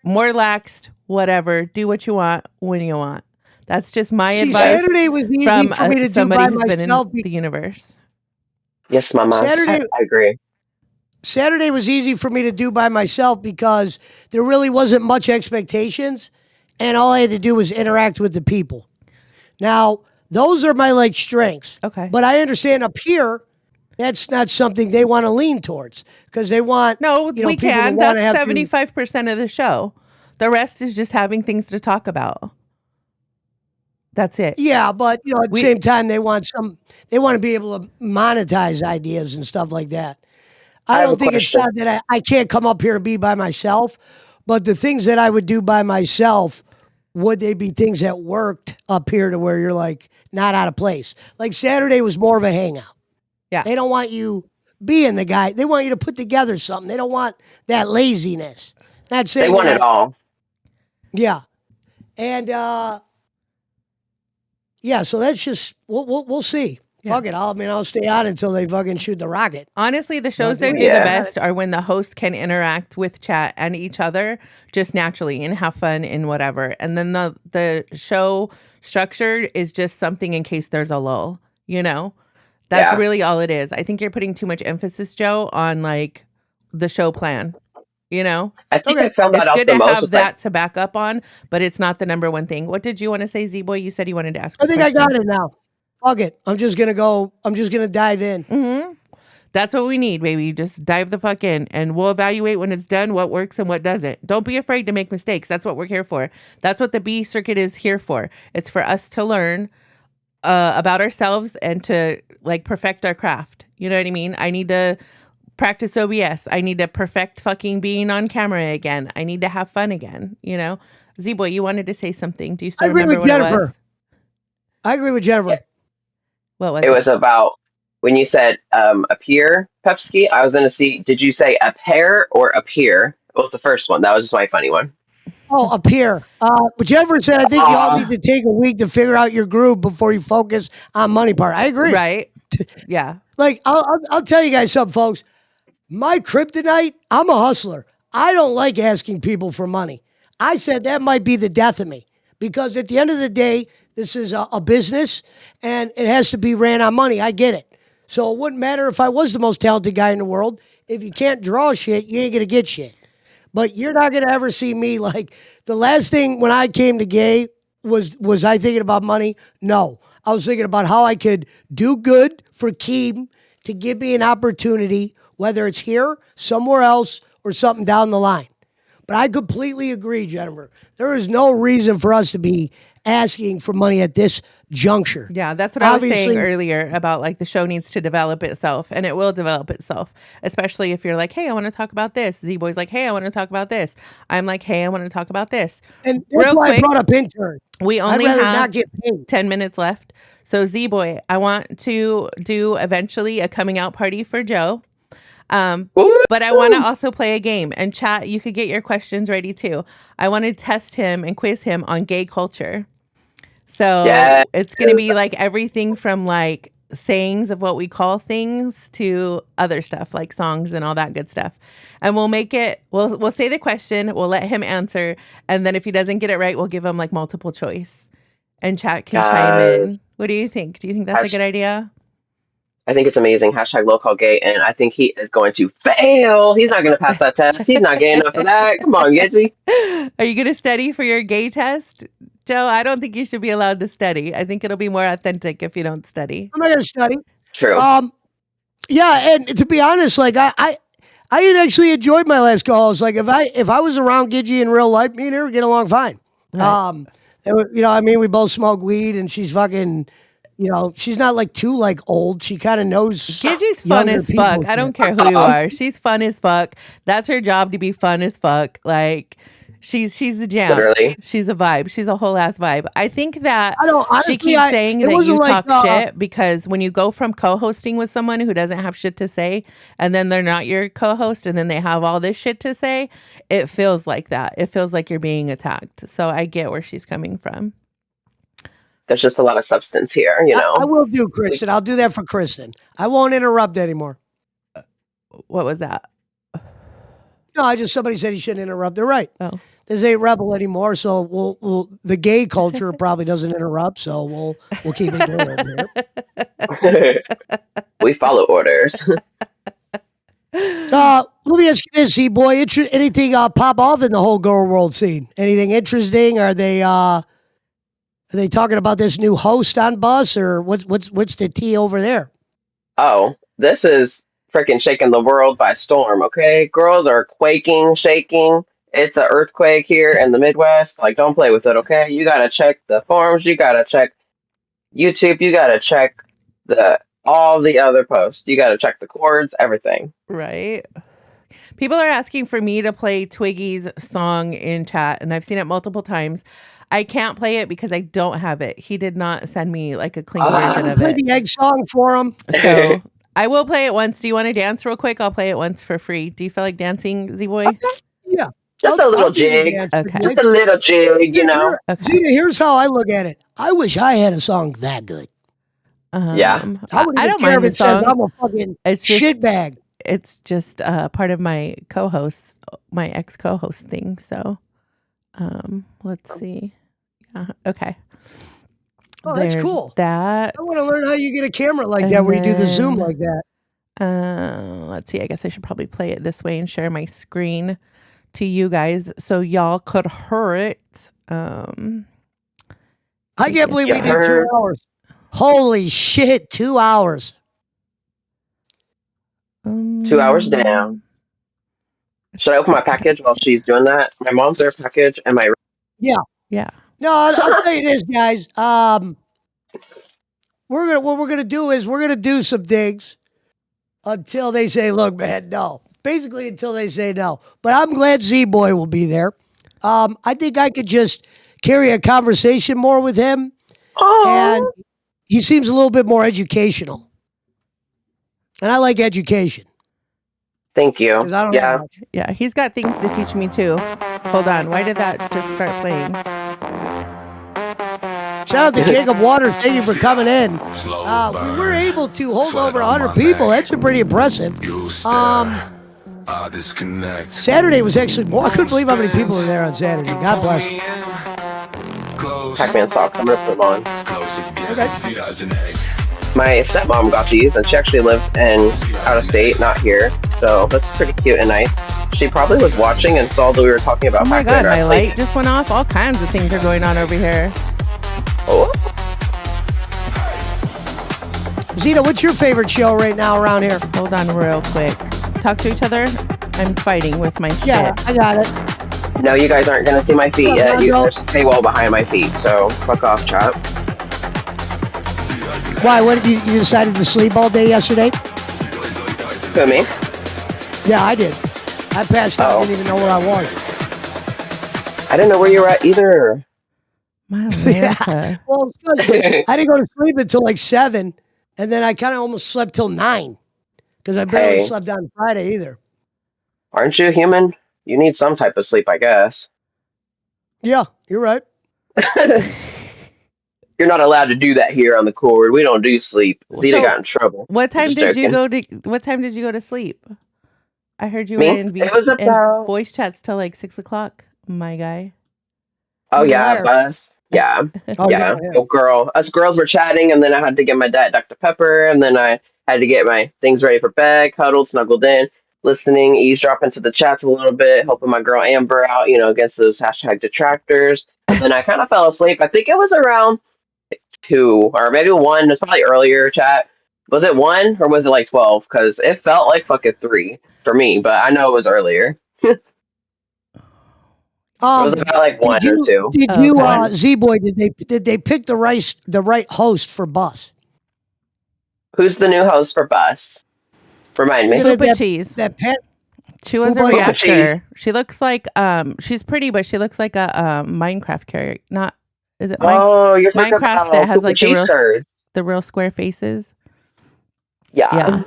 more relaxed, whatever. Do what you want when you want. That's just my advice. Saturday was easy from for me to do somebody by who's been in myself. the universe. Yes, Mama. I agree. Saturday was easy for me to do by myself because there really wasn't much expectations, and all I had to do was interact with the people. Now, those are my strengths. Okay. But I understand up here, that's not something they want to lean towards because they want we people can. to want to That's have 75% of the show. The rest is just having things to talk about. That's it. Yeah, but at the same time, they want to be able to monetize ideas and stuff like that. I don't think it's not that I can't come up here and be by myself, but the things that I would do by myself, would they be things that worked up here to where you're not out of place? Like Saturday was more of a hangout. Yeah. They don't want you being the guy. They want you to put together something. They don't want that laziness. Not saying they want it all. Yeah. And so that's just we'll see. Yeah. Fuck it. I'll stay on until they fucking shoot the rocket. Honestly, the shows that do the best are when the host can interact with chat and each other just naturally and have fun and whatever. And then the show structure is just something in case there's a lull, That's really all it is. I think you're putting too much emphasis, Joe, on the show plan. I think I found that it's out good the to most have that to back up on, but it's not the number one thing. What did you want to say, Z-Boy? You said you wanted to ask. I think I got it now. Fuck it. I'm just gonna dive in. Mm-hmm. That's what we need, baby. Just dive the fuck in, and we'll evaluate when it's done what works and what doesn't. Don't be afraid to make mistakes. That's what we're here for. That's what the B circuit is here for. It's for us to learn about ourselves and to like perfect our craft. You know what I mean? I need to practice OBS. I need to perfect fucking being on camera again. I need to have fun again. You know, Z-Boy, you wanted to say something. Do you still remember what Jennifer. it was? I agree with Jennifer. Yeah. What was it? It was about when you said appear, Pepsi. I was going to see, did you say appear or appear? What was the first one? That was just my funny one. Oh, appear. But Jennifer said, I think y'all need to take a week to figure out your groove before you focus on money part. I agree. Right. Yeah. Like, I'll tell you guys something, folks. My kryptonite, I'm a hustler. I don't like asking people for money. I said that might be the death of me because at the end of the day, this is a business and it has to be ran on money. I get it. So it wouldn't matter if I was the most talented guy in the world. If you can't draw shit, you ain't going to get shit. But you're not going to ever see me like the last thing when I came to gay was I thinking about money? No. I was thinking about how I could do good for Keem to give me an opportunity, whether it's here, somewhere else, or something down the line. But I completely agree, Jennifer. There is no reason for us to be asking for money at this juncture. Yeah, that's what I was saying earlier about like the show needs to develop itself, and it will develop itself, especially if you're like, hey, I want to talk about this. Z-Boy's like, hey, I want to talk about this. I'm like, hey, I want to talk about this. And that's why I brought up intern. We only have not get paid. 10 minutes left. So Z-Boy, I want to do eventually a coming out party for Joe. But I want to also play a game, and chat, you could get your questions ready too. I want to test him and quiz him on gay culture. So it's going to be like everything from like sayings of what we call things to other stuff like songs and all that good stuff. And we'll make it, we'll say the question, we'll let him answer. And then if he doesn't get it right, we'll give him like multiple choice and chat can chime in. What do you think? Do you think that's a good idea? I think it's amazing. # local gay. And I think he is going to fail. He's not going to pass that test. He's not gay enough for that. Come on, Gidgey. Are you going to study for your gay test, Joe? I don't think you should be allowed to study. I think it'll be more authentic if you don't study. I'm not going to study. True. Yeah, and to be honest, like I actually enjoyed my last calls. Like if I was around Gidgey in real life, me and her would get along fine. Right. You know, I mean, we both smoke weed, and she's fucking. You know, she's not like too like old. She kind of knows. Gidgey's fun as fuck. I don't care who you are. She's fun as fuck. That's her job, to be fun as fuck. Like she's a jam. Literally. She's a vibe. She's a whole ass vibe. I think that honestly, she keeps saying that you like, talk shit because when you go from co-hosting with someone who doesn't have shit to say, and then they're not your co-host, and then they have all this shit to say, it feels like that. It feels like you're being attacked. So I get where she's coming from. There's just a lot of substance here, you know. I will do, Kristen. I'll do that for Kristen. I won't interrupt anymore. What was that? No, somebody said he shouldn't interrupt. They're right. Oh. This ain't Rebel anymore, so we'll the gay culture probably doesn't interrupt, so we'll keep it going over here. We follow orders. Let me ask you this, Z-Boy. Anything pop off in the whole girl world scene? Anything interesting? Are they talking about this new host on Bus, or what's the tea over there? Oh, this is freaking shaking the world by storm, okay? Girls are quaking, shaking. It's an earthquake here in the Midwest. Like, don't play with it, okay? You gotta check the forums. You gotta check YouTube. You gotta check all the other posts. You gotta check the chords, everything. Right. People are asking for me to play Twiggy's song in chat, and I've seen it multiple times. I can't play it because I don't have it. He did not send me like a clean version of play it. The egg song for him. So I will play it once. Do you want to dance real quick? I'll play it once for free. Do you feel like dancing, Z-Boy? Okay. Yeah. Just a little jig. Okay. Just a little jig, you know. Okay. Zita, here's how I look at it. I wish I had a song that good. Yeah. I don't mind the song. I'm a fucking shitbag. It's just part of my co-host, my ex-co-host thing. So let's see. Okay. Oh, that's cool. That. I want to learn how you get a camera like that, where you do the zoom like that. Let's see. I guess I should probably play it this way and share my screen to you guys so y'all could hear it. I can't believe we did 2 hours. Holy shit, 2 hours. 2 hours down. Should I open my package while she's doing that? My mom's there package and my. Yeah. Yeah. No, I'll tell you this, guys. What we're gonna do is we're gonna do some things until they say, "Look, man, no." Basically, until they say no. But I'm glad Z-Boy will be there. I think I could just carry a conversation more with him, and he seems a little bit more educational. And I like education. Thank you. 'Cause I don't have Yeah. much. Yeah, he's got things to teach me too. Hold on. Why did that just start playing? Shout out to Jacob Waters. Thank you for coming in. We were able to hold over 100 people. That's pretty impressive. Saturday was actually more. I couldn't believe how many people were there on Saturday. God bless. Pac-Man socks. I'm gonna put them on. Okay. My stepmom got these, and she actually lives in out of state, not here. So that's pretty cute and nice. She probably was watching and saw that we were talking about. Oh my Pac-Man God, my wrestling. light just went off. All kinds of things are going on over here. Oh. Zita, what's your favorite show right now around here? Hold on real quick. Talk to each other. I'm fighting with my Yeah, shit. I got it. No, you guys aren't gonna see my feet Yeah, yet. You no. there's a paywall behind my feet, so fuck off, chop. Why? What did you decided to sleep all day yesterday? Who, me? Yeah, I did. I passed out. Oh. Didn't even know where I was. I didn't know where you were at either. My Yeah. Lanta. Well, it's 'cause I didn't go to sleep until like 7, and then I kind of almost slept till 9 because I barely Hey. slept on Friday either. Aren't you human? You need some type of sleep, I guess. Yeah, you're right. You're not allowed to do that here on the cord. We don't do sleep. Zita So, got in trouble. What time Just did you joking. go to? What time did you go to sleep? I heard you Me? were in, It was in about. voice chats till like 6 o'clock. My guy. Oh You and I yeah, are- bus. Yeah, Oh, yeah. Oh, girl, us girls were chatting, and then I had to get my dad Dr. Pepper, and then I had to get my things ready for bed, cuddled, snuggled in, listening, eavesdropping into the chats a little bit, helping my girl Amber out, against those hashtag detractors. And then I kind of fell asleep. I think it was around 2 or maybe 1. It's probably earlier. Chat. Was it 1 or was it like 12? Because it felt like fucking 3 for me, but I know it was earlier. It was about like 1 or 2. Did Oh, you, okay. Z-Boy? Did they pick the right host for Bus? Who's the new host for Bus? Remind me. Is it Fupa that- cheese. That pet. She was a Fupa reactor. cheese. She looks like she's pretty, but she looks like a Minecraft character. Not is it Oh, you're talking Minecraft about that has, like, the cheese real curds. the real square faces? Yeah. Yeah.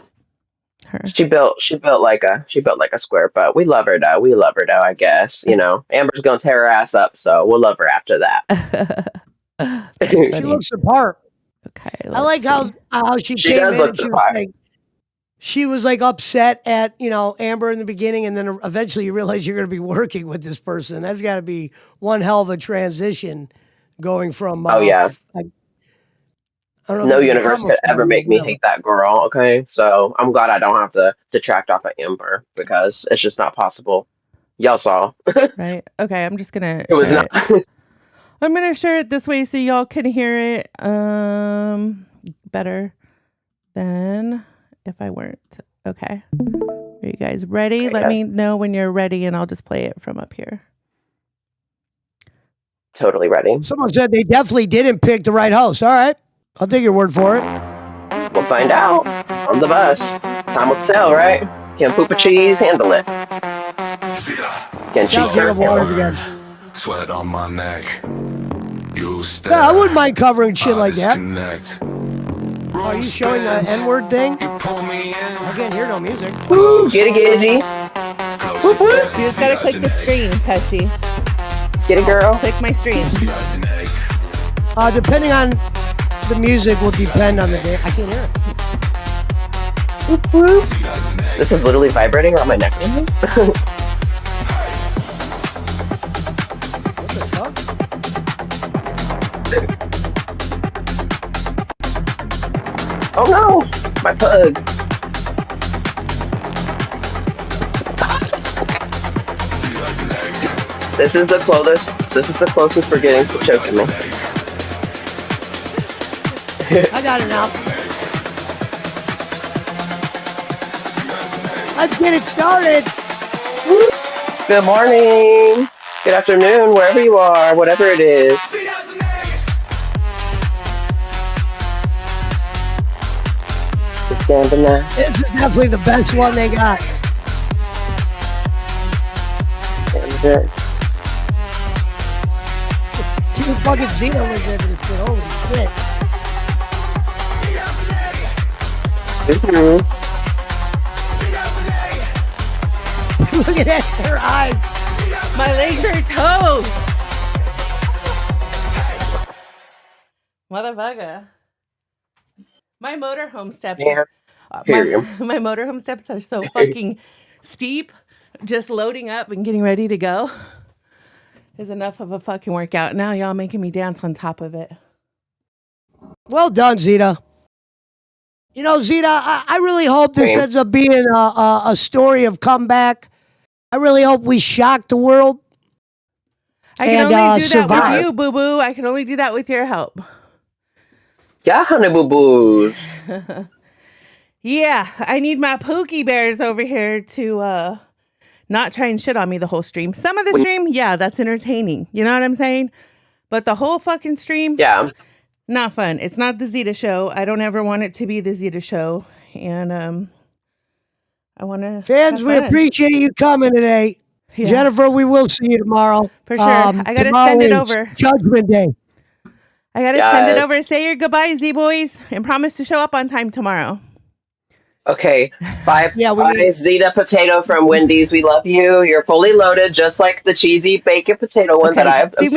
Her. She built like a square, but we love her though. I guess. Amber's gonna tear her ass up, so we'll love her after that. That's She funny. looks the part. Okay. I like let's see. how she She came does in look and the she was part. like, she was like upset at Amber in the beginning, and then eventually you realize you're going to be working with this person. That's got to be one hell of a transition, going from Oh, yeah. I don't know No if you universe become a could ever friend, make me whatever. hate that girl. Okay, so I'm glad I don't have to detract off of Amber because it's just not possible. Y'all saw Right. Okay. I'm just gonna it was share not. it. I'm gonna share it this way so y'all can hear it better than if I weren't. Okay. Are you guys ready? Okay, Let yes. me know when you're ready and I'll just play it from up here. Totally ready. Someone said they definitely didn't pick the right host. All right, I'll take your word for it. We'll find out on the bus. Time will tell, right? Can Poopa Cheese handle it? Can she Shout out Jacob Waters again. Sweat on my neck. You stare. Yeah, I wouldn't mind covering shit like that. Disconnect. Are you showing the N-word thing? You pull me in. I can't hear no music. Woo, get it, G. Close it down. You just gotta click the screen, Pesci. Get it, girl. Click my stream. Depending on the music will depend on the day. I can't hear it. This is literally vibrating around my neck. What the fuck? Oh no, my pug. This is the closest. This is the closest we're getting to choking me. I got it now. Let's get it started. Good morning. Good afternoon, wherever you are, whatever it is. This is definitely the best one they got. Two fucking Zita was in this shit. Holy shit. Mm-hmm. Look at that, her eyes. My legs are toast. Motherfucker. My motorhome steps. Yeah. My motorhome steps are so fucking steep. Just loading up and getting ready to go is enough of a fucking workout. Now y'all making me dance on top of it. Well done, Zita. You know, Zita, I really hope this ends up being a story of comeback. I really hope we shock the world. I can only do that with you, boo-boo. I can only do that with your help. Yeah, honey boo-boos. Yeah, I need my Pookie Bears over here to not try and shit on me the whole stream. Some of the stream, yeah, that's entertaining. You know what I'm saying? But the whole fucking stream, yeah, not fun. It's not the Zita show. I don't ever want it to be the Zita show. And I want to... Fans, we appreciate you coming today. Yeah. Jennifer, we will see you tomorrow. For sure. I got to send it over. Judgment Day. I got to send it over. Say your goodbyes, Z-Boys, and promise to show up on time tomorrow. Okay. Bye, Zita Potato from Wendy's. We love you. You're fully loaded, just like the cheesy bacon potato one that I'm obsessed